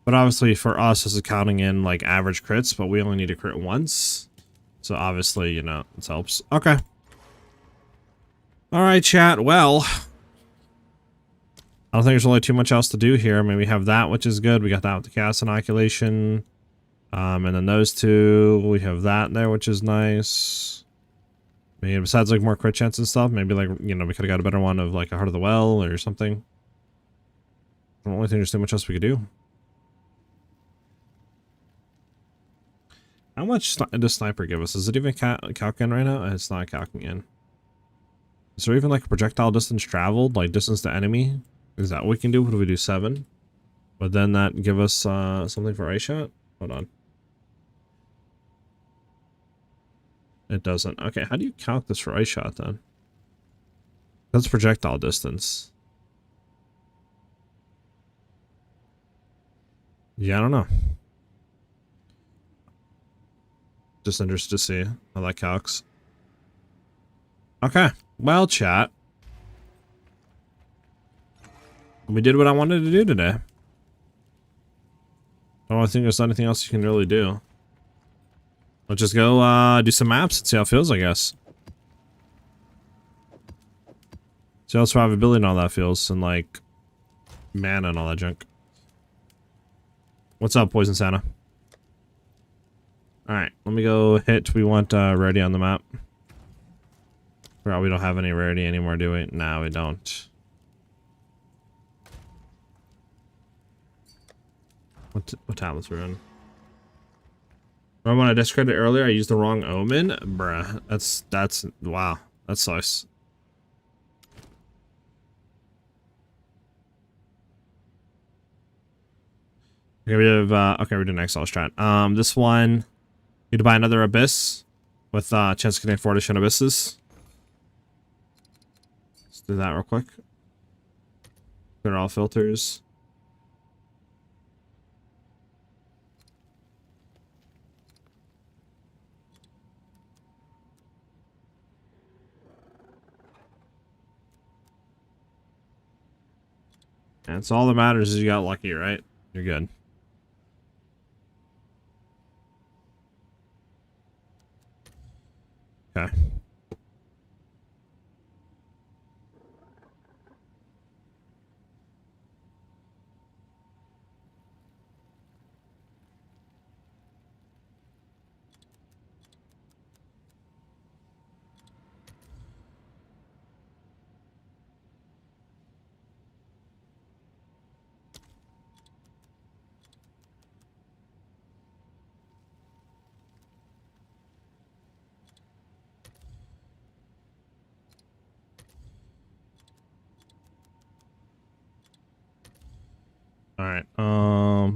But obviously for us, this is counting in like average crits, but we only need to crit once. So obviously, you know, this helps. Okay. Alright, chat. Well, I don't think there's really too much else to do here. I mean, we have that, which is good. We got that with the cast inoculation. And then those two, we have that there, which is nice. I mean, besides like more crit chance and stuff, maybe like, you know, we could have got a better one of like a Heart of the Well or something. I don't really think there's too much else we could do. How much does Sniper give us? Is it even calcing right now? It's not calcing in. Is there even like a projectile distance traveled? Like distance to enemy? Is that what we can do? What do we do? 7? But then that give us something for ice shot? Hold on. It doesn't. Okay, how do you calc this for ice shot then? That's projectile distance. Yeah, I don't know. Just interested to see how that calcs. Okay, well, chat. We did what I wanted to do today. I don't think there's anything else you can really do. Let's just go do some maps and see how it feels, I guess. See how survivability and all that feels, and like mana and all that junk. What's up, Poison Santa? Alright, let me go hit. We want rarity on the map. Well, we don't have any rarity anymore, do we? No, we don't. What tablets we're in? When I discredited earlier, I used the wrong omen? Bruh, that's wow. That sucks. Okay, we have okay, we're doing Exile strat. This one, need to buy another Abyss with chance to contain 4 additional Abysses. Let's do that real quick. Clear all filters. And so all that matters is you got lucky, right? You're good. Okay. All right. All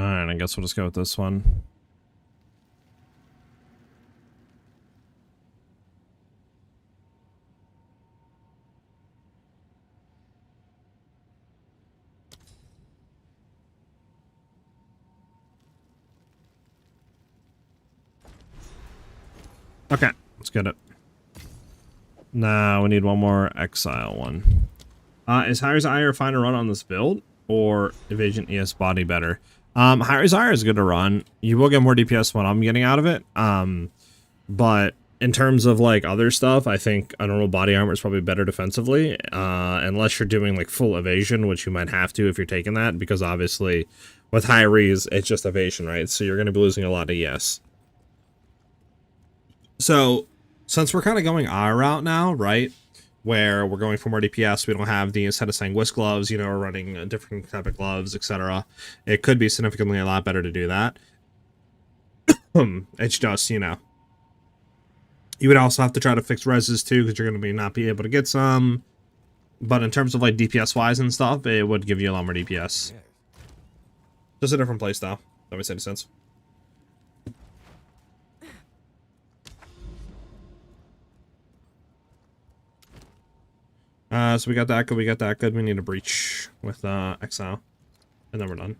right. I guess we'll just go with this one. Okay, let's get it. Now we need one more Exile one. Is SiahZ fine to run on this build, or Evasion ES Body better? SiahZ is good to run. You will get more DPS than what I'm getting out of it. But in terms of like other stuff, I think a normal body armor is probably better defensively, unless you're doing like full evasion, which you might have to if you're taking that, because obviously with high rees, it's just evasion, right? So you're going to be losing a lot of ES. So, since we're kind of going our route now, right, where we're going for more DPS, we don't have the, instead of saying whisk gloves, you know, we're running a different type of gloves, etc. It could be significantly a lot better to do that. It's just, you know, you would also have to try to fix reses too, because you're going to not be able to get some. But in terms of like DPS-wise and stuff, it would give you a lot more DPS. Just a different playstyle. That makes any sense. So we got that good, we got that good. We need a breach with Exile, and then we're done.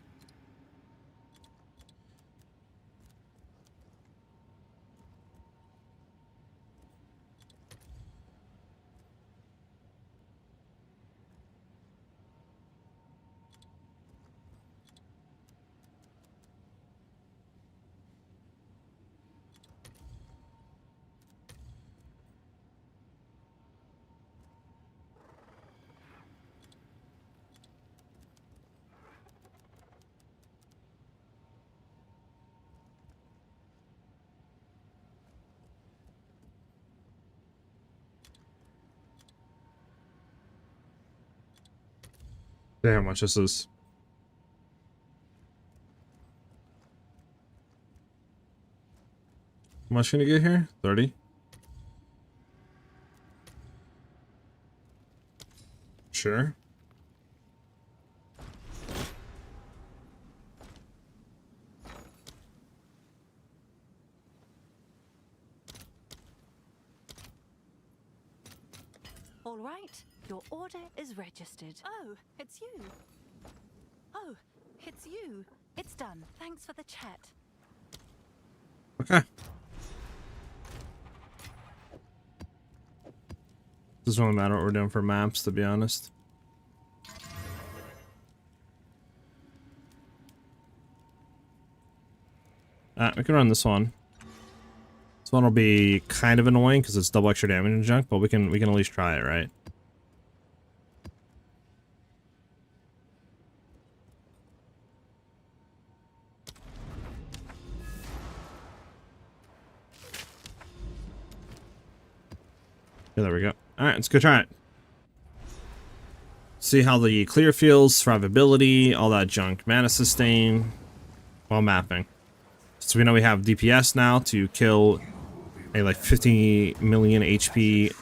Damn, how much this is. How much can you get here? 30? Sure. All right, your order is registered. Oh, it's you. Oh, it's you. It's done. Thanks for the chat. Okay. Doesn't really matter what we're doing for maps, to be honest. We can run this one. This one will be kind of annoying because it's double extra damage and junk, but we can at least try it, right? Yeah, there we go. All right, let's go try it. See how the clear feels, survivability, all that junk, mana sustain, while mapping. So we know we have DPS now to kill a like 50 million HP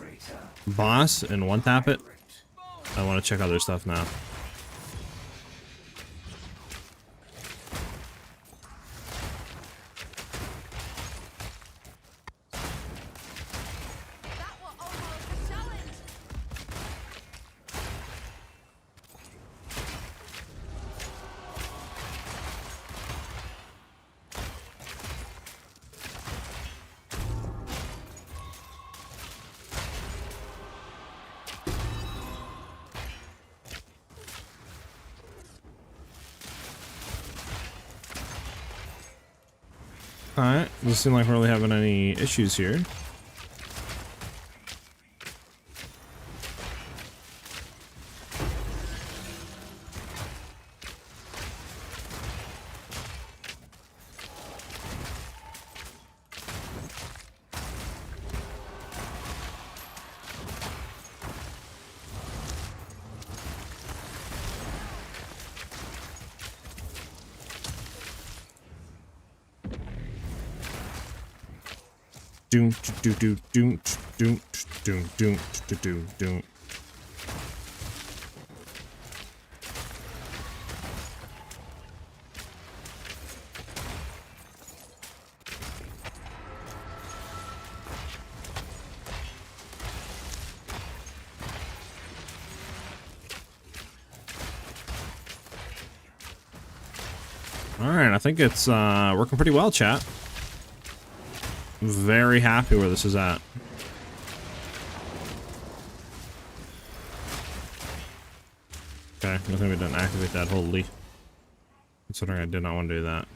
boss and one tap it. I want to check other stuff now. Alright, doesn't seem like we're really having any issues here. doom doom doom doom doom doom doom doom doom. Alright, I think it's working pretty well, chat. Very happy where this is at. Okay, I think we didn't activate that wholly. Considering I did not want to do that.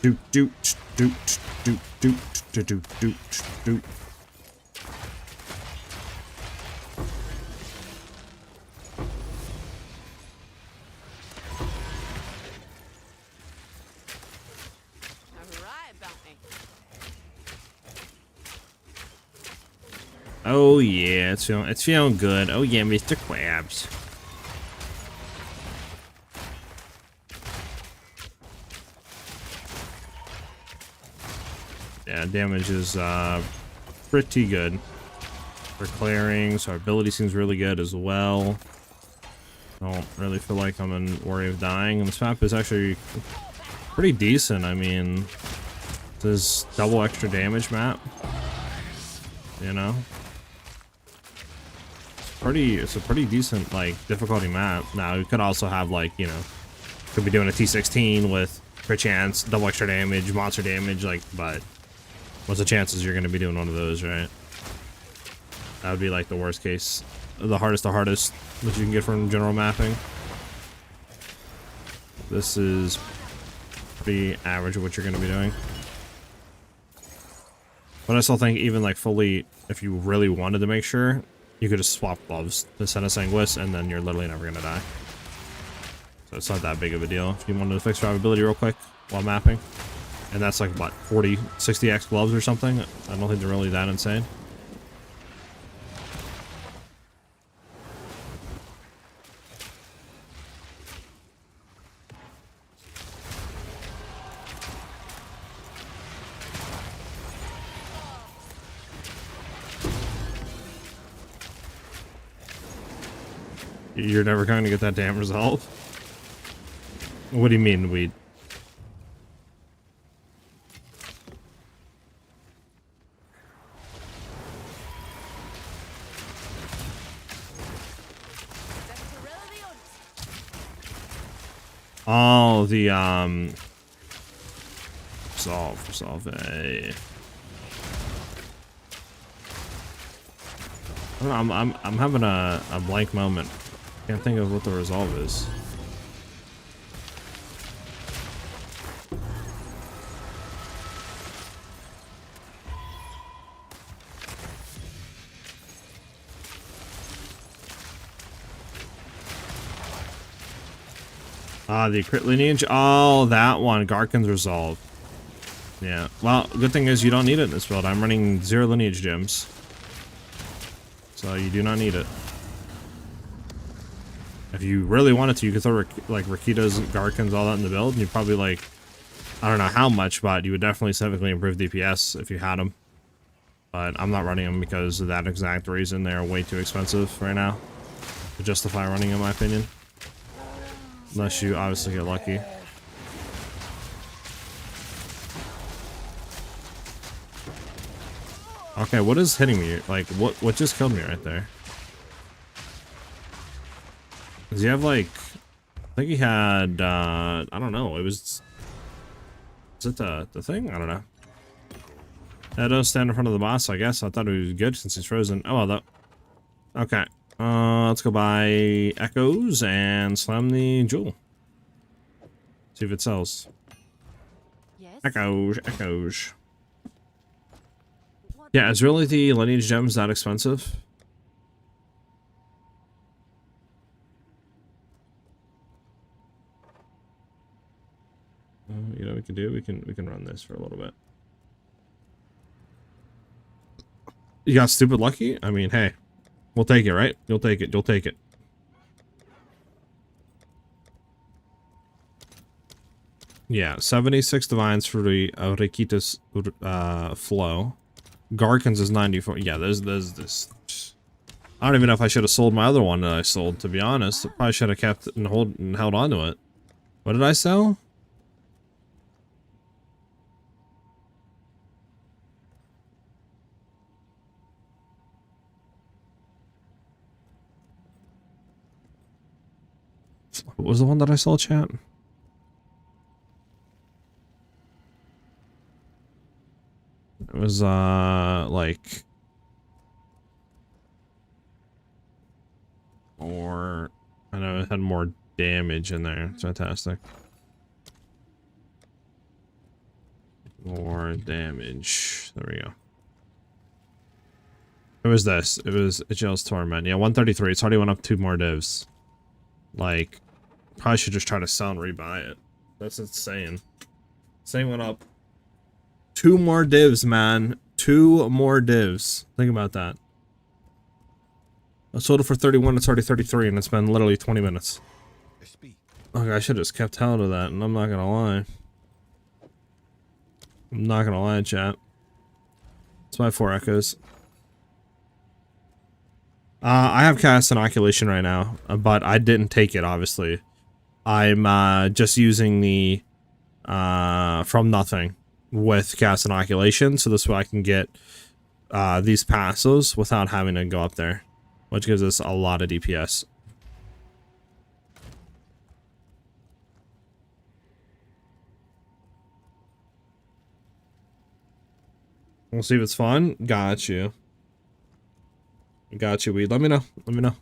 Doot doot doot doot doot doot doot doot doot. Alright, bounty. Oh yeah, it's feeling good. Oh yeah, Mr. Krabs. Yeah, damage is pretty good for clearing, so our ability seems really good as well. I don't really feel like I'm in worry of dying, and this map is actually pretty decent. I mean, this double extra damage map, you know, it's a pretty decent like difficulty map. Now you could also have like, you know, could be doing a T16 with crit chance, double extra damage, monster damage, like, but what's the chances you're going to be doing one of those, right? That would be like the worst case, the hardest that you can get from general mapping. This is pretty average of what you're going to be doing. But I still think even like fully, if you really wanted to make sure, you could just swap gloves to send a Sanguis and then you're literally never going to die. So it's not that big of a deal. If you wanted to fix survivability real quick while mapping. And that's like, what, 40, 60x gloves or something? I don't think they're really that insane. You're never going to get that damn result? What do you mean, weed? Oh, the resolve a. I don't know, I'm having a blank moment. Can't think of what the resolve is. Ah, the crit lineage. Oh, that one. Garkin's resolve. Yeah. Well, good thing is you don't need it in this build. I'm running 0 lineage gems. So you do not need it. If you really wanted to, you could throw like Rakitas, Garkins, all that in the build, and you'd probably like, I don't know how much, but you would definitely significantly improve DPS if you had them. But I'm not running them because of that exact reason. They're way too expensive right now to justify running, in my opinion. Unless you obviously get lucky. Okay, what is hitting me? Like, what just killed me right there? Does he have like, I think he had, I don't know, is it the thing? I don't know. Yeah, don't stand in front of the boss, I guess. I thought he was good since he's frozen. Oh, well, that, okay. Let's go buy Echoes and slam the jewel. See if it sells. Yes. Echoes. Yeah, is really the lineage gems that expensive? You know what we can do? We can run this for a little bit. You got stupid lucky? I mean, hey, We'll take it, right? You'll take it. You'll take it. Yeah, 76 divines for the Rikitas flow. Garkins is 94. Yeah, there's this. I don't even know if I should have sold my other one that I sold, to be honest. I probably should have kept it and held on to it. What did I sell? What was the one that I sold, chat? It was, like... Or... I know it had more damage in there. It's fantastic. More damage. There we go. It was this. It was Exile's Torment. Yeah, 133. It's already went up 2 more divs. Like, probably should just try to sell and rebuy it. That's insane. Same went up 2 more divs, man. 2 more divs. Think about that. I sold it for 31. It's already 33, and it's been literally 20 minutes. Okay, I should have just kept hell to that, and I'm not gonna lie. I'm not gonna lie, chat. It's my 4 echoes. I have cast inoculation right now, but I didn't take it, obviously. I'm just using the from nothing with cast inoculation, so this way I can get these passes without having to go up there, which gives us a lot of DPS. We'll see if it's fun. Got you. Got you, Weed. Let me know. Let me know.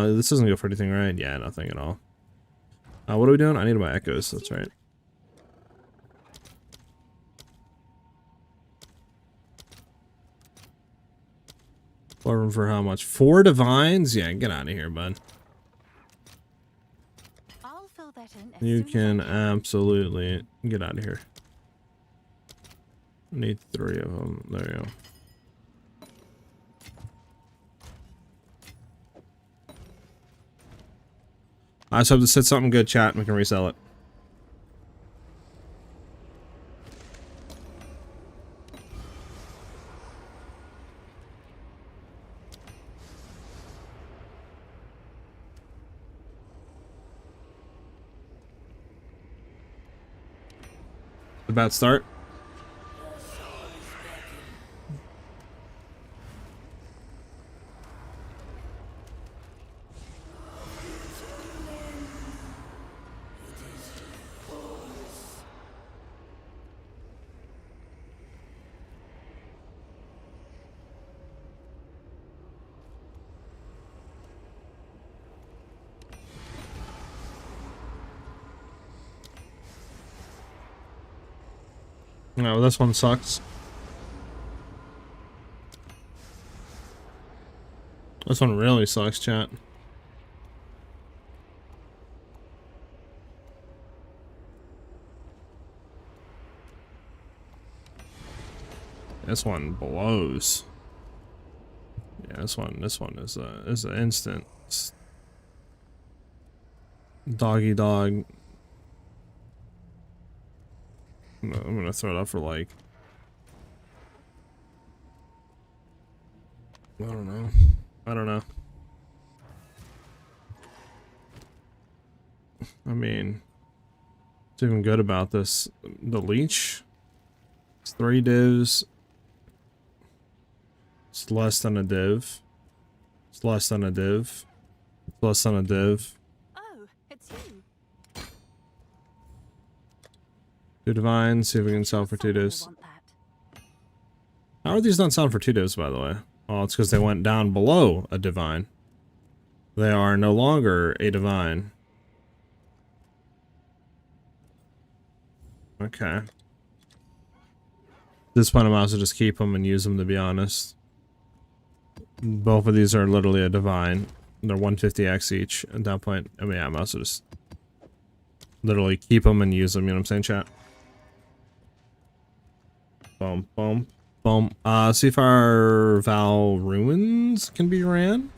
This doesn't go for anything, right? Yeah, nothing at all. What are we doing? I need my echoes. That's right. Room for how much? 4 divines? Yeah, get out of here, bud. I'll fill that in as You soon can as I absolutely get out of here. I need 3 of them. There you go. I just hope to set something good, chat, and we can resell it. A bad start. No, this one sucks. This one really sucks, chat. This one blows. Yeah, this one is an instant doggy dog. I'm gonna throw it up for like, I don't know. I don't know. I mean, what's even good about this? The leech. It's 3 divs. It's less than a div. It's less than a div. It's less than a div. Oh, it's you. 2 divines. See if we can sell for 2 Someone will divs. want that. How are these not selling for 2 divs, by the way? Oh, it's because they went down below a divine. They are no longer a divine. Okay. At this point, I might as well just keep them and use them, to be honest. Both of these are literally a divine. They're 150x each. At that point, I mean, yeah, I might as well just literally keep them and use them, you know what I'm saying, chat? Boom, boom. Boom. See if our Val Ruins can be ran.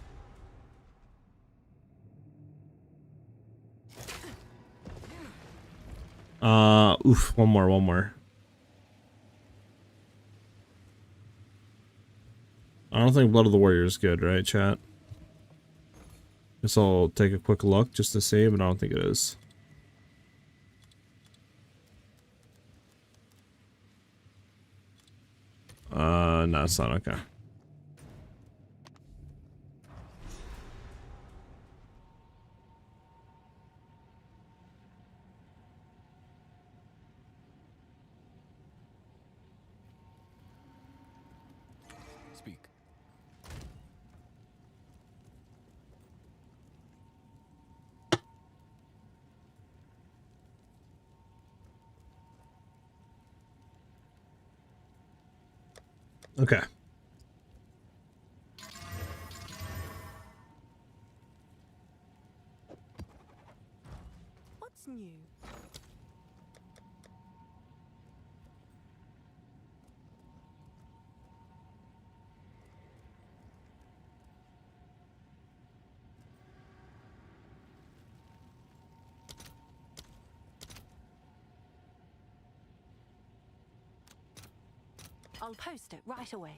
Oof, one more. I don't think Blood of the Warrior is good, right, chat? Guess I'll take a quick look just to see, but I don't think it is. No, it's not okay. Speak. Okay. What's new? I'll post it right away.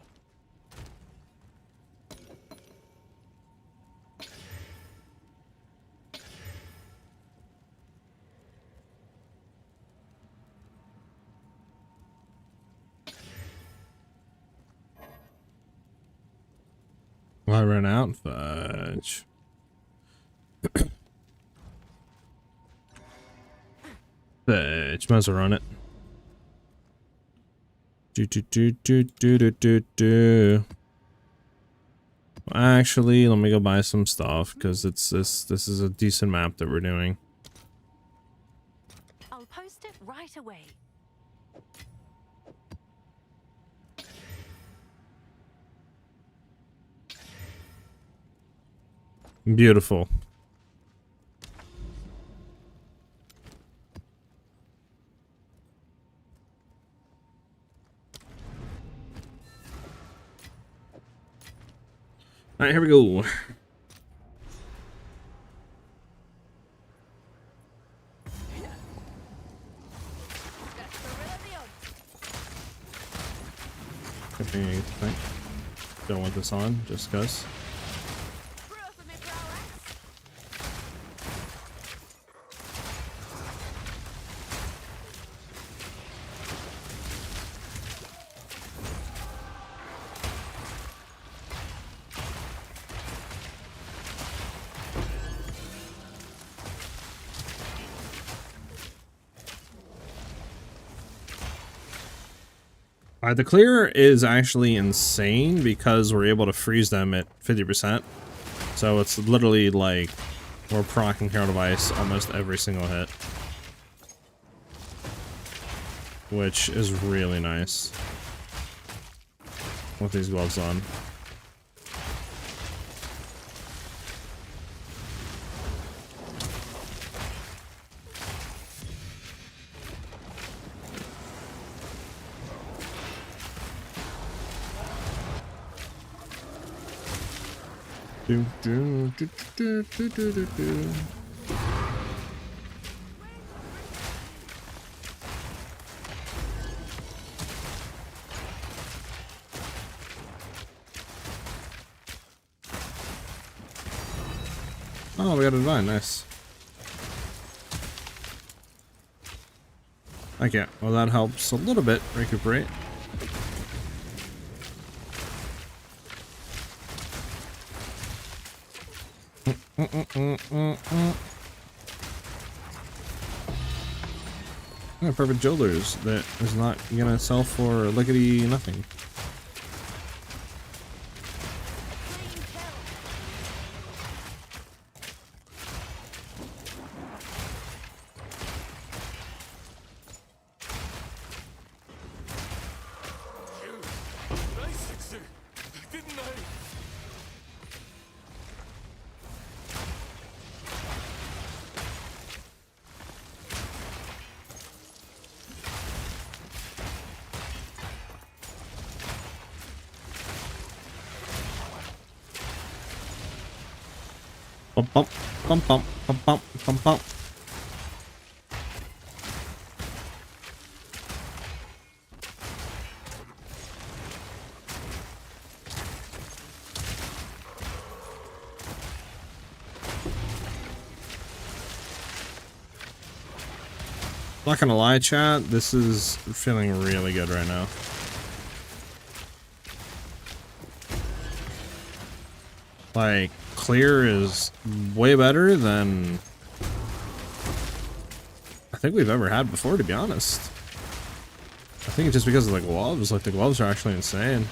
Will I run out? Fudge. Fudge. Might as well run it. Do. Actually, let me go buy some stuff because this is a decent map that we're doing. I'll post it right away. Beautiful. All right, here we go. Don't want this on, just cause. The clear is actually insane because we're able to freeze them at 50%. So it's literally like we're proccing Herald of Ice almost every single hit. Which is really nice with these gloves on. Oh, we got a divine, nice. Okay, well that helps a little bit recuperate. Yeah, perfect Jolers that is not gonna sell for lickety nothing. Bump, bump, bump, bump, bump, bump, bump, bump. Not gonna lie, chat, this is feeling really good right now. Like, clear is way better than I think we've ever had before, to be honest. I think it's just because of the gloves. Like, the gloves are actually insane.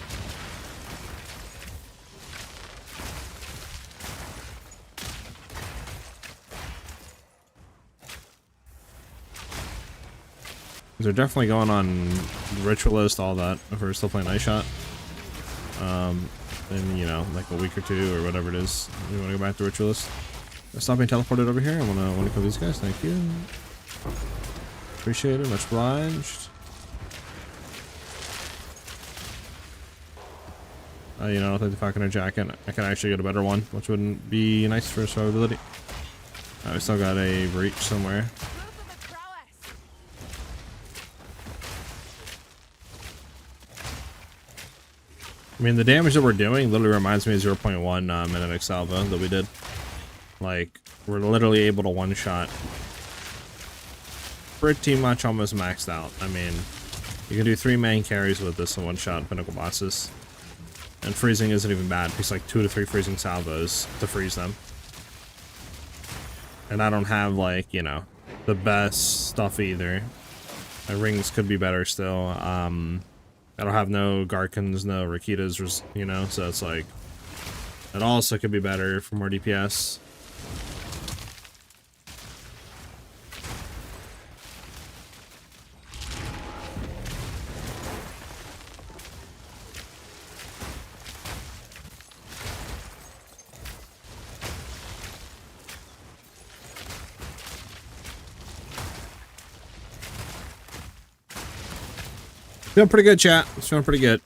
They're definitely going on Ritualist, all that, if we're still playing Ice Shot. In, you know, like a week or two or whatever it is, we want to go back to Ritualist. Stop being teleported over here. I want to kill these guys. Thank you. Appreciate it. Much obliged. You know, I think the Falconer Jacket, I can actually get a better one, which wouldn't be nice for survivability. We still got a breach somewhere. I mean, the damage that we're doing literally reminds me of 0.1 minute Exile that we did. Like, we're literally able to one-shot pretty much almost maxed out. I mean, you can do 3 main carries with this and one-shot pinnacle bosses. And freezing isn't even bad. It's like 2 to 3 freezing salvos to freeze them. And I don't have, like, you know, the best stuff either. My rings could be better still. I don't have no Garkins, no Rakitas, you know, so it's like, it also could be better for more DPS. Feeling pretty good, chat. It's feeling pretty good.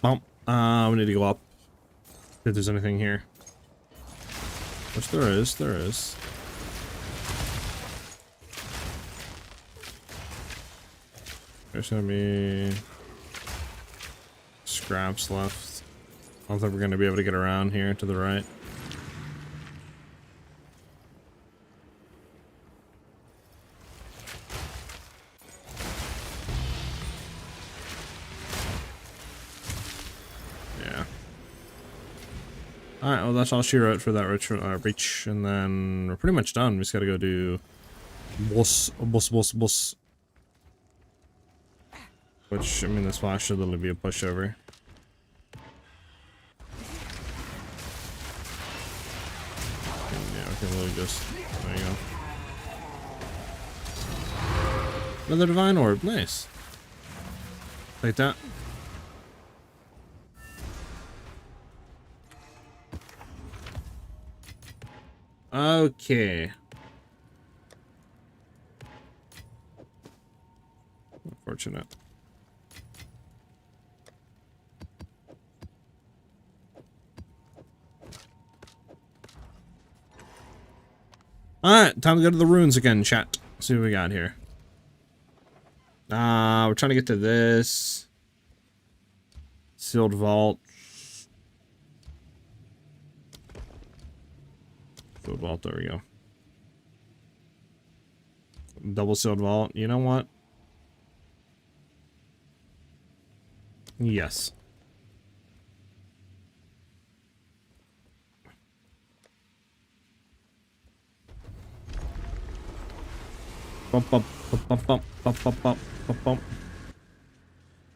Bump. We need to go up. If there's anything here. Which there is. There's gonna be scraps left. I don't think we're gonna be able to get around here to the right. Alright, well that's all she wrote for that reach, and then we're pretty much done. We just gotta go do boss. Which, I mean, this flash should literally be a pushover. Yeah, we can literally just, there you go. Another divine orb, nice. Like that. Okay. Unfortunate. Alright, time to go to the runes again, chat. Let's see what we got here. We're trying to get to this. Sealed vault. Sealed vault, there we go. Double sealed vault. You know what? Yes. Bump, bump, bump, bump, bump, bump, bump, bump, bump, bump.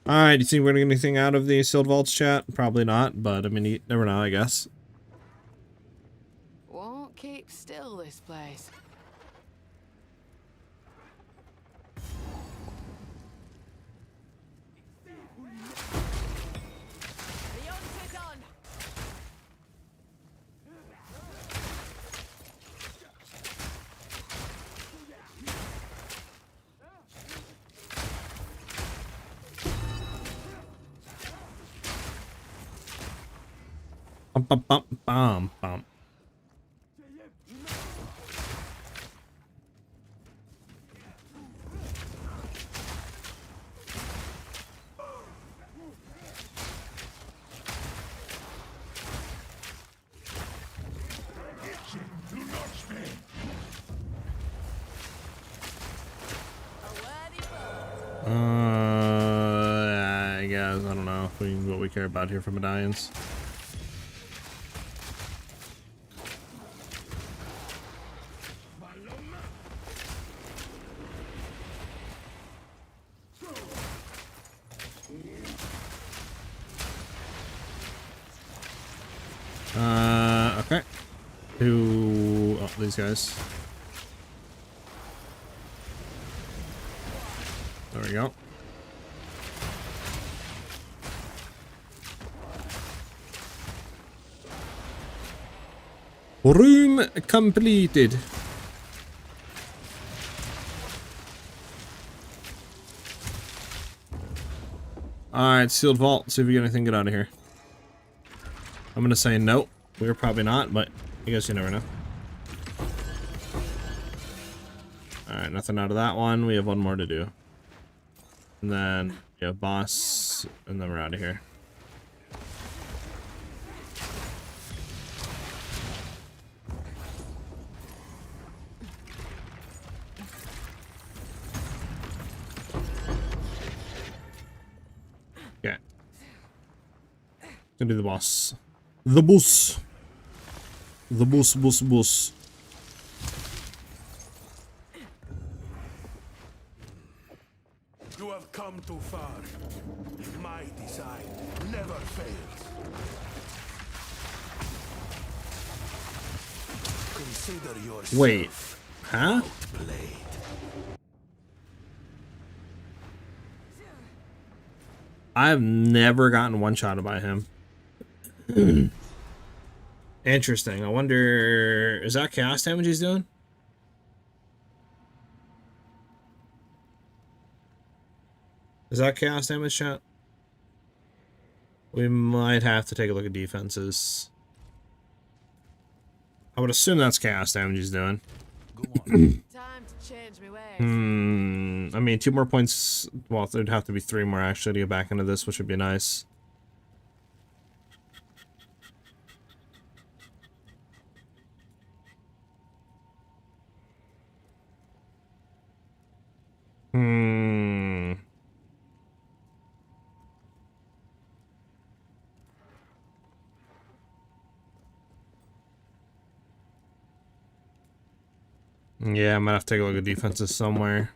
Alright, you think we're gonna get anything out of the sealed vaults chat? Probably not, but I mean, you never know, I guess. Won't keep still, this place. Bump, bump, bump, bump, bump. I guess, I don't know what we care about here for medallions. Okay. Oh, these guys. There we go. Room completed. Alright, sealed vault. See if we get anything good out of here. I'm gonna say no. We're probably not, but I guess you never know. Alright, nothing out of that one. We have one more to do. And then, yeah, boss, and then we're out of here. Okay. Gonna do the boss. The boss. The boss, boss, boss. You have come too far. My design never fails. Consider yourself Wait. Huh? outplayed. I've never gotten one-shotted by him. Interesting. I wonder... Is that chaos damage he's doing? Is that chaos damage, chat? We might have to take a look at defenses. I would assume that's chaos damage he's doing. Time to change my ways. I mean, 2 more points. Well, there'd have to be 3 more actually to get back into this, which would be nice. Yeah, I might have to take a look at defenses somewhere.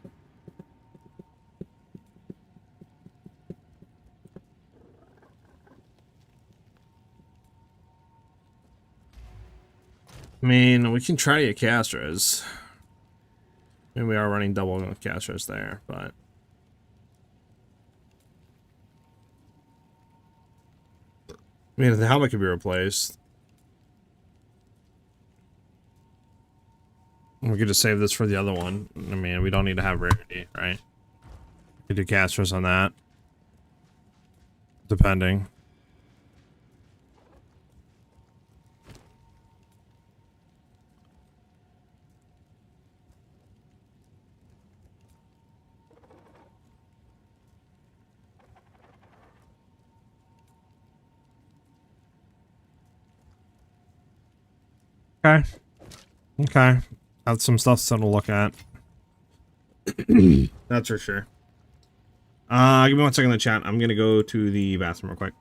I mean, we can try to get Castros. I mean, we are running double with Castros there, but... I mean, the helmet could be replaced. We could just save this for the other one. I mean, we don't need to have rarity, right? We could do Castros on that. Depending. Okay. Okay. Have some stuff to look at. That's for sure. Give me 1 second in the chat. I'm gonna go to the bathroom real quick.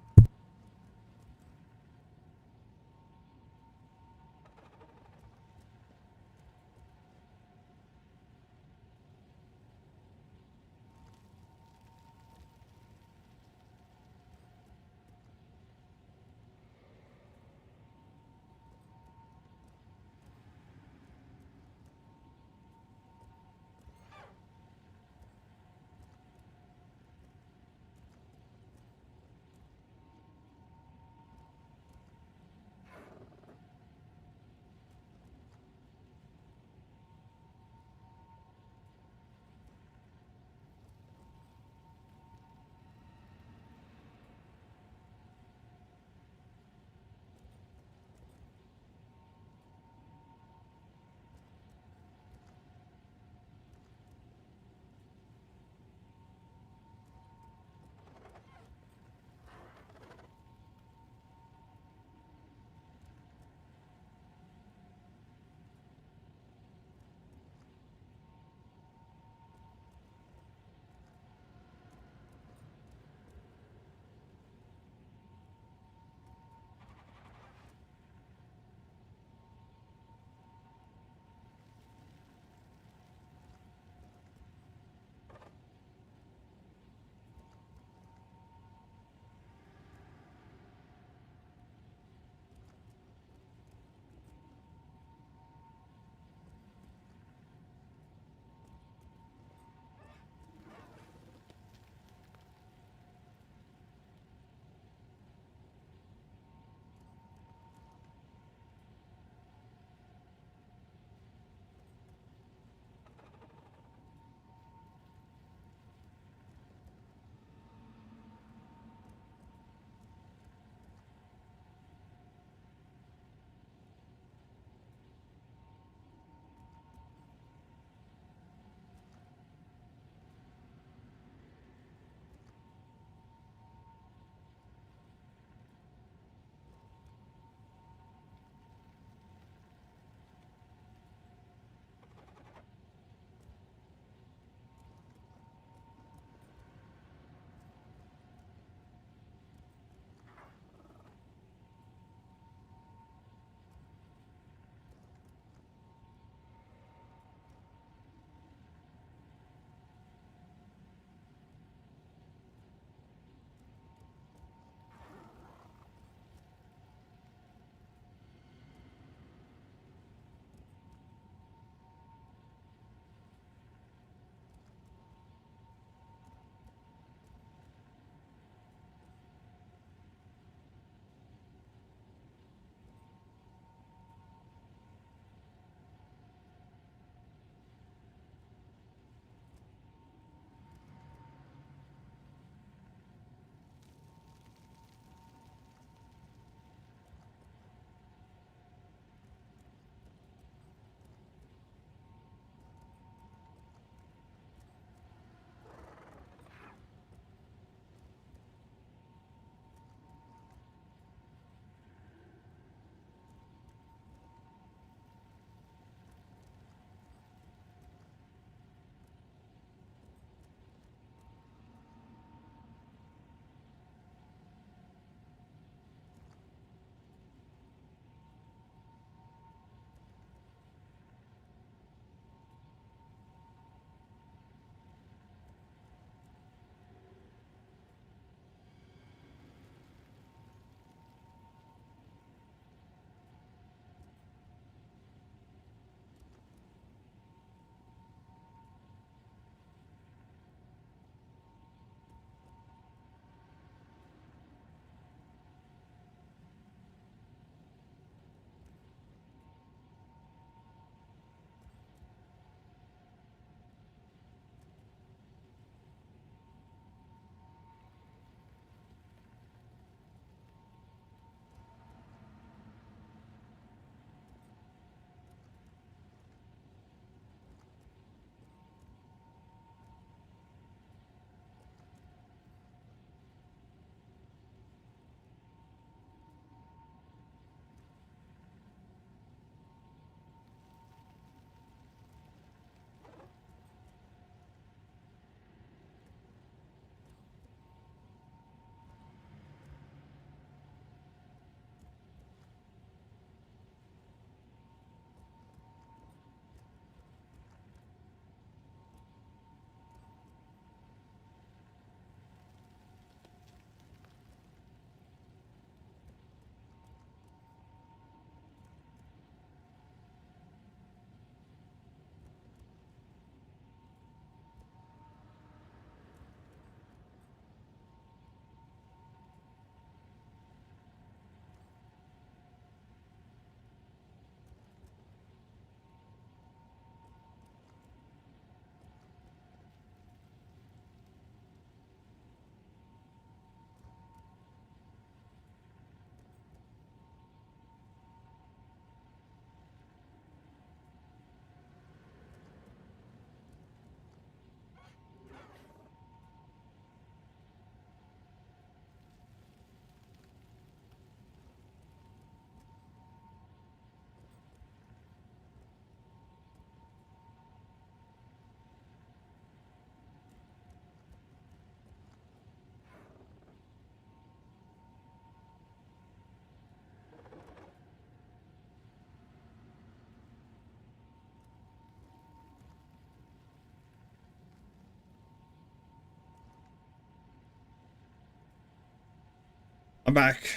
I'm back.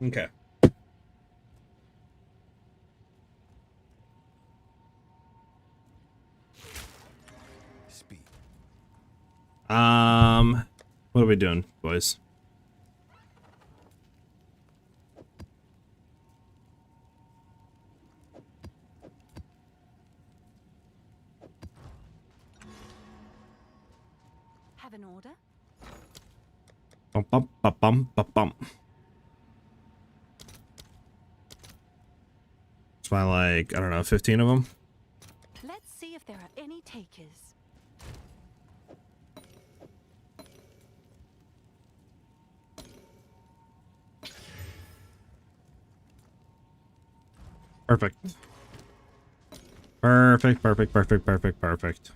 Okay. Speed. What are we doing, boys? Have an order? Bum bum bum bum bum bum. It's by like, I don't know, 15 of them. Let's see if there are any takers. Perfect. Perfect, perfect, perfect, perfect, perfect.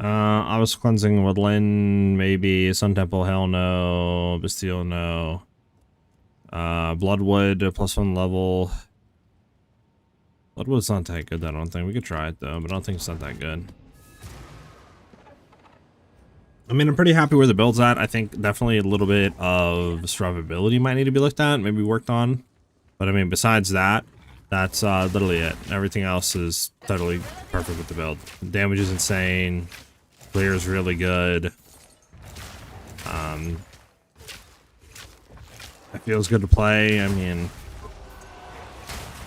I was cleansing Woodland, maybe. Sun Temple, hell no. Bastille, no. Bloodwood, +1 level. Bloodwood's not that good, I don't think. We could try it though, but I don't think it's not that good. I mean, I'm pretty happy where the build's at. I think definitely a little bit of survivability might need to be looked at, maybe worked on. But I mean, besides that, that's literally it. Everything else is totally perfect with the build. Damage is insane. Clear is really good. It feels good to play. I mean,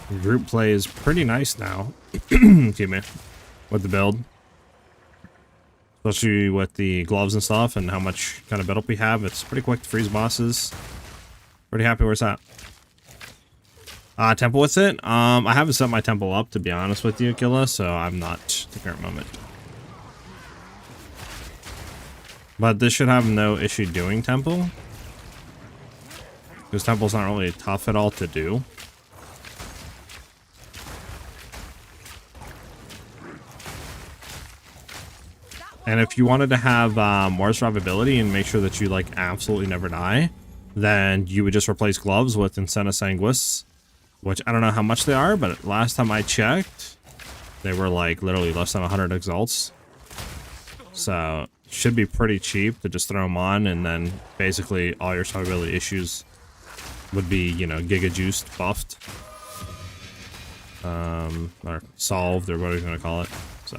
group play is pretty nice now. Excuse me. With the build. Especially with the gloves and stuff and how much kind of build-up we have. It's pretty quick to freeze bosses. Pretty happy where it's at. Temple with it. I haven't set my temple up, to be honest with you, Killa, so I'm not at the current moment. But this should have no issue doing temple. Because temple's not really tough at all to do. And if you wanted to have more survivability and make sure that you like absolutely never die, then you would just replace gloves with Incenna Sanguis, which I don't know how much they are, but last time I checked, they were like literally less than 100 exalts. So should be pretty cheap to just throw them on, and then basically all your survivability issues would be, you know, giga juiced, buffed, or solved, or whatever you're gonna call it. So.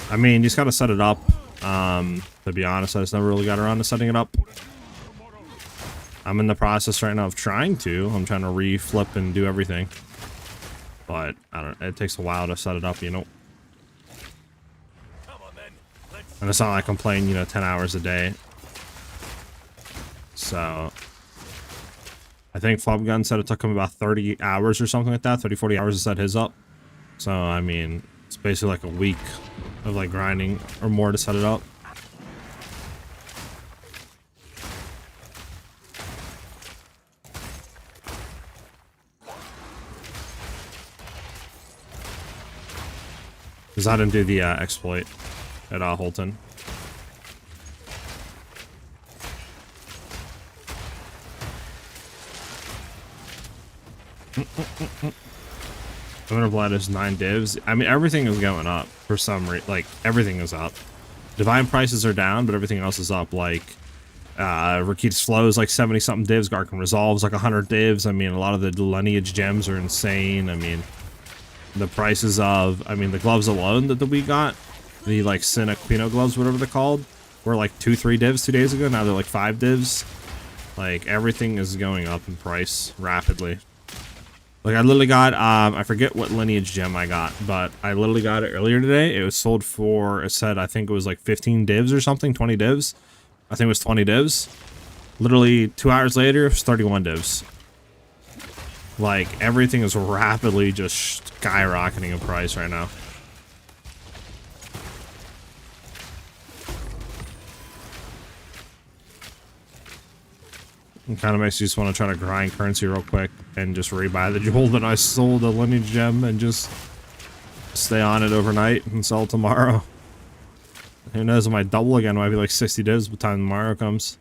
I mean, you just gotta set it up. To be honest, I just never really got around to setting it up. I'm in the process right now of trying to. I'm trying to re-flip and do everything. But, I don't know, it takes a while to set it up, you know. And it's not like I'm playing, you know, 10 hours a day. So, I think Flubgun said it took him about 30 hours or something like that. 30, 40 hours to set his up. So, I mean, it's basically like a week of like grinding or more to set it up. Because I didn't do the exploit at Holton. Winter Blood is 9 divs. I mean, everything is going up for some reason. Like, everything is up. Divine prices are down, but everything else is up. Like, Rakita's Flow is like 70-something divs. Garkin Resolve's like 100 divs. I mean, a lot of the lineage gems are insane. I mean, the prices of, I mean, the gloves alone that we got, the like Sinaquino gloves, whatever they're called, were like 2-3 divs 2 days ago. Now they're like 5 divs. Like, everything is going up in price rapidly. Like, I literally got, I forget what lineage gem I got, but I literally got it earlier today. It was sold for, it said, I think it was like 15 divs or something, 20 divs. I think it was 20 divs. Literally 2 hours later, it was 31 divs. Like, everything is rapidly just skyrocketing in price right now. It kind of makes you just want to try to grind currency real quick and just rebuy the jewel that I sold, the lineage gem, and just stay on it overnight and sell tomorrow. Who knows, it might double again. It might be like 60 divs by the time tomorrow comes.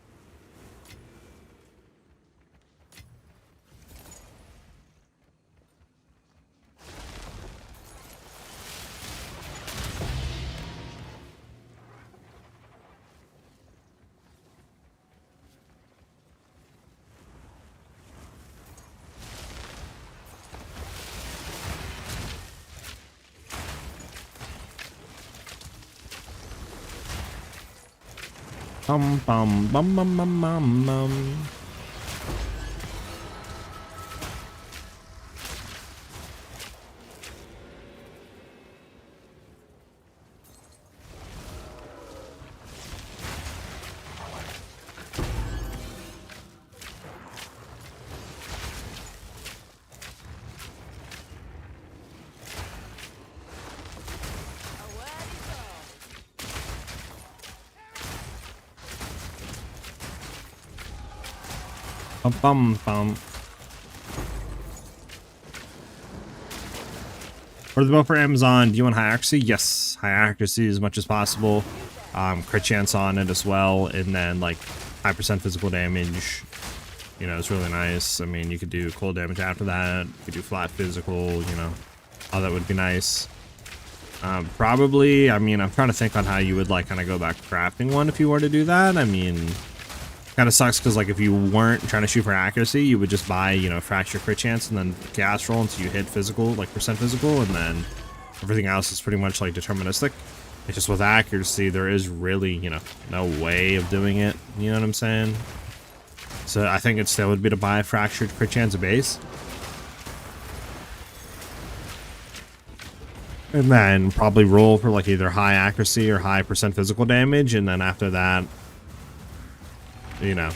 Bum bum bum bum bum bum bum. Bum bum bum. For the build for Amazon, do you want high accuracy? Yes, high accuracy as much as possible. Crit chance on it as well, and then like high percent physical damage. You know, it's really nice. I mean, you could do cold damage after that. You could do flat physical. You know, all that would be nice. Probably. I mean, I'm trying to think on how you would like kind of go back crafting one if you were to do that. I mean, kind of sucks because like if you weren't trying to shoot for accuracy, you would just buy, you know, fracture crit chance and then gas roll until you hit physical, like percent physical, and then everything else is pretty much like deterministic. It's just with accuracy, there is really, you know, no way of doing it. You know what I'm saying? So I think it still would be to buy fractured crit chance base. And then probably roll for like either high accuracy or high percent physical damage. And then after that, you know,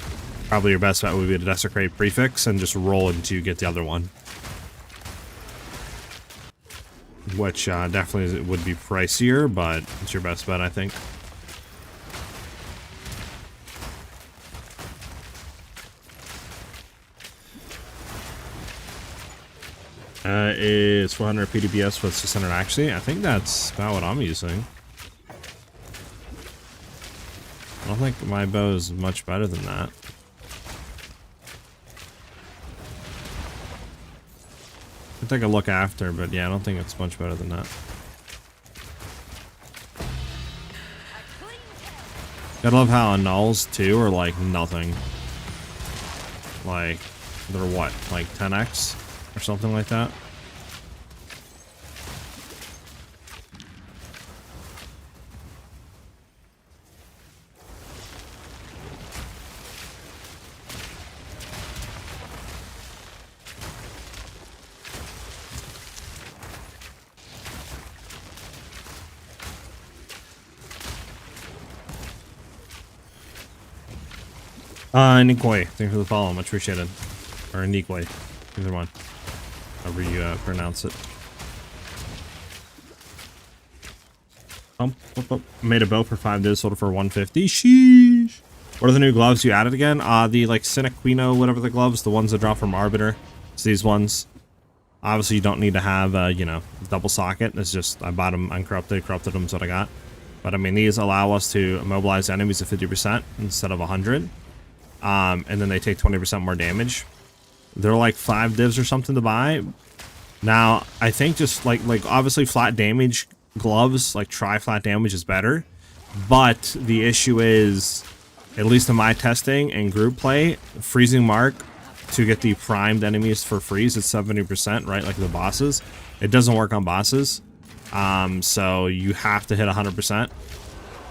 probably your best bet would be to desecrate prefix and just roll until you get the other one. Which definitely would be pricier, but it's your best bet, I think. It's 400 PDPS with 600 accuracy. I think that's about what I'm using. I don't think my bow is much better than that. I'll take a look after, but yeah, I don't think it's much better than that. I love how annuls too are like nothing. Like, they're what, like 10x or something like that? Nikoi, thanks for the follow, much appreciated. Or Nikoi, either one. However you pronounce it. Made a bow for 5 days, sold it for 150. Sheesh. What are the new gloves you added again? The like Cinequino, whatever the gloves, the ones that drop from Arbiter. It's these ones. Obviously, you don't need to have, you know, double socket. It's just, I bought them uncorrupted, corrupted them is what I got. But I mean, these allow us to immobilize enemies at 50% instead of 100. And then they take 20% more damage. They're like 5 divs or something to buy. Now, I think just like obviously flat damage gloves, like try flat damage is better. But the issue is, at least in my testing and group play, freezing mark to get the primed enemies for freeze at 70%, right? Like the bosses. It doesn't work on bosses. So you have to hit 100%.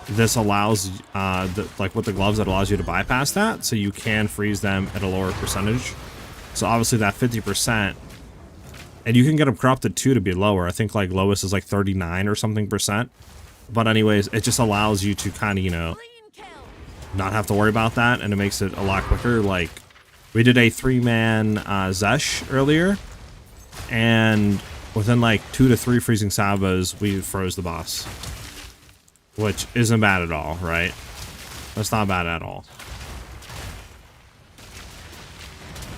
This allows, like with the gloves, it allows you to bypass that, so you can freeze them at a lower percentage. So obviously that 50%, and you can get them corrupted too to be lower. I think like lowest is like 39 or something %. But anyways, it just allows you to kind of, you know, not have to worry about that, and it makes it a lot quicker. Like, we did a 3-man Zesh earlier, and within like 2 to 3 freezing salvos, we froze the boss. Which isn't bad at all, right? That's not bad at all.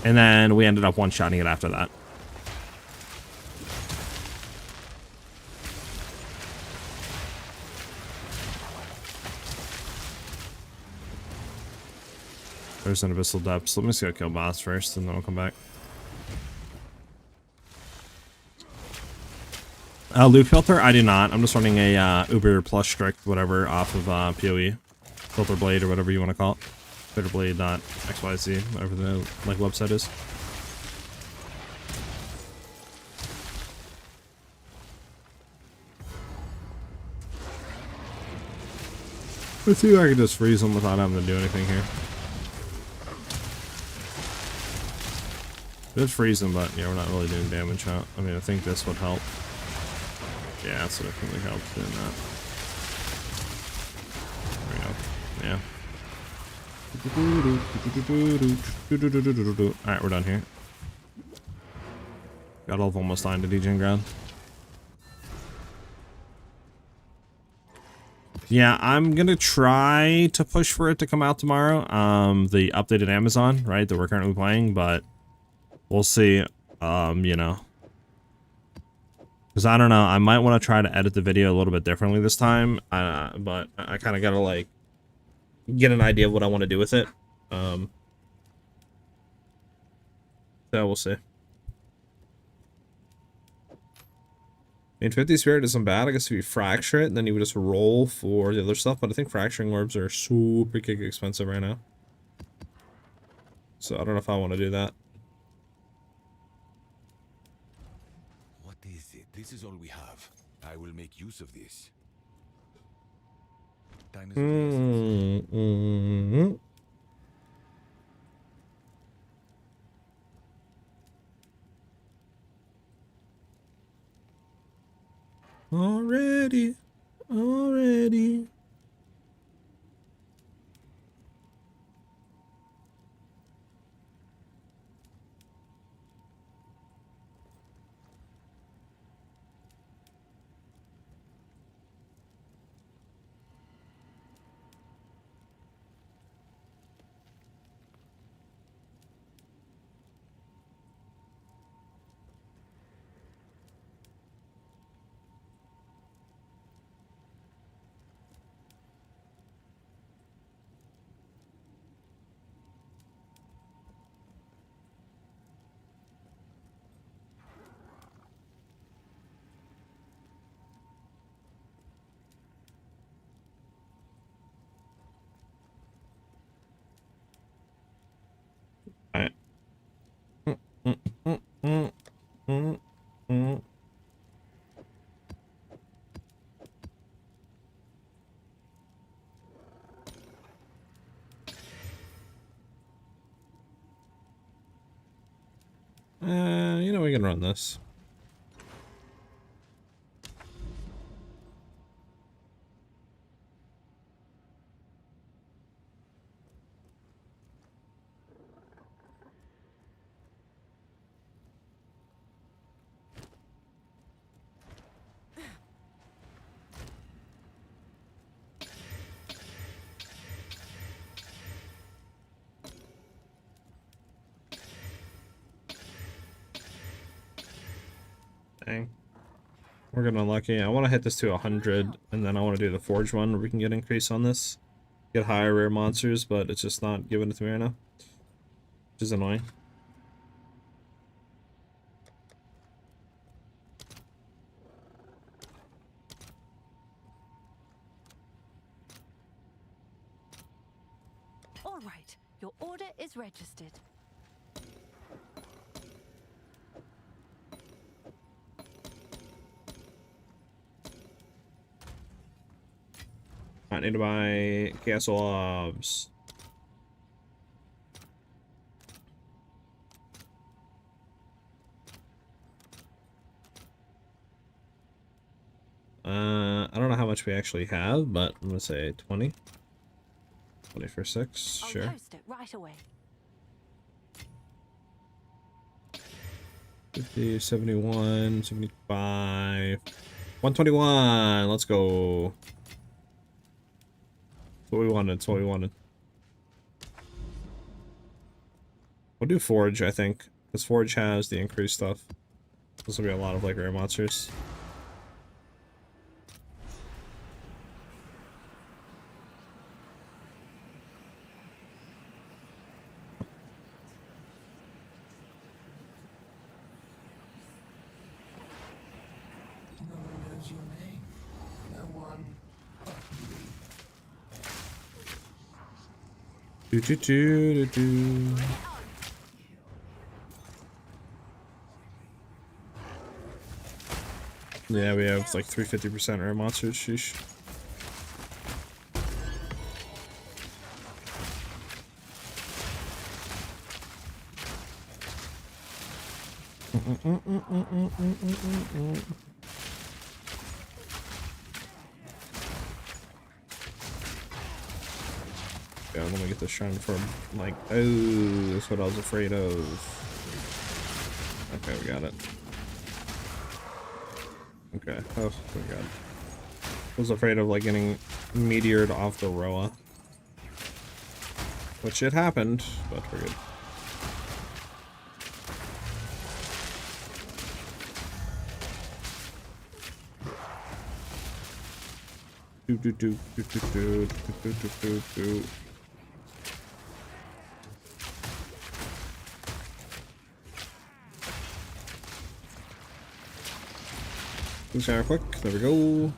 And then we ended up one-shotting it after that. There's an Abyssal Depths. Let me see, I'll kill boss first, and then I'll come back. Loot filter? I do not. I'm just running a Uber Plus Strict, whatever, off of PoE. Filter Blade, or whatever you want to call it. Filterblade.xyz, whatever the like website is. Let's see if I can just freeze them without having to do anything here. Just freeze them, but yeah, we're not really doing damage, huh? I mean, I think this would help. Yeah, that's what definitely helps doing that. There we go. Yeah. Alright, we're done here. Got all of almost dying to DJ ground. Yeah, I'm gonna try to push for it to come out tomorrow. The updated Amazon, right, that we're currently playing, but we'll see. You know, because I don't know, I might want to try to edit the video a little bit differently this time. But I kind of gotta like get an idea of what I want to do with it. So we'll see. I mean, 50 Spirit isn't bad. I guess if you fracture it, then you would just roll for the other stuff. But I think fracturing orbs are super kick expensive right now. So I don't know if I want to do that. What is it? This is all we have. I will make use of this. Time is Already. Alright. You know, we can run this. Dang. We're getting unlucky. I want to hit this to 100, and then I want to do the Forge one where we can get increase on this. Get higher rare monsters, but it's just not giving it to me right now. Which is annoying. All right, your order is registered. I need to buy castle orbs. I don't know how much we actually have, but I'm gonna say 20. 20 for 6, sure. I'll post it right away. 50, 71, 75, 121. Let's go. That's what we wanted. That's what we wanted. We'll do Forge, I think, because Forge has the increased stuff. This will be a lot of like rare monsters. Do, do, do, do, do. Yeah, we have like 350% rare monsters. Sheesh. Yeah, let me get the shrine from, like, oh, that's what I was afraid of. Okay, we got it. Okay, oh, we got it. I was afraid of, like, getting meteored off the Roa. Which it happened, but we're good. Do do do do do do do do do do. This guy quick. There we go.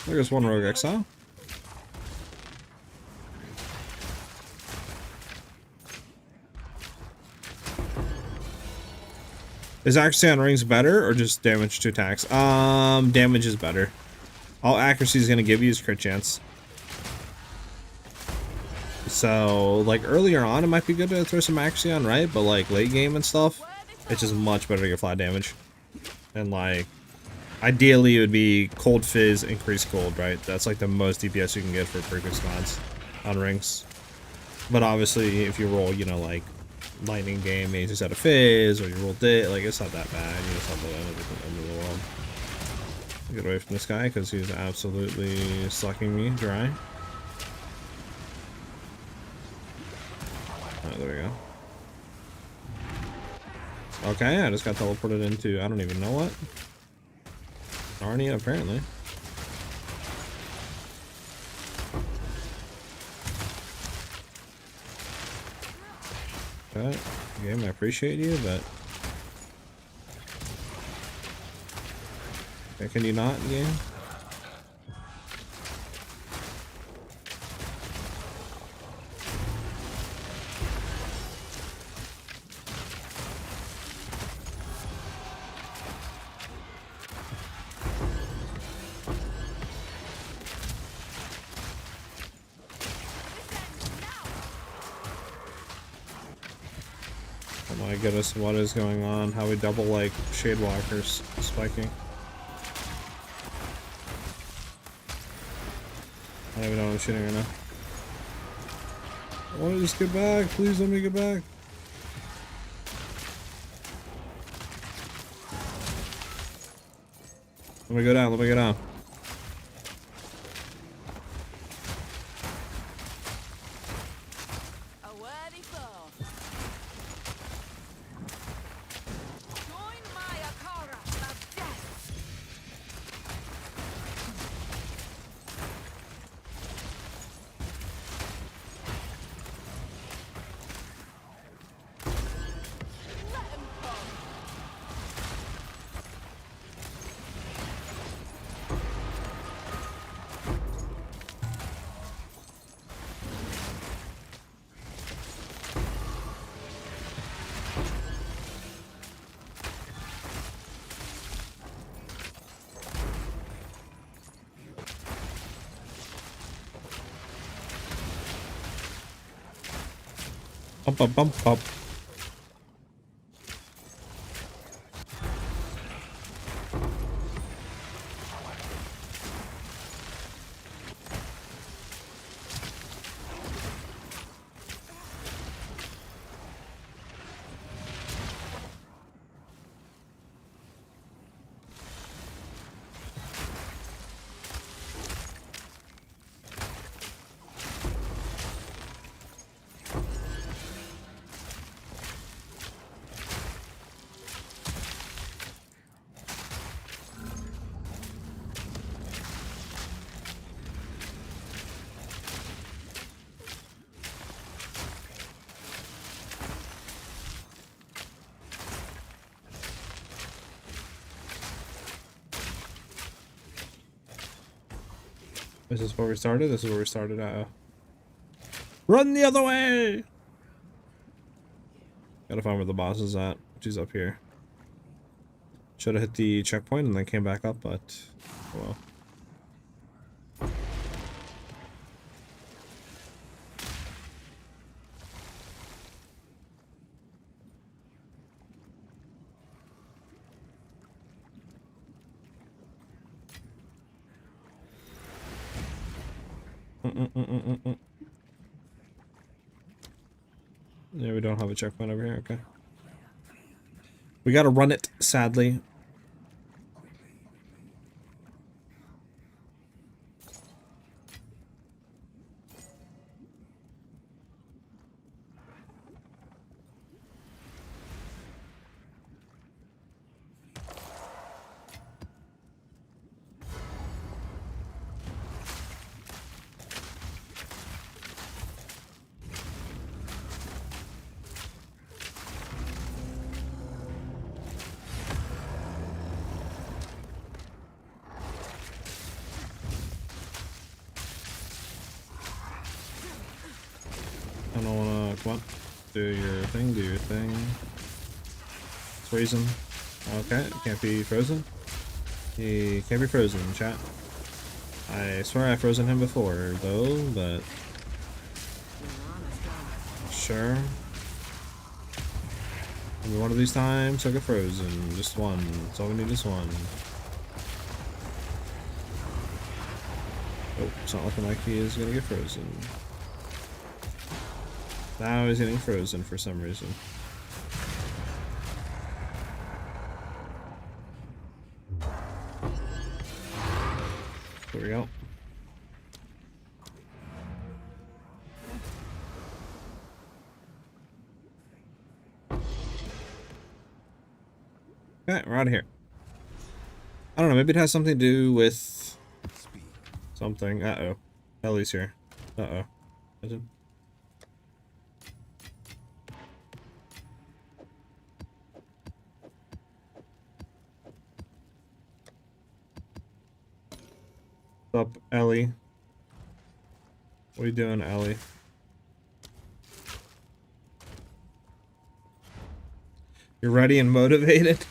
There's one rogue Exile. Is accuracy on rings better or just damage to attacks? Damage is better. All accuracy is gonna give you is crit chance. So, like, earlier on it might be good to throw some accuracy on, right? But like late game and stuff, it's just much better to get flat damage. And like, ideally it would be cold fizz, increase cold, right? That's like the most DPS you can get for previous mods on rings. But obviously if you roll, you know, like lightning game, maybe just out of fizz, or you roll it, like it's not that bad. You know, it's not the end of the world. Get away from this guy because he's absolutely sucking me dry. Oh, there we go. Okay, I just got teleported into I don't even know what. Narnia, apparently. Okay, game, I appreciate you, but okay, can you not, game? Oh my goodness, what is going on? How we double like shade walkers spiking? I don't even know what I'm shooting right now. I want to just get back. Please let me get back. Let me go down. Let me go down. A worthy foe. Join my Akara of death. Let him come. Bump, bump, bump, bump. This is where we started. This is where we started. Run the other way. Gotta find where the boss is at. She's up here. Should have hit the checkpoint and then came back up, but well. Yeah, we don't have a checkpoint over here. Okay. We gotta run it, sadly. I don't wanna, come on, do your thing, do your thing. Freeze him. Okay, can't be frozen. He can't be frozen, chat. I swear I've frozen him before, though, but... Sure. Maybe one of these times he'll get frozen. Just one. That's all we need is one. Oh, it's not looking like he is gonna get frozen. Now he's getting frozen for some reason. There we go. Okay, we're out of here. I don't know, maybe it has something to do with something. Uh-oh. Ellie's here. Uh-oh. Is it? What's up, Ellie? What are you doing, Ellie? You're ready and motivated?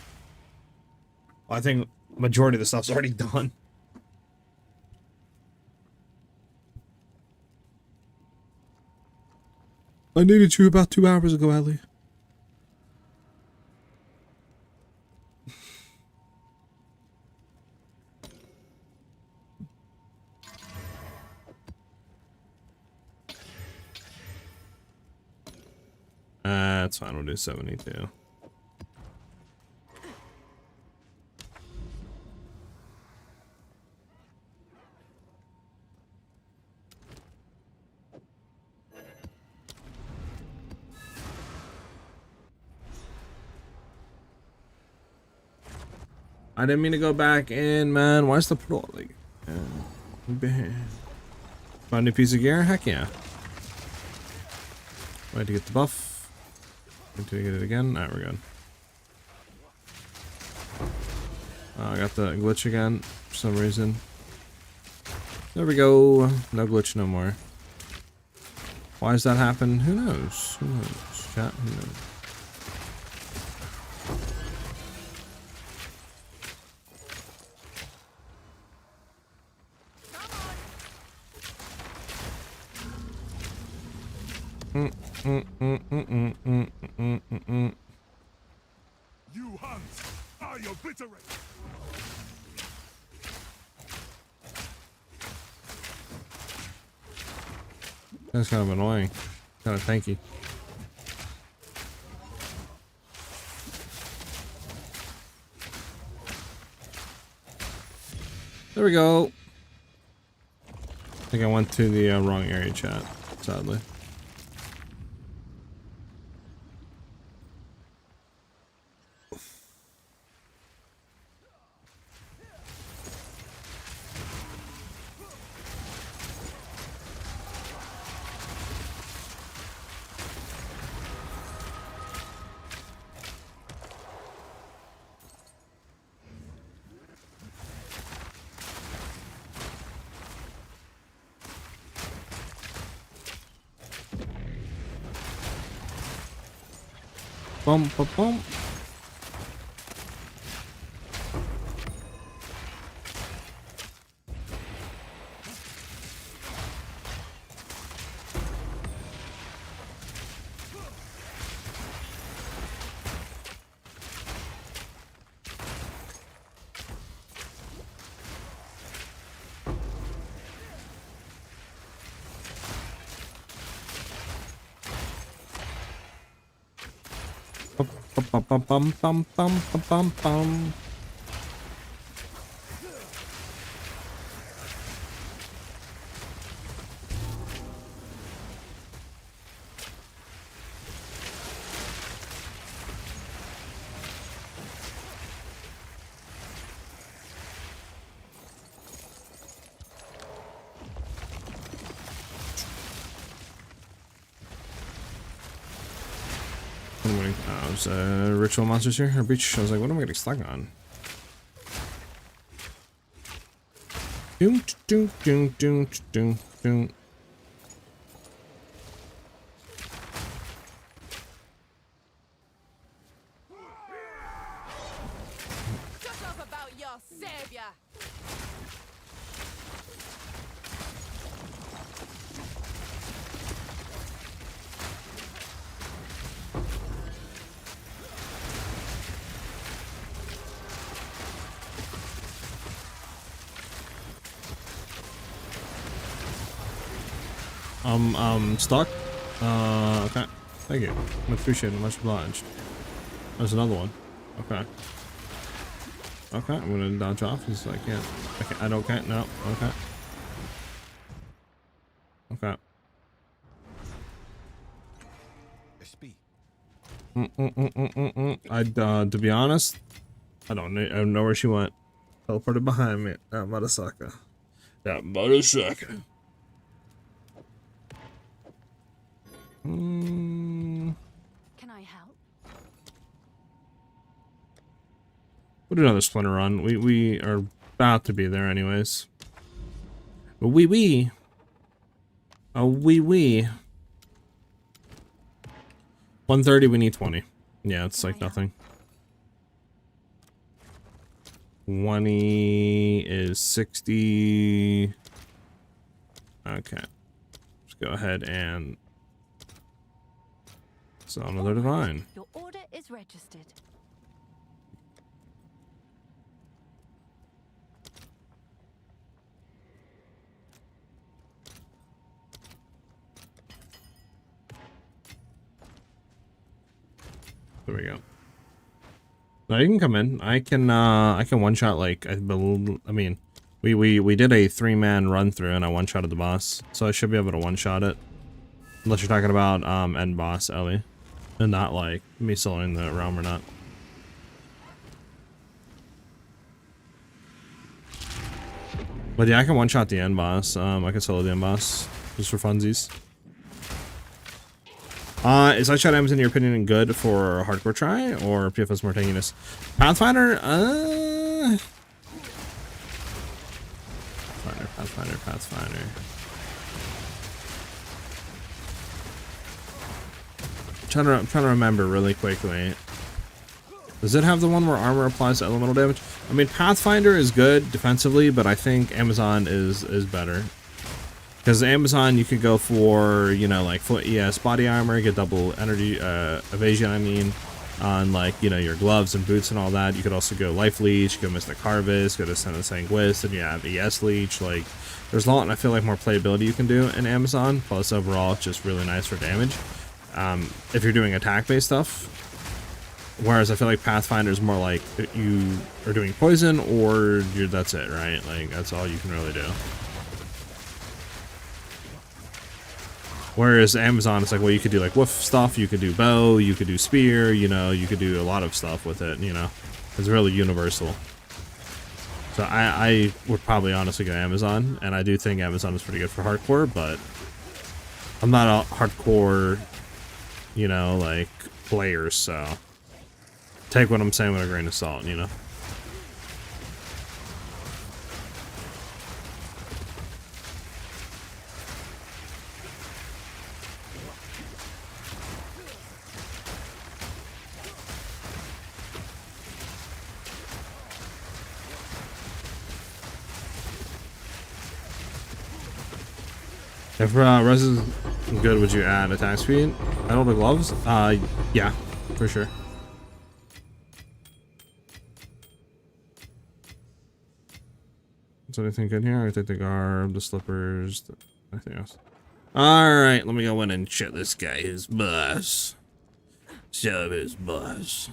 Well, I think majority of the stuff's already done. I needed you about 2 hours ago, Ellie. That's fine, we'll do 72. I didn't mean to go back in, man. Why's the portal like? Find a new piece of gear? Heck yeah. Wait to get the buff. Wait to get it again. Alright, we're good. I got the glitch again for some reason. There we go. No glitch no more. Why does that happen? Who knows? Who knows? Chat, who knows? You hunt, I obliterate. That's kind of annoying. Kind of tanky. There we go. I think I went to the wrong area, chat, sadly. Bum, bum, bum. Bum, bum, bum, bum, bum, bum, bum, bum. Ritual monsters here or breach. I was like, what am I getting stuck on? Doom, doom, doom, doom, doom, doom. Shut up about your savior. Stuck? Okay. Thank you. Much appreciated. Much obliged. There's another one. Okay. Okay, I'm gonna dodge off. He's like, I don't can't. No. Okay. Okay. SP. To be honest, I don't know where she went. Teleported behind me. That motherfucker. That motherfucker. Can I help? We'll do another splinter run. We are about to be there anyways. But we. Oh, we. 130, we need 20. Yeah, it's like nothing. 20 is 60. Okay. Let's go ahead and sell another divine. Your order is registered. There we go. Now you can come in. I can one shot like I mean we did a 3-man run through and I one shotted the boss. So I should be able to one shot it. Unless you're talking about end boss Ellie. And not like me soloing the realm or not. But yeah, I can one shot the end boss. I can solo the end boss. Just for funsies. Is I shot M's in your opinion good for a hardcore try or PFS more tankiness? Pathfinder? Pathfinder. I'm trying to remember really quickly. Does it have the one where armor applies to elemental damage? I mean, Pathfinder is good defensively, but I think Amazon is better. Because Amazon, you could go for, you know, like full ES body armor, get double energy evasion, I mean, on like, you know, your gloves and boots and all that. You could also go Life Leech, go Mystic Harvest, go to Descent of Sanguis, and you have ES Leech. Like, there's a lot, and I feel like more playability you can do in Amazon. Plus, overall, it's just really nice for damage. If you're doing attack-based stuff. Whereas I feel like Pathfinder is more like you are doing poison or that's it, right? Like, that's all you can really do. Whereas Amazon, it's like, well, you could do like wolf stuff, you could do bow, you could do spear, you know, you could do a lot of stuff with it, you know. It's really universal. So I would probably honestly go Amazon, and I do think Amazon is pretty good for hardcore, but I'm not a hardcore, you know, like, player, so take what I'm saying with a grain of salt, you know. If res is good, would you add attack speed? Add all the gloves? Yeah, for sure. Is anything good here? I take the garb, the slippers, anything else. Alright, let me go in and check this guy, his boss. Service boss.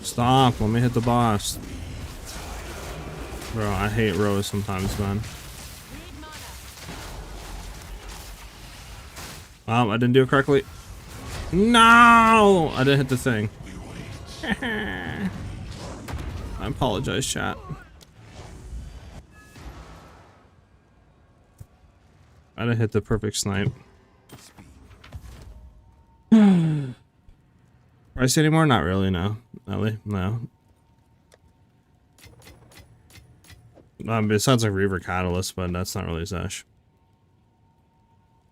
Stop, let me hit the boss. Bro, I hate Rose sometimes, man. I didn't do it correctly. No! I didn't hit the thing. I apologize, chat. I didn't hit the perfect snipe. Price anymore? Not really, no. Ellie? No. It sounds like Reaver Catalyst, but that's not really Zesh.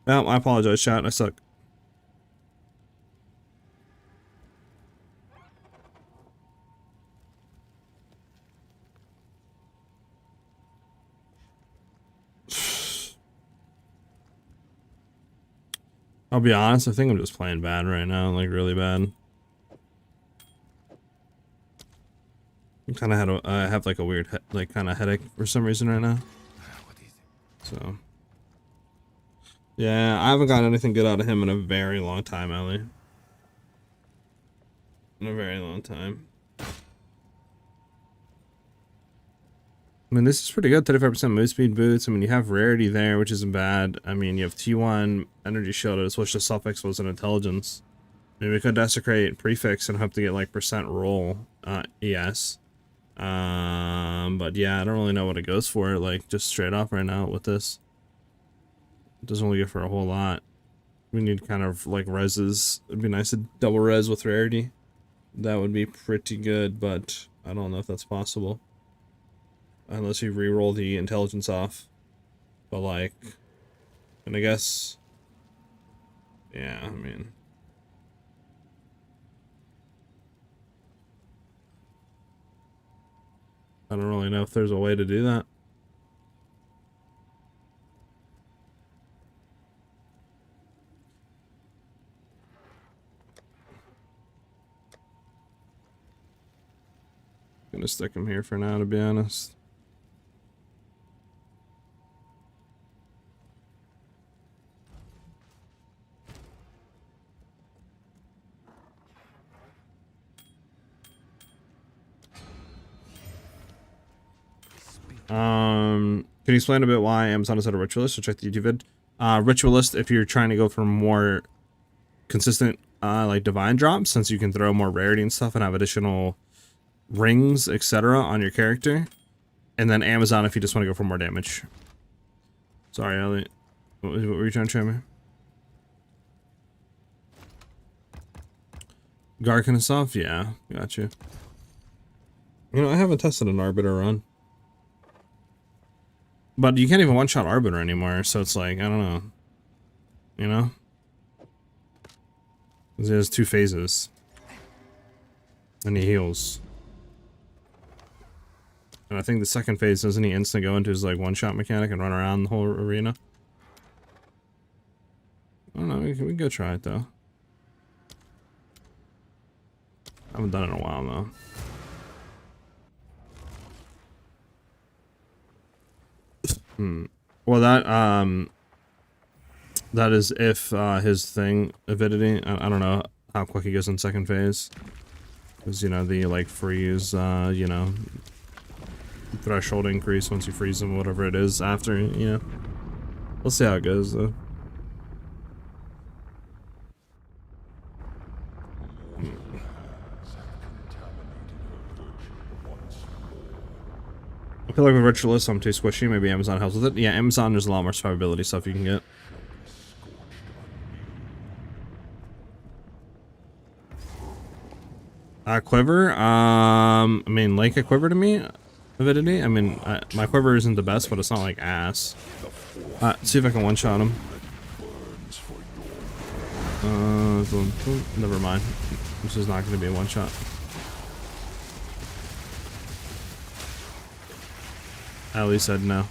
Well, I apologize, chat. I suck. I'll be honest, I think I'm just playing bad right now, like really bad. I kind of had I have like a weird kind of headache for some reason right now. So yeah, I haven't gotten anything good out of him in a very long time, Ellie. In a very long time. I mean, this is pretty good. 35% move speed boots. I mean, you have rarity there, which isn't bad. I mean, you have T1 energy shield to switch to suffix was an intelligence. Maybe we could desecrate prefix and hope to get like percent roll ES. But yeah, I don't really know what it goes for, like just straight off right now with this. It doesn't really go for a whole lot. We need kind of like reses. It'd be nice to double res with rarity. That would be pretty good, but I don't know if that's possible. Unless you re-roll the intelligence off. But like, and I guess, yeah, I mean. I don't really know if there's a way to do that. Gonna stick him here for now, to be honest. Can you explain a bit why Amazon is at a ritualist? So check the YouTube vid. Ritualist, if you're trying to go for more consistent, like divine drops, since you can throw more rarity and stuff and have additional rings, etc. on your character. And then Amazon if you just want to go for more damage. Sorry, Elliot. What were you trying to show me? Garkin and stuff? Yeah, gotcha. You know, I haven't tested an Arbiter run. But you can't even one-shot Arbiter anymore, so it's like, I don't know. You know? There's 2 phases. And he heals. And I think the second phase, doesn't he instantly go into his like one-shot mechanic and run around the whole arena? I don't know, we can go try it though. I haven't done it in a while though. Well, that is if his thing avidity. I don't know how quick he goes in second phase, because you know the like freeze, you know, threshold increase once you freeze him, whatever it is after. You know, we'll see how it goes though. I feel like with Ritualist, I'm too squishy. Maybe Amazon helps with it. Yeah, Amazon, there's a lot more survivability stuff you can get. Quiver? I mean, like a quiver to me? Avidity? I mean, my quiver isn't the best, but it's not like ass. See if I can one-shot him. Never mind. This is not going to be a one-shot. Ali said no.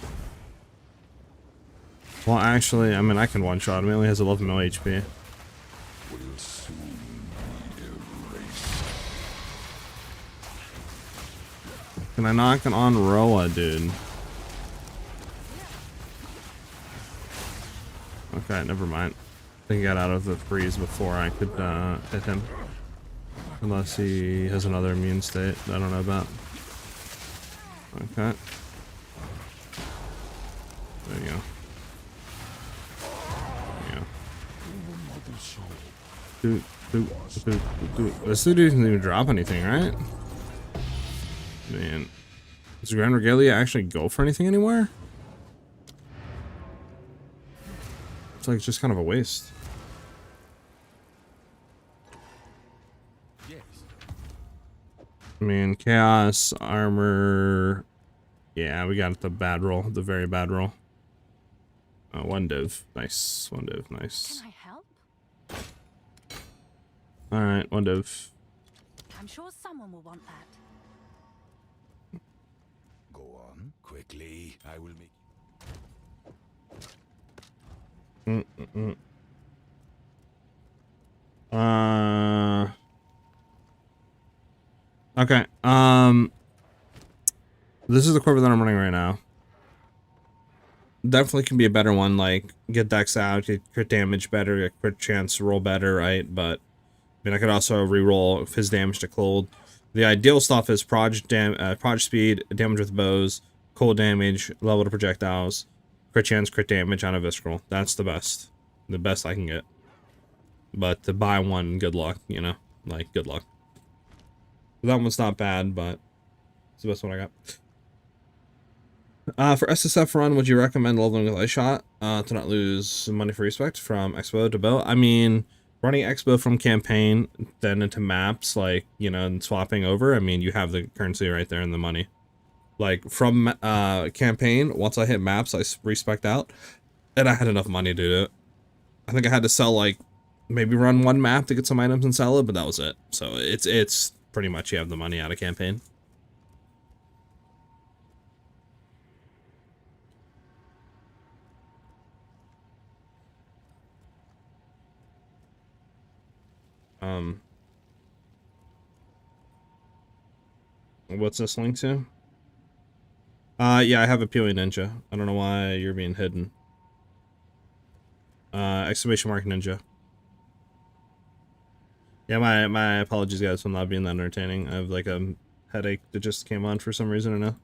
Well, actually, I mean, I can one-shot him. He only has 11 mil HP. Can I knock it on Roa, dude? Okay, never mind. I think he got out of the freeze before I could hit him. Unless he has another immune state that I don't know about. Okay. There you go. There you go. This dude didn't even drop anything, right? Man. Does Grand Regalia actually go for anything anywhere? It's like just kind of a waste. Yes. I mean, chaos, armor. Yeah, we got the bad roll, the very bad roll. One div. Nice. One div. Nice. Can I help? Alright, one div. I'm sure someone will want that. Go on. Quickly. I will make... Okay. This is the Corvette that I'm running right now. Definitely can be a better one, like get dex out, get crit damage better, get crit chance roll better, right? But I mean, I could also re-roll his damage to cold. The ideal stuff is proj speed, damage with bows, cold damage, level to projectiles, crit chance, crit damage on a visceral. That's the best I can get. But to buy one, good luck, you know, like good luck. That one's not bad, but it's the best one I got. For SSF run, would you recommend leveling with Ice Shot to not lose money for respect from Expo to Bow? I mean, running Expo from campaign then into maps, like, you know, and swapping over, I mean, you have the currency right there and the money. Like, from campaign, once I hit maps, I respect out, and I had enough money to do it. I think I had to sell, like, maybe run one map to get some items and sell it, but that was it. So it's pretty much you have the money out of campaign. What's this link to? Yeah, I have a PoE ninja. I don't know why you're being hidden. Exclamation mark ninja. Yeah, my apologies, guys, for not being that entertaining. I have like a headache that just came on for some reason or no.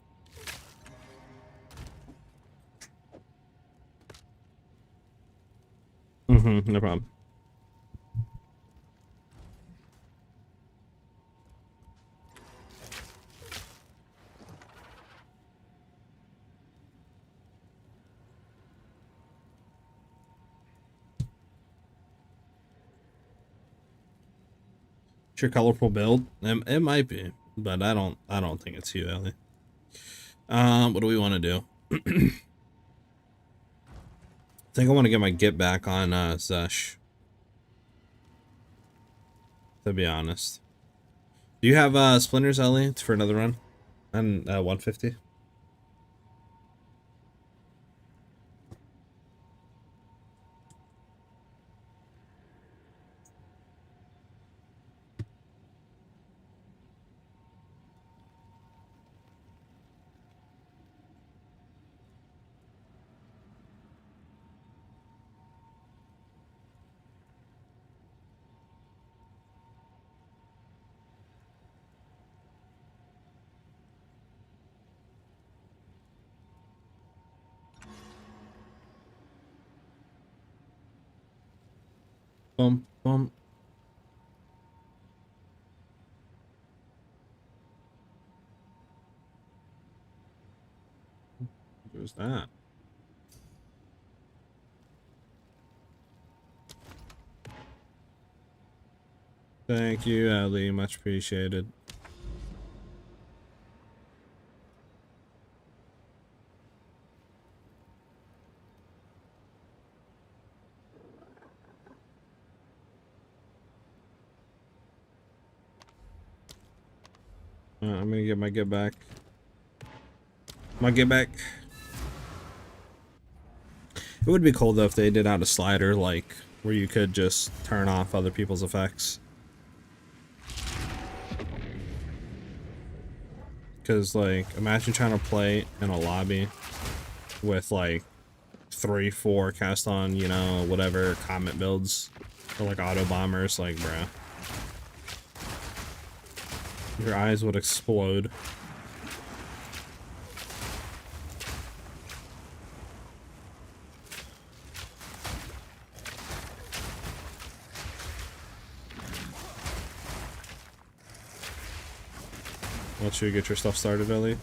No problem. Your colorful build, it might be, but I don't think it's you, Ellie. What do we want to do? I think I want to get my get back on Zesh, to be honest. Do you have splinters, Ellie, for another run? And 150. Bum, bum. What was that? Thank you, Ali. Much appreciated. I'm gonna get my get back. My get back. It would be cool though if they did out a slider like where you could just turn off other people's effects. because like imagine trying to play in a lobby with like 3-4 cast on, you know, whatever comet builds or like auto bombers, like bruh. Your eyes would explode. Once you get your stuff started, Ellie.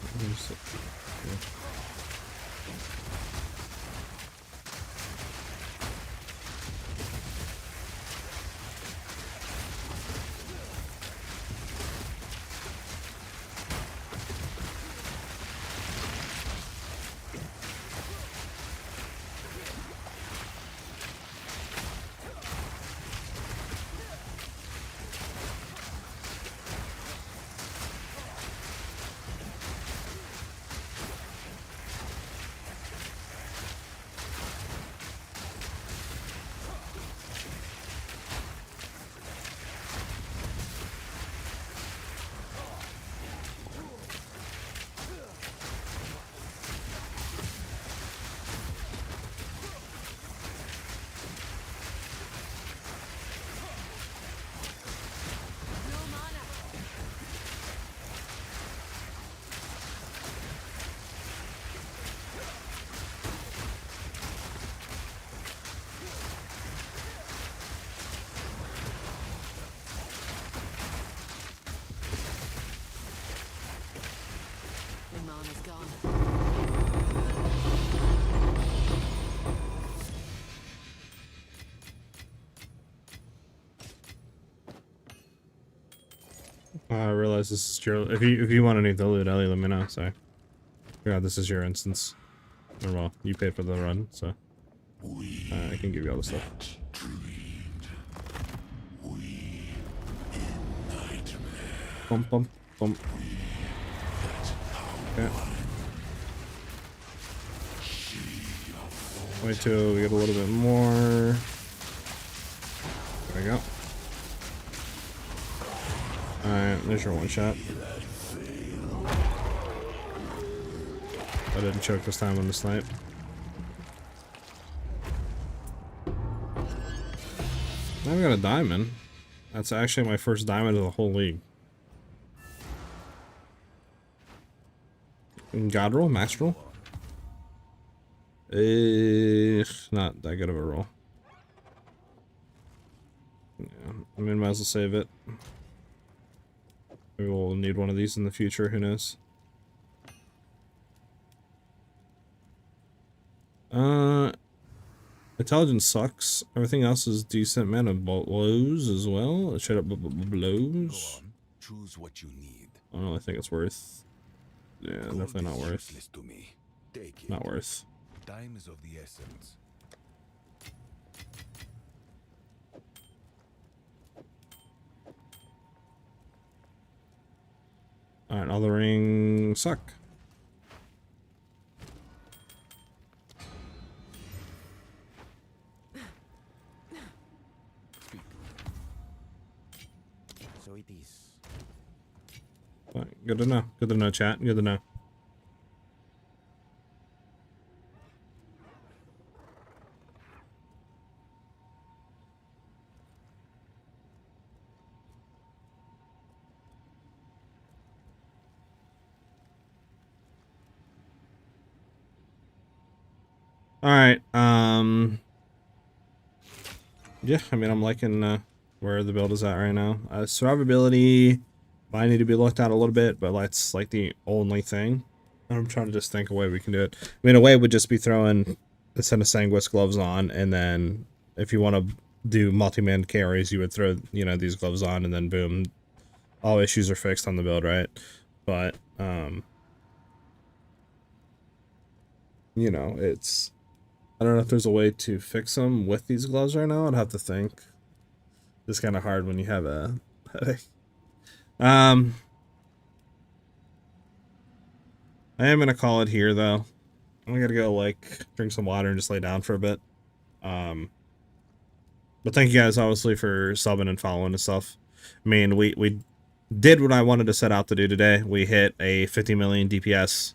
I realize this is your. If you want any of the loot, Ellie, let me know. Sorry. Yeah, this is your instance. Or well, you paid for the run, so I can give you all the stuff. Bump, bump, bump. Okay. Wait till we get a little bit more. There we go. Alright, there's your one shot. I didn't choke this time on the snipe. I've got a diamond. That's actually my first diamond of the whole league. God roll? Max roll? Not that good of a roll. Yeah, I mean, might as well save it. Maybe we'll need one of these in the future, who knows? Intelligence sucks. Everything else is decent. Man, of blows as well. Straight up blows. Choose what you need. I don't really think it's worth. Yeah, definitely not worth. To me. Take it. Not worth. Time is of the essence. Alright, all the rings suck. So it is. Good to know. Good to know, chat. Good to know. Alright, yeah, I mean, I'm liking, where the build is at right now. Survivability might need to be looked at a little bit, but that's, like, the only thing. I'm trying to just think a way we can do it. I mean, a way would just be throwing a set of Sanguis gloves on, and then if you want to do multi-man carries, you would throw, you know, these gloves on, and then boom, all issues are fixed on the build, right? But, you know, it's... I don't know if there's a way to fix them with these gloves right now. I'd have to think. It's kind of hard when you have a headache. I am going to call it here, though. I'm going to go, like, drink some water and just lay down for a bit. But thank you guys, obviously, for subbing and following and stuff. I mean, we did what I wanted to set out to do today. We hit a 50 million DPS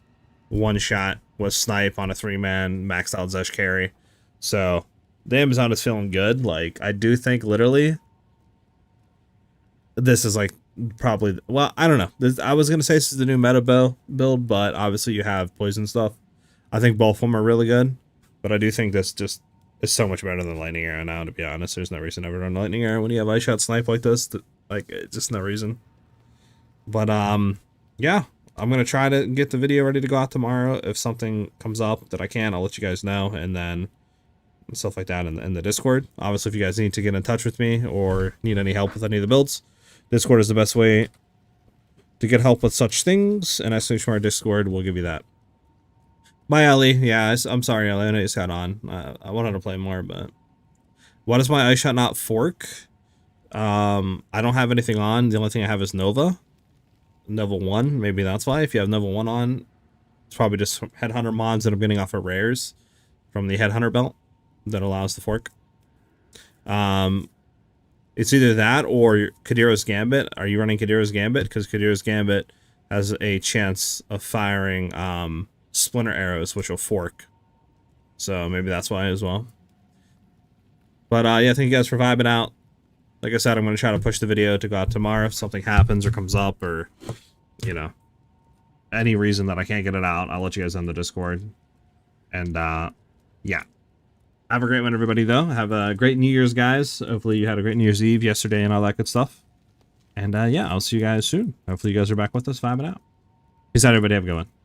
one shot with snipe on a 3-man maxed out Zesh carry. So the Amazon is feeling good. Like, I do think literally this is like probably, well, I don't know. I was going to say this is the new meta build, but obviously you have poison stuff. I think both of them are really good, but I do think this just is so much better than lightning arrow now, to be honest. There's no reason to ever run lightning arrow when you have ice shot snipe like this. Like, just no reason. But yeah, I'm gonna try to get the video ready to go out tomorrow. If something comes up that I can, I'll let you guys know, and then stuff like that in the Discord. Obviously, if you guys need to get in touch with me or need any help with any of the builds, Discord is the best way to get help with such things, and as our Discord will give you that. Bye, Ellie. Yeah, I'm sorry, Ellie. I know you just got on. I wanted to play more, but why does my ice shot not fork? I don't have anything on. The only thing I have is Nova. Nova 1, maybe that's why. If you have Nova 1 on, it's probably just Headhunter mods that I'm getting off of rares from the Headhunter belt that allows the fork. It's either that or Kadira's Gambit. Are you running Kadira's Gambit? Because Kadira's Gambit has a chance of firing splinter arrows, which will fork. So maybe that's why as well. But yeah, thank you guys for vibing out. Like I said, I'm going to try to push the video to go out tomorrow. If something happens or comes up or, you know, any reason that I can't get it out, I'll let you guys on the Discord. And, yeah. Have a great one, everybody, though. Have a great New Year's, guys. Hopefully you had a great New Year's Eve yesterday and all that good stuff. And, yeah, I'll see you guys soon. Hopefully you guys are back with us, vibing out. Peace out, everybody. Have a good one.